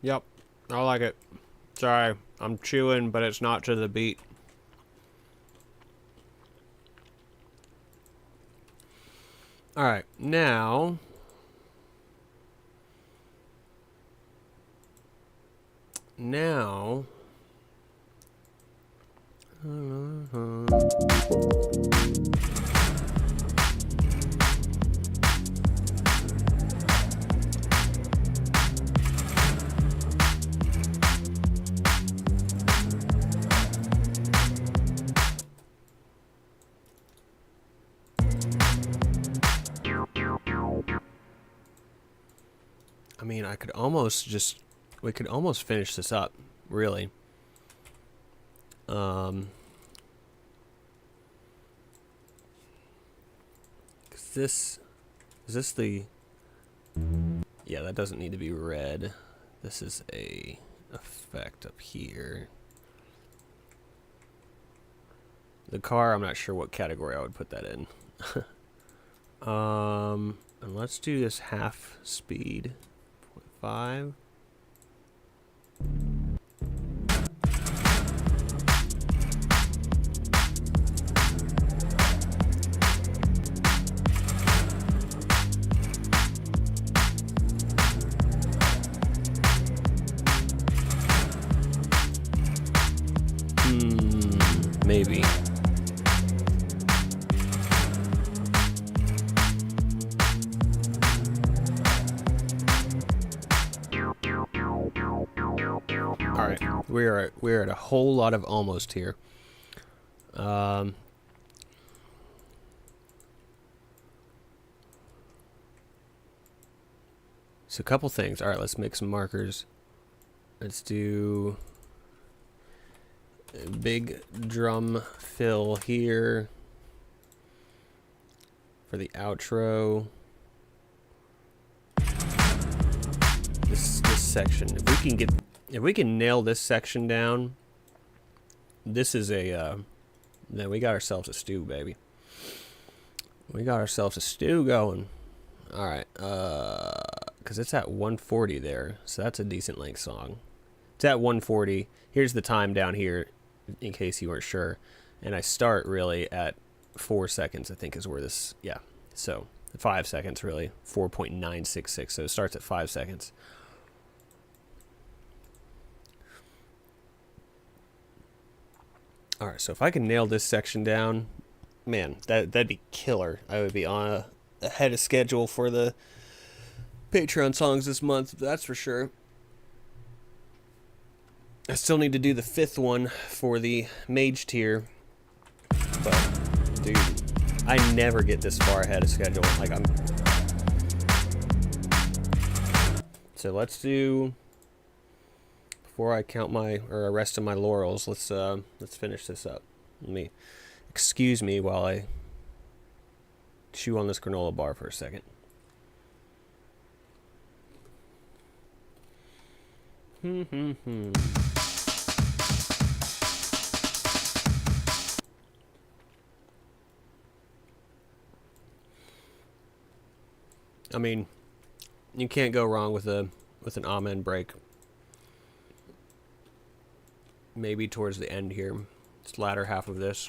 Yep, I like it. Sorry, I'm chewing, but it's not to the beat. All right, now I mean, we could almost finish this up, really. Is this the, yeah, that doesn't need to be red. This is a effect up here. The car, I'm not sure what category I would put that in. And let's do this half speed. 0.5. baby. Alright, we're at a whole lot of almost here. So a couple things. Alright, let's make some markers. Let's do a big drum fill here for the outro. This section. If we can nail this section down, this is a then we got ourselves a stew, baby. We got ourselves a stew going. All right, because it's at 140 there, so that's a decent length song. It's at 140. Here's the time down here, in case you weren't sure. And I start really at 4 seconds, I think is where this, yeah. So 5 seconds really, 4.966. So it starts at 5 seconds. All right, so if I can nail this section down, man, that'd be killer. I would be on ahead of schedule for the Patreon songs this month, that's for sure. I still need to do the 5th one for the mage tier, but dude, I never get this far ahead of schedule. Like so let's do, before I count my or rest of my laurels, let's finish this up. Excuse me while I chew on this granola bar for a second. I mean, you can't go wrong with an amen break. Maybe towards the end here. It's the latter half of this.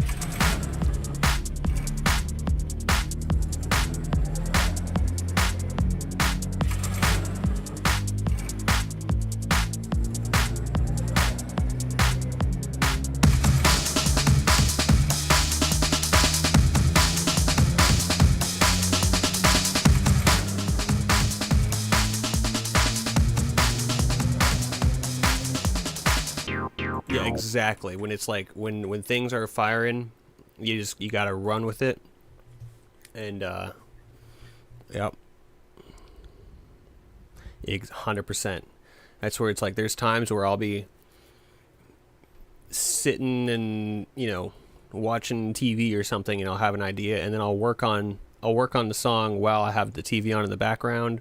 Yeah, exactly. When it's like when things are firing, you gotta run with it. And yep, 100%. That's where it's like there's times where I'll be sitting and watching TV or something, and I'll have an idea, and then I'll work on the song while I have the TV on in the background,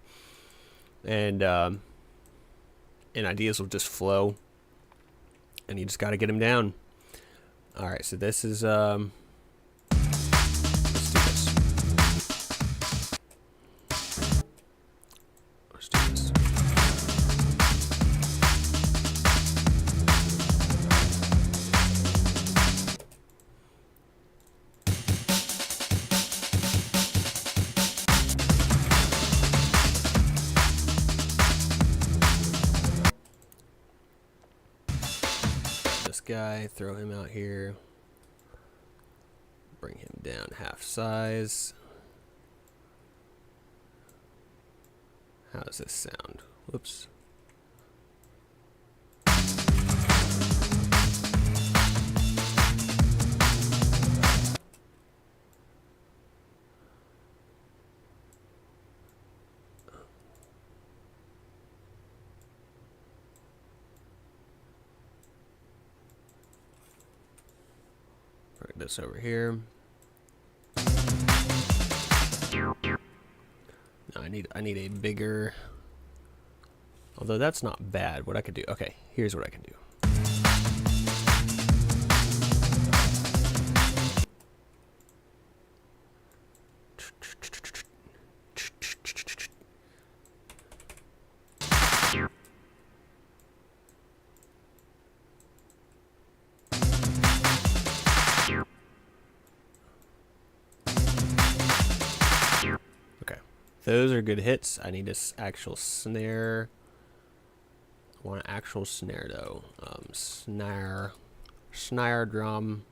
and ideas will just flow. And you just got to get them down. All right, so this is let's do this. Let's do this. Guy, throw him out here, bring him down half size. How does this sound? Whoops. Put this over here. No, I need a bigger. Although that's not bad. What I could do. Okay, here's what I can do. Those are good hits. I need this actual snare. I want an actual snare though. Snare drum.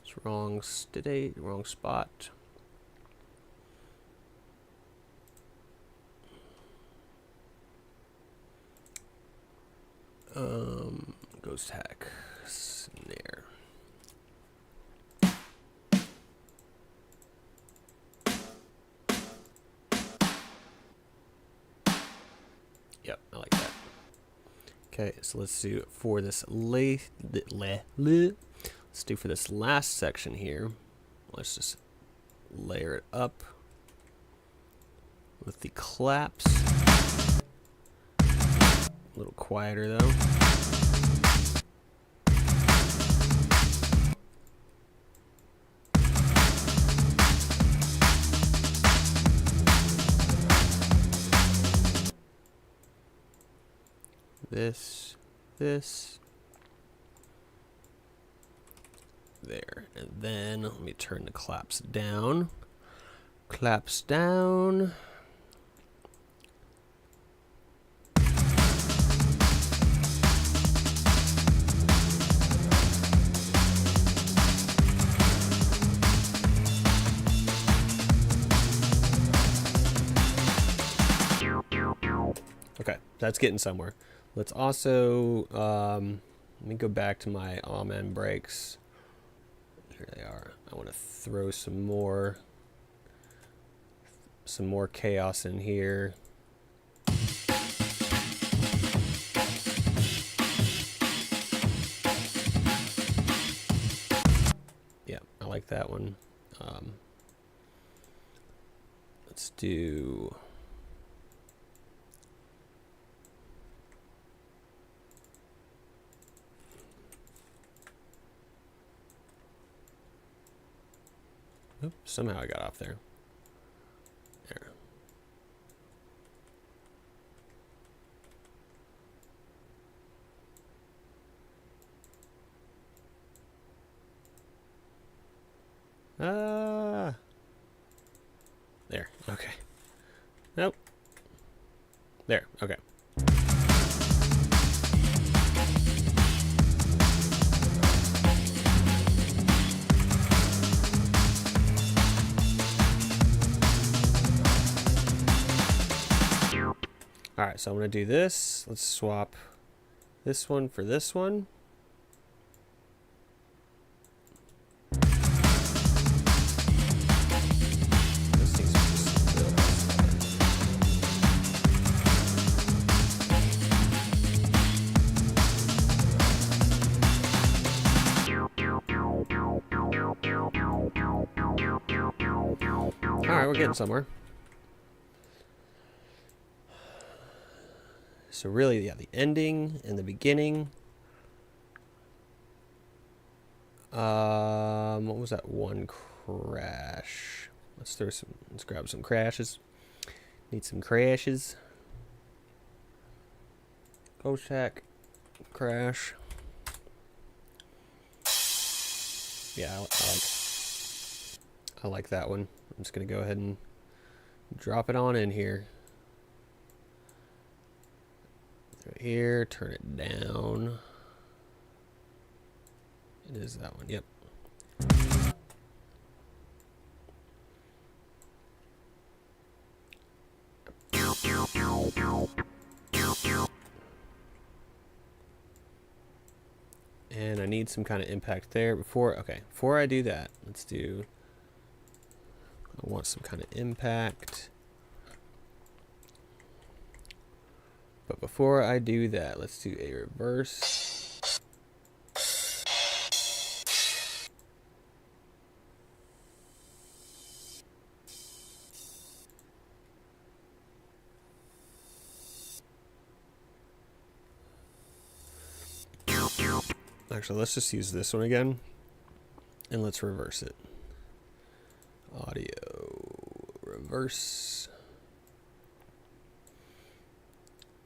It's wrong state, wrong spot. Ghost hack snare. Yep, I like that. Okay, so let's do for this let's do for this last section here. Let's just layer it up with the claps. A little quieter though. This, there, and then let me turn the claps down. Claps down. Okay, that's getting somewhere. Let's also, let me go back to my amen breaks. Here they are. I want to throw some more chaos in here. Yeah, I like that one. Let's do... Oops, somehow I got off there. There. There, okay. Nope. There, okay. Alright, so I'm going to do this. Let's swap this one for this one. Alright, we're getting somewhere. So really, yeah, the ending and the beginning. What was that one crash? Let's grab some crashes. Need some crashes. Ghost hack, crash. Yeah, I like that one. I'm just gonna go ahead and drop it on in here. Right here, turn it down. It is that one, yep. And I need some kind of impact there before I do that, I want some kind of impact. But before I do that, let's do a reverse. Actually, let's just use this one again. And let's reverse it. Audio, reverse.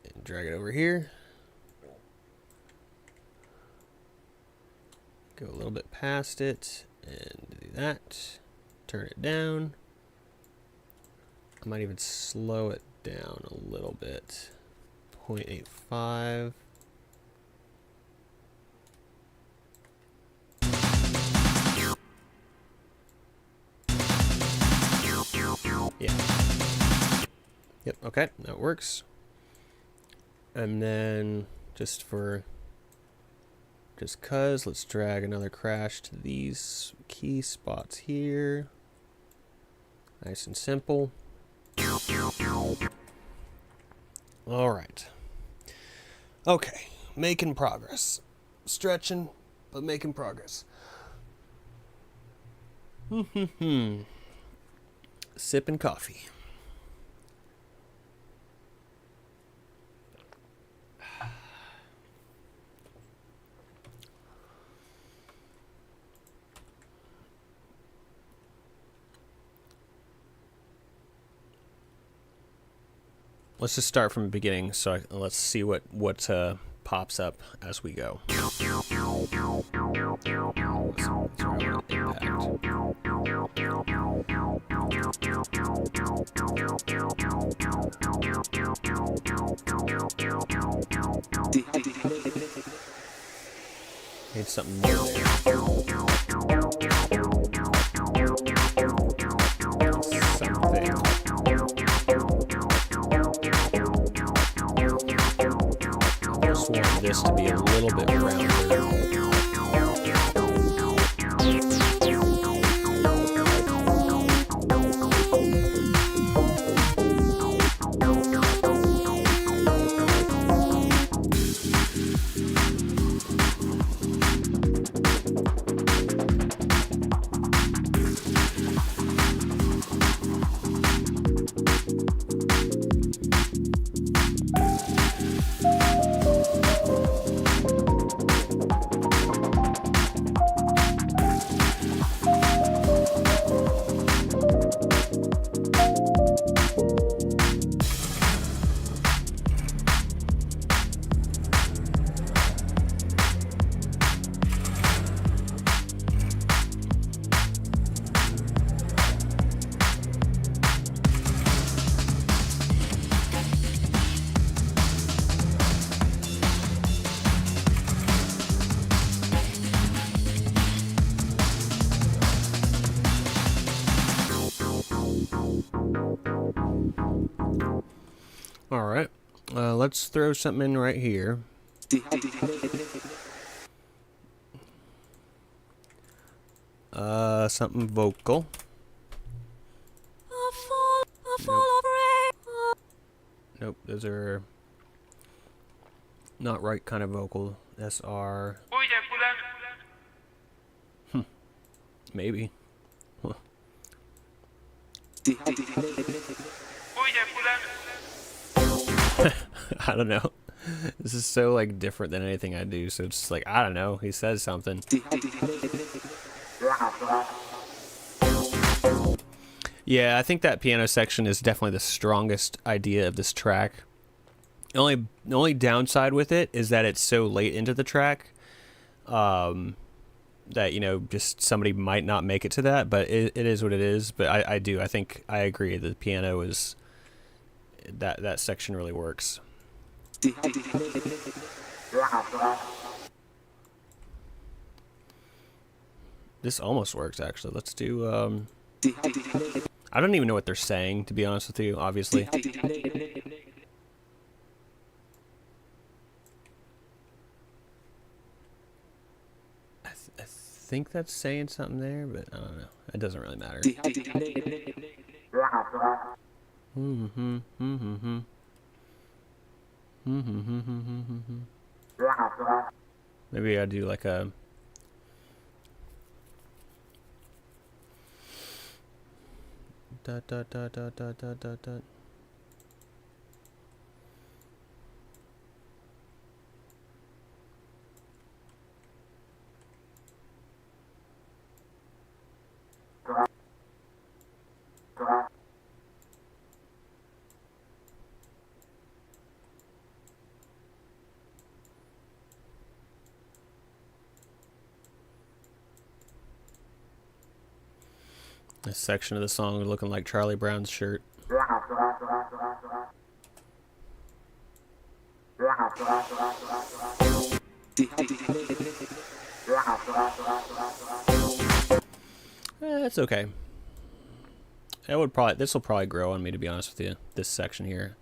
And drag it over here. Go a little bit past it and do that. Turn it down. I might even slow it down a little bit. 0.85. Okay, that works. And then just cause, let's drag another crash to these key spots here. Nice and simple. All right. Okay, making progress. Stretching, but making progress. Sipping coffee. Let's just start from the beginning. So let's see what pops up as we go. Need something new there. Something. I just want this to be a little bit rounder. All right, let's throw something in right here. Something vocal. Nope, those are not right kind of vocal. SR. Maybe. Huh. I don't know. This is so like different than anything I do, so it's just like, I don't know. He says something. Yeah, I think that piano section is definitely the strongest idea of this track. The only downside with it is that it's so late into the track that, you know, just somebody might not make it to that, but it is what it is. But I think I agree that the piano is, that section really works. This almost works, actually. Let's do, I don't even know what they're saying, to be honest with you, obviously. I think that's saying something there, but I don't know. It doesn't really matter. Maybe I do like a... Dot, dot, dot, dot, dot, dot, dot, dot. This section of the song looking like Charlie Brown's shirt. That's okay. This will probably grow on me, to be honest with you. This section here.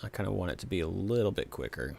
I kind of want it to be a little bit quicker.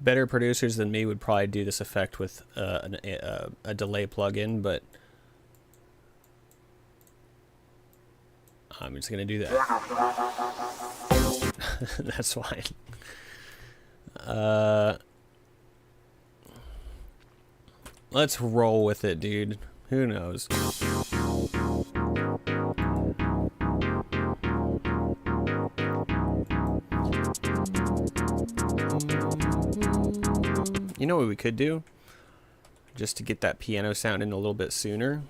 Better producers than me would probably do this effect with a delay plugin, but I'm just gonna do that. That's fine. Let's roll with it, dude. Who knows? You know what we could do? Just to get that piano sound in a little bit sooner.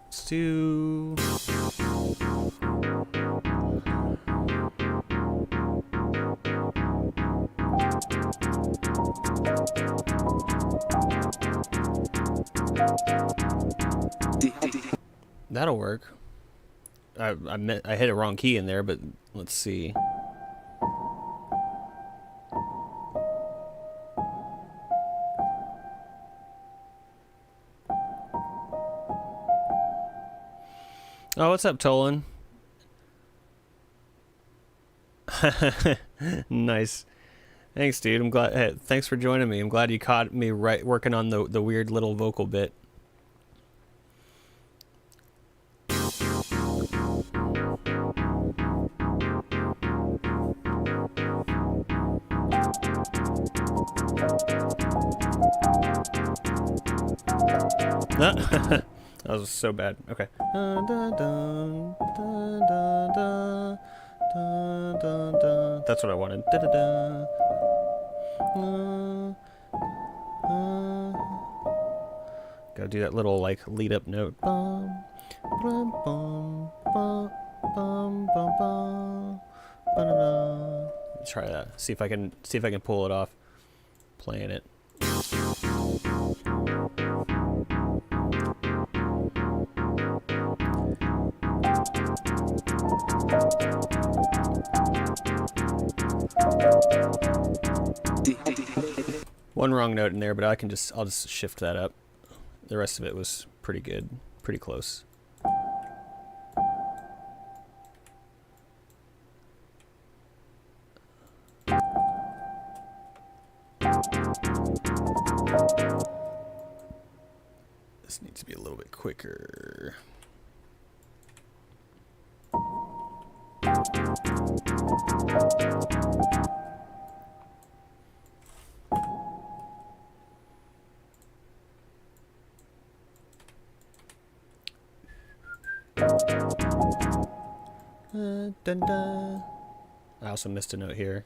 Let's do... That'll work. I hit a wrong key in there, but let's see. Oh, what's up, Tolan? Nice. Thanks, dude. I'm glad. Hey, thanks for joining me. I'm glad you caught me right working on the weird little vocal bit. That was so bad. Okay. That's what I wanted. Gotta do that little like lead up note. Try that. See if I can pull it off. Playing it. One wrong note in there, but I'll just shift that up. The rest of it was pretty good, pretty close. This needs to be a little bit quicker. Dun, dun. I also missed a note here.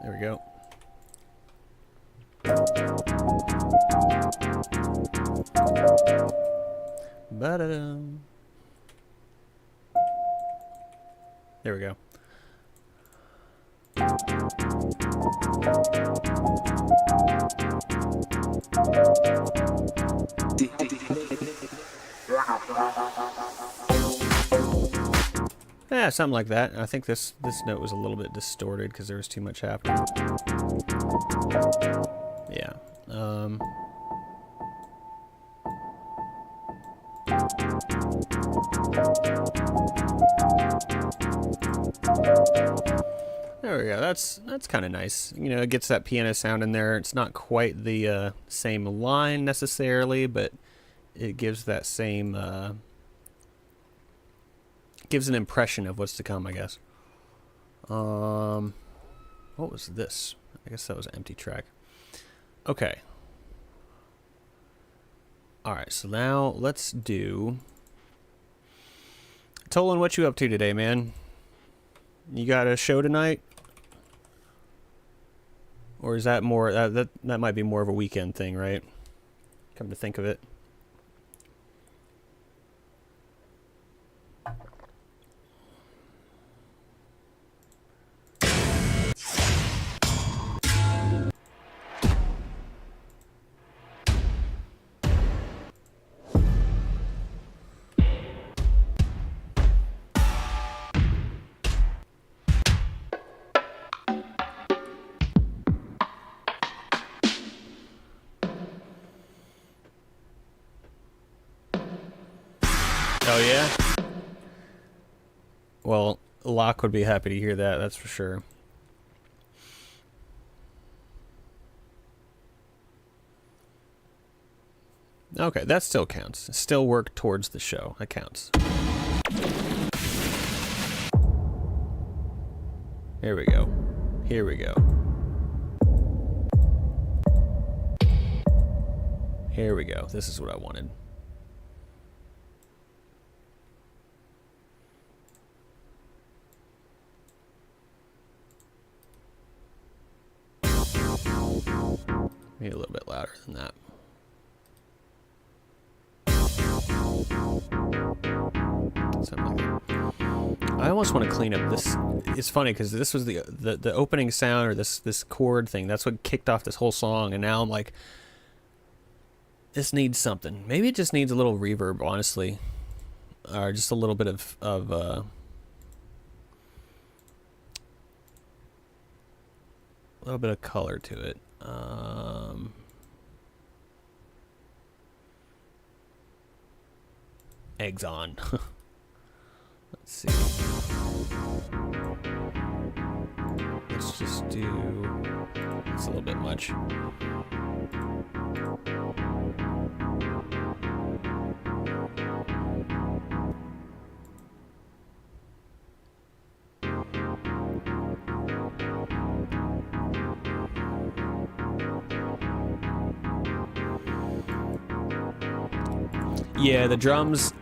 There we go. Ba-da-dum. There we go. Yeah, something like that. I think this note was a little bit distorted because there was too much happening. Yeah. There we go. That's kind of nice. You know, it gets that piano sound in there. It's not quite the same line necessarily, but it gives that same gives an impression of what's to come, I guess. What was this? I guess that was an empty track. Okay. Alright, so now let's do... Tolan, what you up to today, man? You got a show tonight? Or is that more... that might be more of a weekend thing, right? come to think of it. Oh, yeah? Well, Locke would be happy to hear that, that's for sure. Okay, that still counts. Still work towards the show. That counts. Here we go. Here we go. Here we go. This is what I wanted. Maybe a little bit louder than that. Something like that. I almost want to clean up this. It's funny because this was the opening sound, or this chord thing. That's what kicked off this whole song, and now I'm like, this needs something. Maybe it just needs a little reverb, honestly, or just a little bit of a little bit of color to it. Eggs on. Let's see. Let's just do. It's a little bit much. Yeah, the drums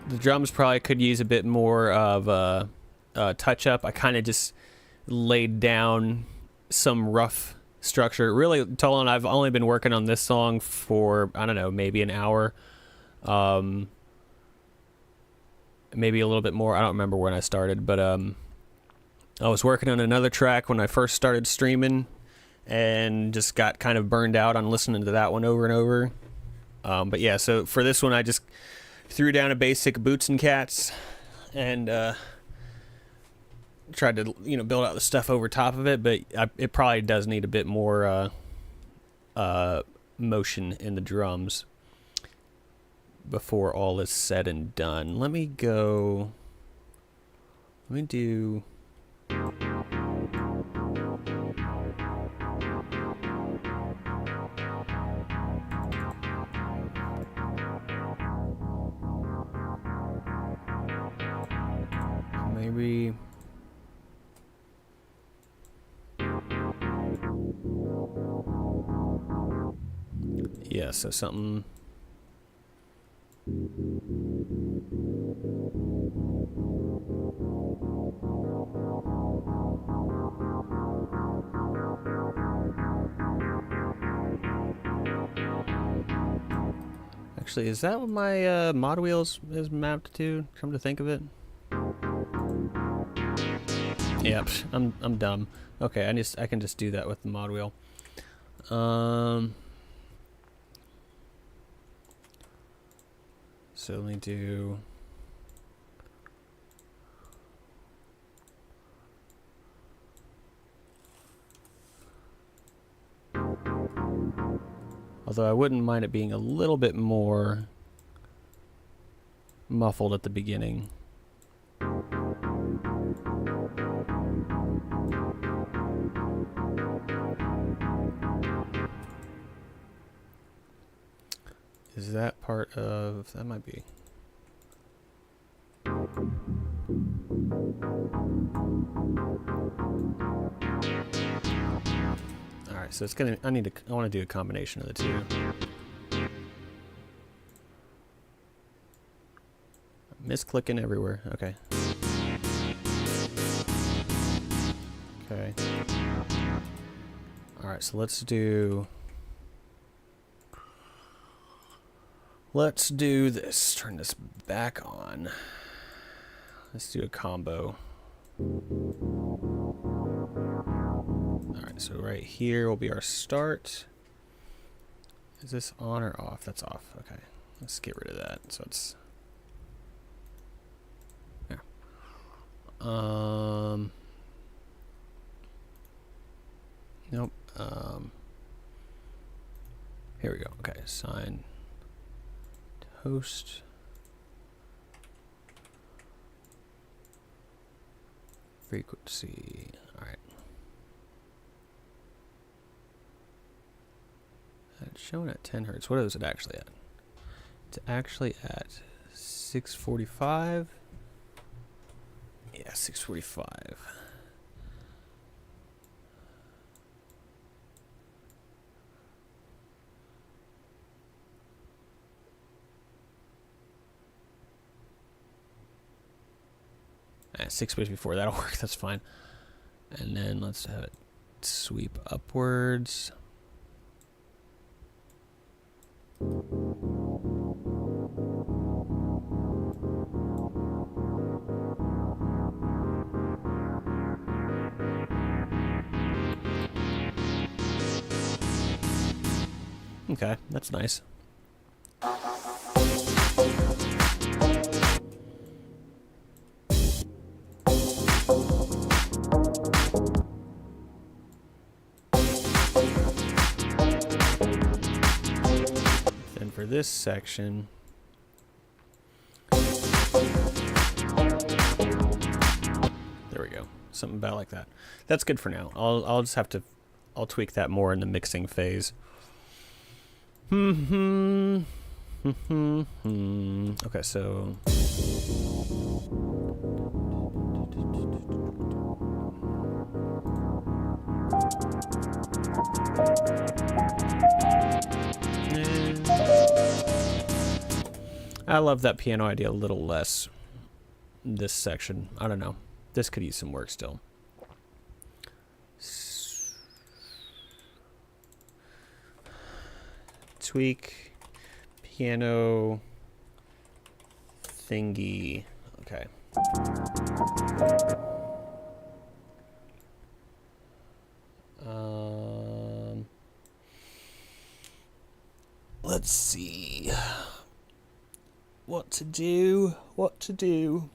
probably could use a bit more of a touch up. I kind of just laid down some rough structure. Really, Tolan, I've only been working on this song for, I don't know, maybe an hour. Maybe a little bit more. I don't remember when I started, but I was working on another track when I first started streaming and just got kind of burned out on listening to that one over and over. But yeah, so for this one, I just threw down a basic Boots and Cats and tried to, build out the stuff over top of it, but it probably does need a bit more motion in the drums before all is said and done. Let me do... Maybe... Yeah, so something... Actually, is that what my mod wheels is mapped to? Come to think of it. Yep, I'm dumb. Okay, I can just do that with the mod wheel. So let me do... Although I wouldn't mind it being a little bit more muffled at the beginning. Is that part of... That might be... Alright, so it's gonna... I want to do a combination of the two. Misclicking everywhere. Okay. Okay. Alright, so let's do... Let's do this. Turn this back on. Let's do a combo. Alright, so right here will be our start. Is this on or off? That's off. Okay. Let's get rid of that. So it's... Yeah. Nope. Here we go. Okay. Sign. Host. Frequency. Alright. It's showing at 10 hertz. What is it actually at? It's actually at 645. Yeah, 645. Ah, 6 ways before. That'll work. That's fine. And then let's have it sweep upwards. Okay, that's nice. Then for this section, there we go. Something about like that. That's good for now. I'll just have to, I'll tweak that more in the mixing phase. Okay, so I love that piano idea a little less. This section, I don't know. This could use some work still. Tweak piano thingy. Okay. Let's see what to do. What to do.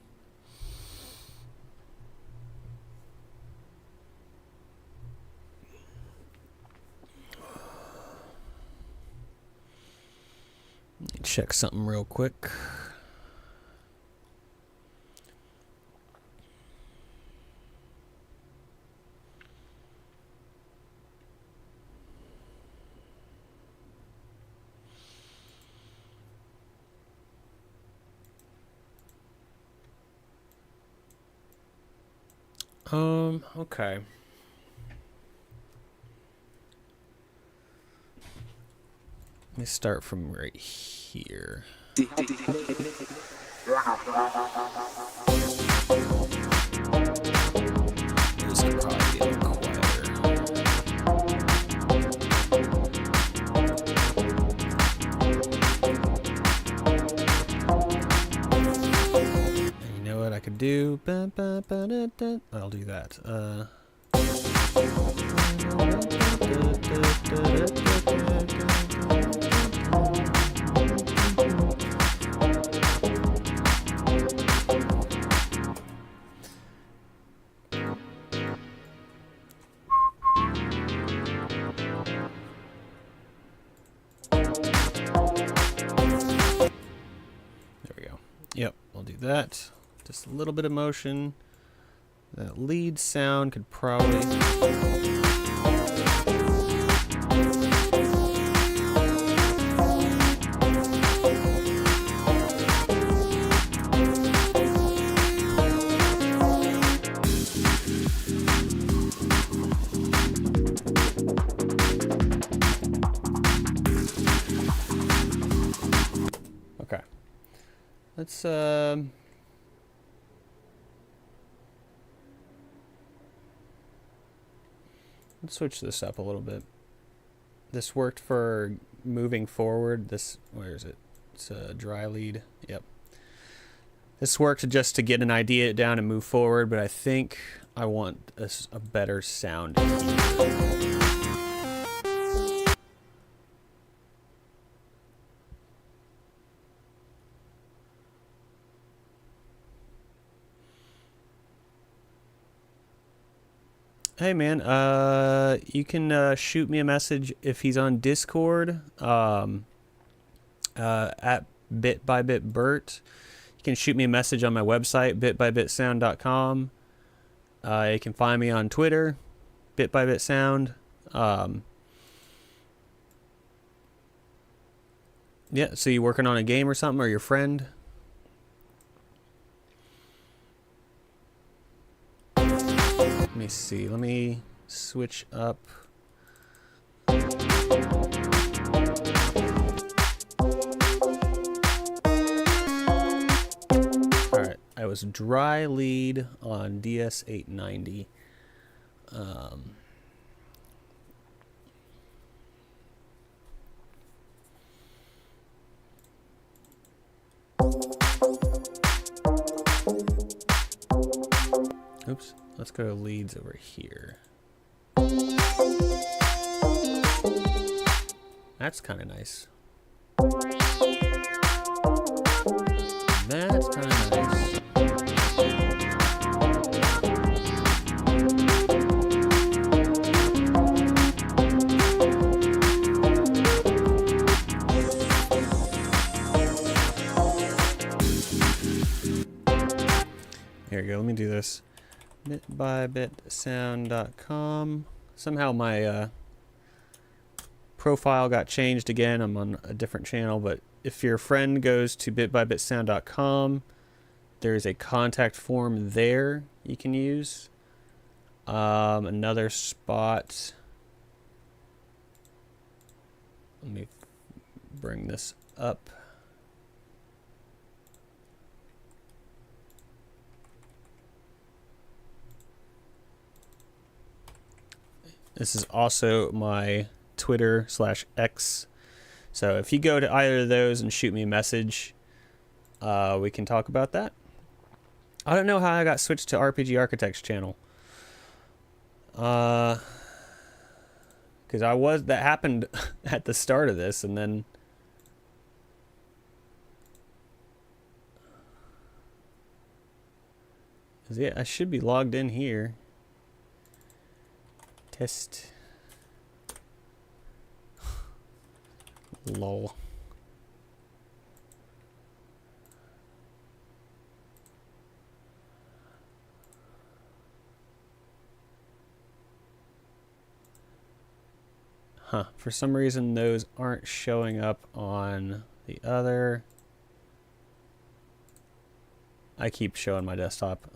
Check something real quick. Okay. Let me start from right here. This could probably be a little quieter. And you know what I could do? I'll do that. Yep, I'll do that. Just a little bit of motion. That lead sound could probably... Okay. Let's switch this up a little bit. This worked for moving forward. This, where is it? It's a dry lead. Yep. This worked just to get an idea down and move forward, but I think I want a better sound. Hey man, you can shoot me a message if he's on Discord, at bit-by-bit-bert. You can shoot me a message on my website, bitbybitsound.com. You can find me on Twitter, bitbybitsound. Yeah, so you working on a game or something, or your friend? Let me see. Let me switch up. Alright, I was dry lead on DS890. Oops, let's go to leads over here. That's kind of nice. That's kind of nice. Here we go, let me do this. bitbybitsound.com. Somehow my profile got changed again. I'm on a different channel, but if your friend goes to bitbybitsound.com, there's a contact form there you can use. Another spot. Let me bring this up. This is also my Twitter/X. So if you go to either of those and shoot me a message, we can talk about that. I don't know how I got switched to RPG Architect's channel. Because that happened at the start of this, and then yeah, I should be logged in here. Test. Lol. Huh. For some reason, those aren't showing up on the other. I keep showing my desktop.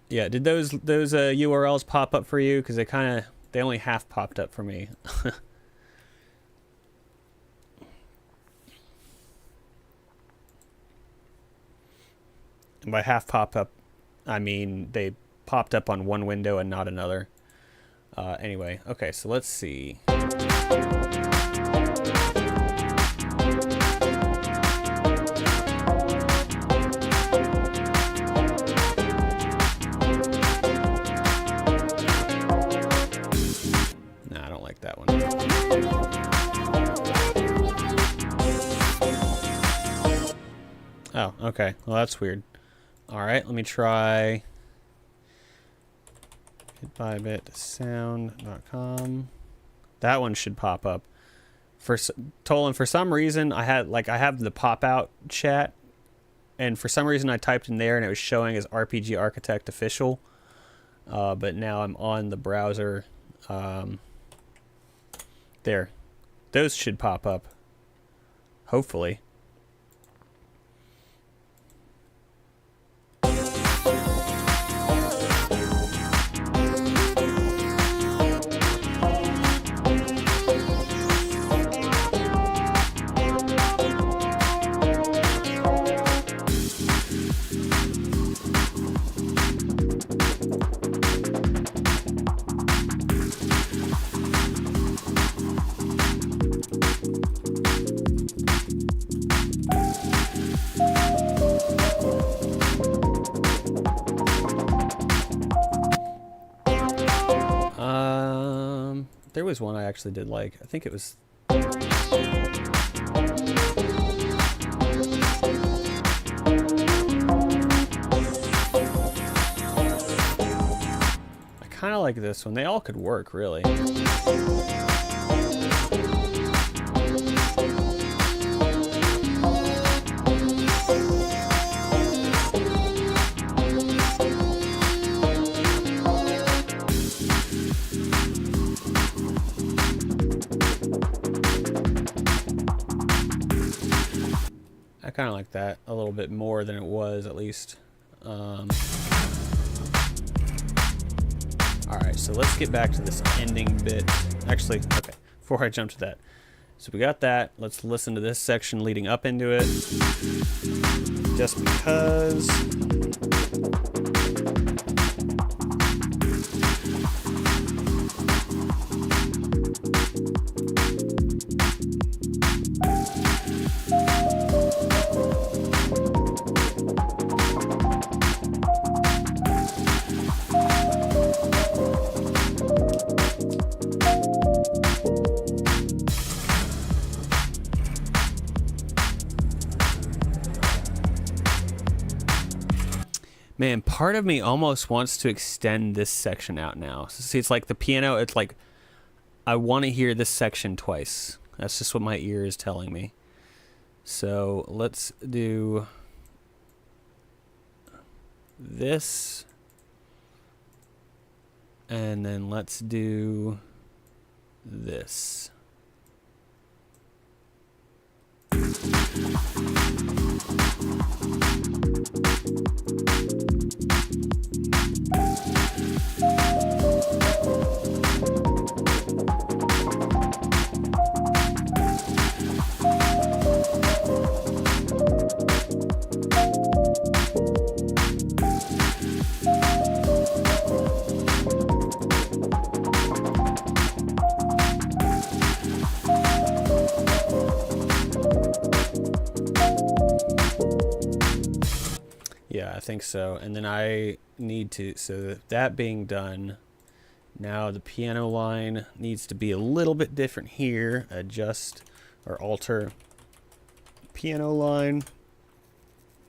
Yeah, did those URLs pop up for you? Because they only half popped up for me. And by half pop up, I mean they popped up on one window and not another. Anyway, okay, so let's see. That one. Oh, okay. Well, that's weird. Alright, let me try bitbybitsound.com. That one should pop up. Tolan, for some reason, I have the pop-out chat, and for some reason I typed in there and it was showing as RPG Architect Official, but now I'm on the browser. There. Those should pop up. Hopefully. There was one I actually did like. I think it was... I kind of like this one. They all could work, really. I kind of like that a little bit more than it was, at least. Alright, so let's get back to this ending bit. Actually, okay, before I jump to that. So we got that. Let's listen to this section leading up into it. Just because... Man, part of me almost wants to extend this section out now. So see, it's like the piano, it's like, I want to hear this section twice. That's just what my ear is telling me. So let's do this. And then let's do this. Yeah, I think so. And then I need to, so that being done, now the piano line needs to be a little bit different here. Adjust or alter piano line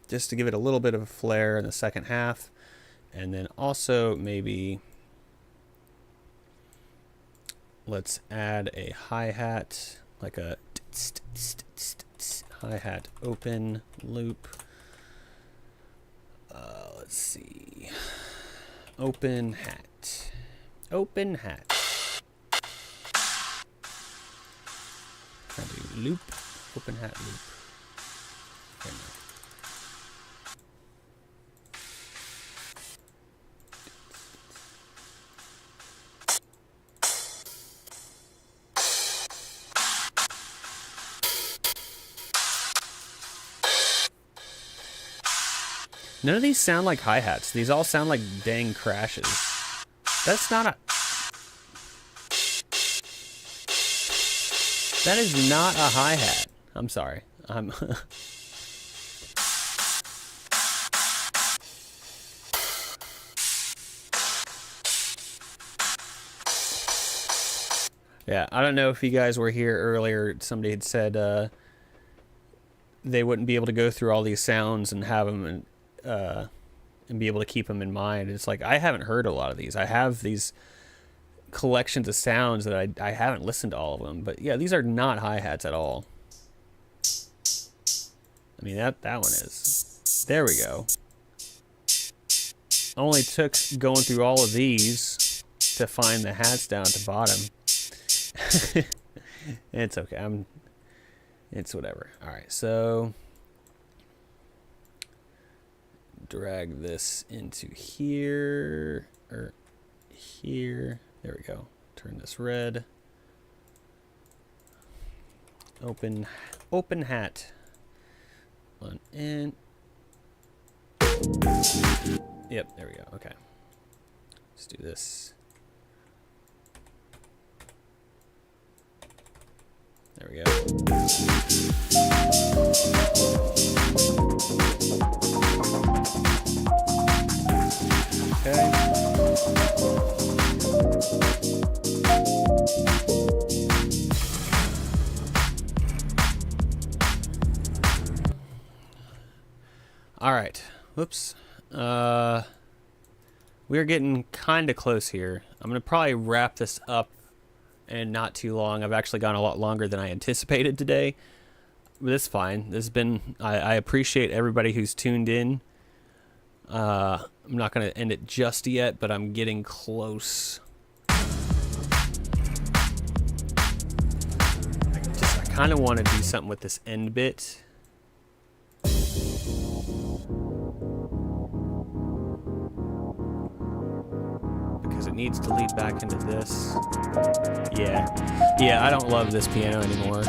just to give it a little bit of a flair in the second half. And then also maybe let's add a hi-hat, like a hi-hat open loop. Let's see. Open hat. Open hat. I'll do loop. Open hat loop. Okay, no. None of these sound like hi-hats. These all sound like dang crashes. That's not a... That is not a hi-hat. I'm sorry. I'm... Yeah, I don't know if you guys were here earlier. Somebody had said they wouldn't be able to go through all these sounds and have them and be able to keep them in mind. It's like, I haven't heard a lot of these. I have these collections of sounds that I haven't listened to all of them. But yeah, these are not hi-hats at all. I mean, that one is. There we go. Only took going through all of these to find the hats down at the bottom. It's okay. It's whatever. All right, so drag this into here or here. There we go. Turn this red. Open hat. On in. Yep, there we go. Okay. Let's do this. There we go. Okay. Whoops. We're getting kind of close here. I'm going to probably wrap this up in not too long. I've actually gone a lot longer than I anticipated today. But it's fine. This has been... I appreciate everybody who's tuned in. I'm not going to end it just yet, but I'm getting close. I kind of want to do something with this end bit. Because it needs to lead back into this. Yeah, I don't love this piano anymore.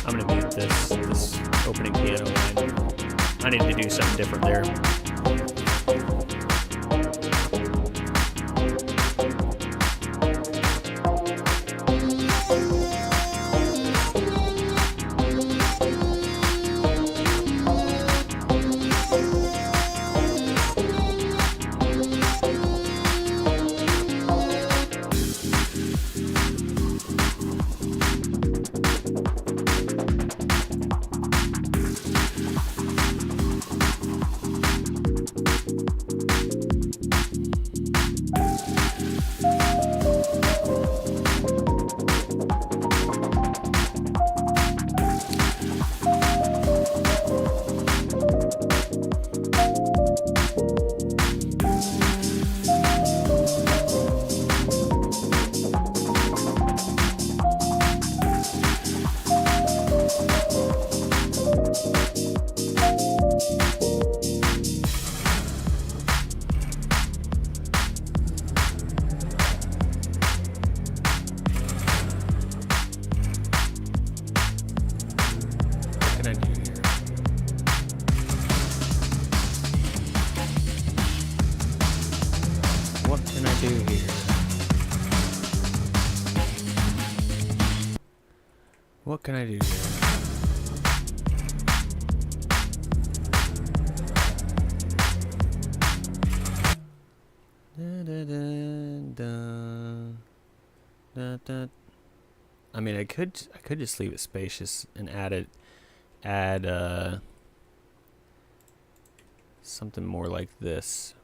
I'm gonna mute this opening piano line. I need to do something different there. What can I do here? I mean, I could just leave it spacious and add something more like this.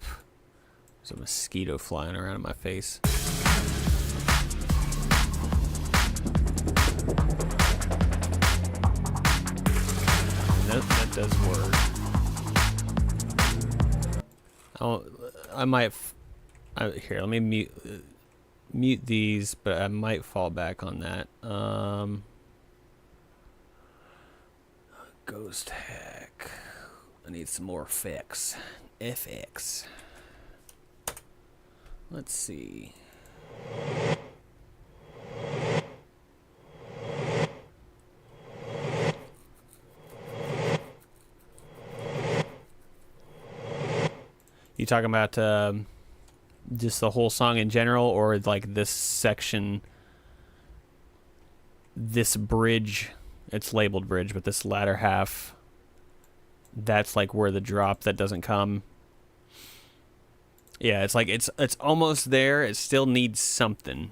There's a mosquito flying around in my face. That does work. Here, let me mute these, but I might fall back on that. Ghost hack. I need some more effects. FX. Let's see. You talking about just the whole song in general, or like this section, this bridge? It's labeled bridge, but this latter half, that's like where the drop that doesn't come. Yeah, it's like it's almost there. It still needs something.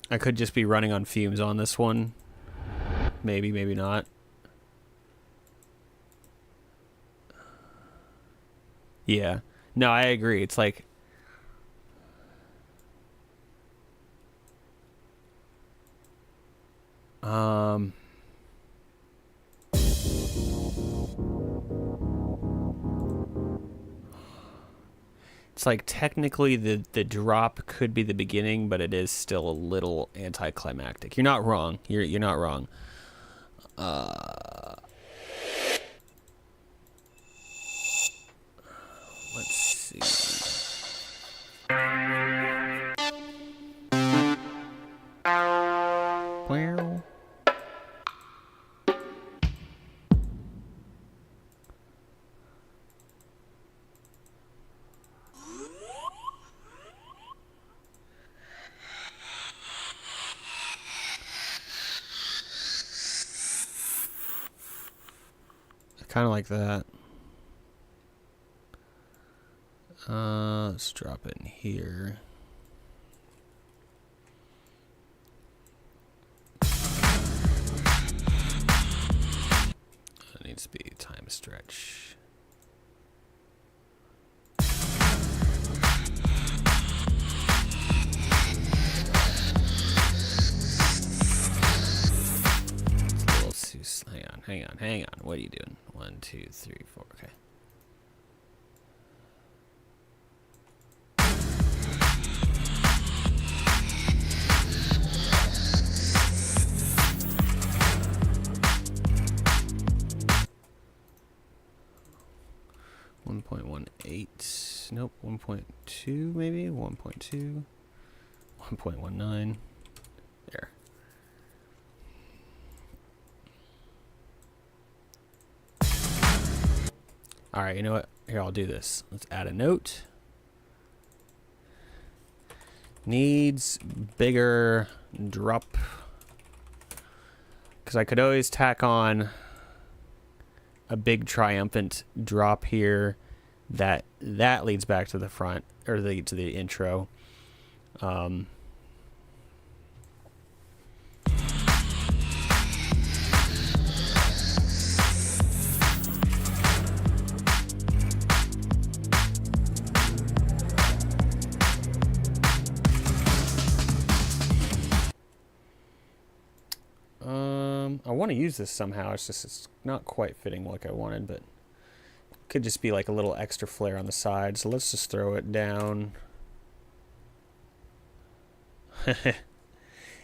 I could just be running on fumes on this one. Maybe, maybe not. Yeah. No, I agree. It's like... It's like technically the drop could be the beginning, but it is still a little anticlimactic. You're not wrong. You're not wrong. Let's see. Well. Kind of like that. Let's drop it in here. Hang on. What are you doing? 1, 2, 3, 4. Okay. Nope, 1.2 maybe? 1.2. 1.19. There. Alright, you know what? Here, I'll do this. Let's add a note. Needs bigger drop. Because I could always tack on a big triumphant drop here that leads back to the front, or to the intro. I want to use this somehow. It's not quite fitting like I wanted, but could just be like a little extra flare on the side. So let's just throw it down.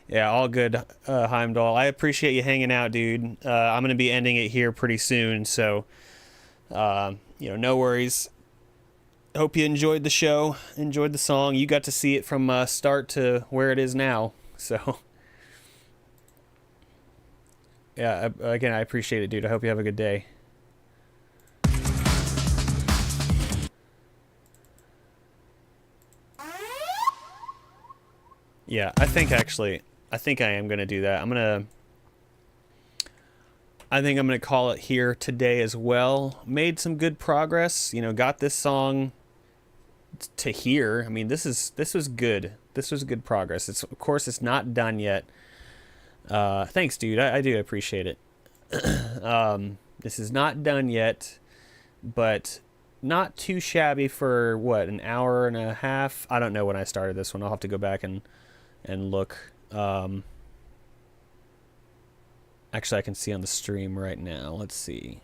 Yeah, all good, Heimdall. I appreciate you hanging out, dude. I'm going to be ending it here pretty soon, so, no worries. Hope you enjoyed the show, enjoyed the song. You got to see it from start to where it is now, so... Yeah, again, I appreciate it, dude. I hope you have a good day. Yeah, I think I am going to do that. I think I'm going to call it here today as well. Made some good progress, got this song to here. I mean, this was good. This was good progress. Of course, it's not done yet. Thanks, dude. I do appreciate it. This is not done yet, but not too shabby for, what, an hour and a half? I don't know when I started this one. I'll have to go back and look. Actually, I can see on the stream right now. Let's see.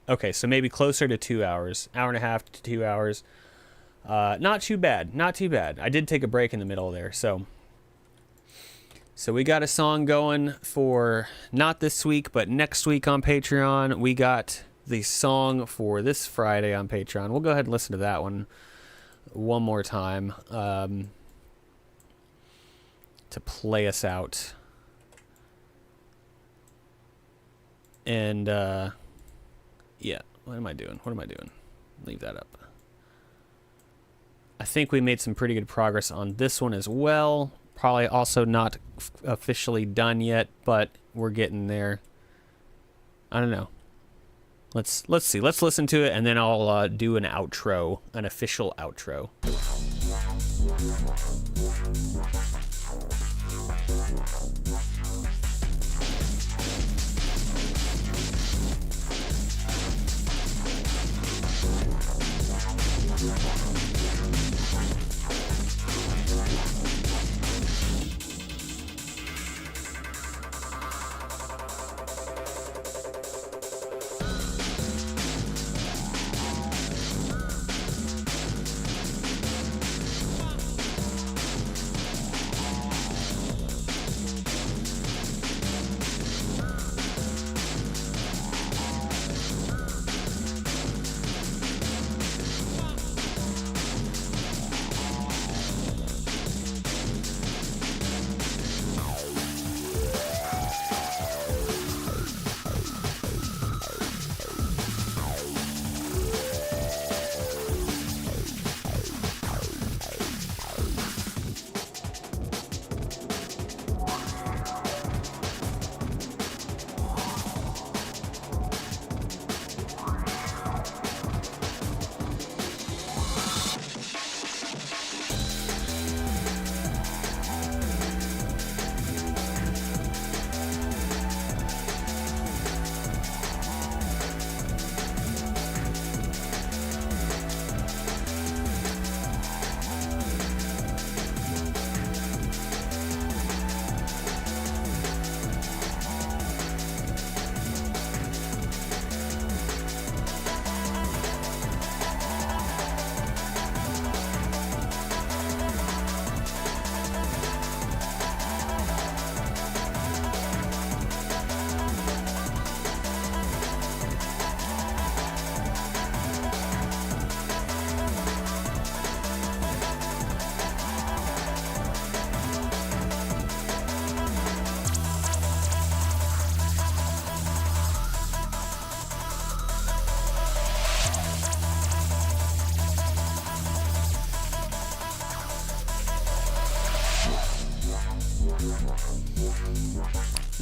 Okay, so maybe closer to 2 hours. Hour and a half to 2 hours. Not too bad. Not too bad. I did take a break in the middle there, so we got a song going for not this week, but next week on Patreon. We got the song for this Friday on Patreon. We'll go ahead and listen to that one more time to play us out. And, yeah, what am I doing? Leave that up. I think we made some pretty good progress on this one as well. Probably also not officially done yet, but we're getting there. I don't know. Let's see. Let's listen to it, and then I'll do an outro, an official outro.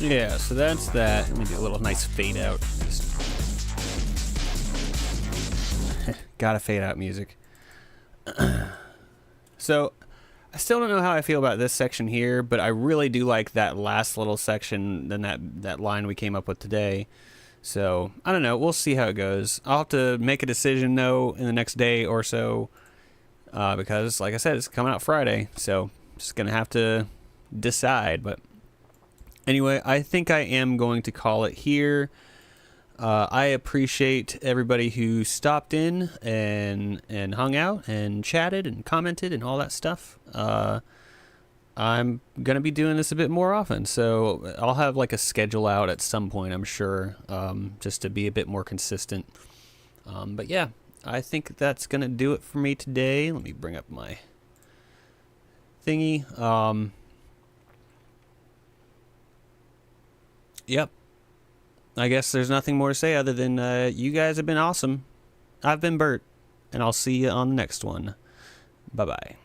Yeah, so that's that. Let me do a little nice fade out. Gotta fade out music. So, I still don't know how I feel about this section here, but I really do like that last little section, then that line we came up with today. So, I don't know. We'll see how it goes. I'll have to make a decision, though, in the next day or so, because, like I said, it's coming out Friday, so just going to have to decide. But anyway, I think I am going to call it here. I appreciate everybody who stopped in and hung out and chatted and commented and all that stuff. I'm going to be doing this a bit more often, so I'll have like a schedule out at some point, I'm sure, just to be a bit more consistent. But yeah, I think that's going to do it for me today. Let me bring up my thingy. Yep. I guess there's nothing more to say other than you guys have been awesome. I've been Bert, and I'll see you on the next one. Bye-bye.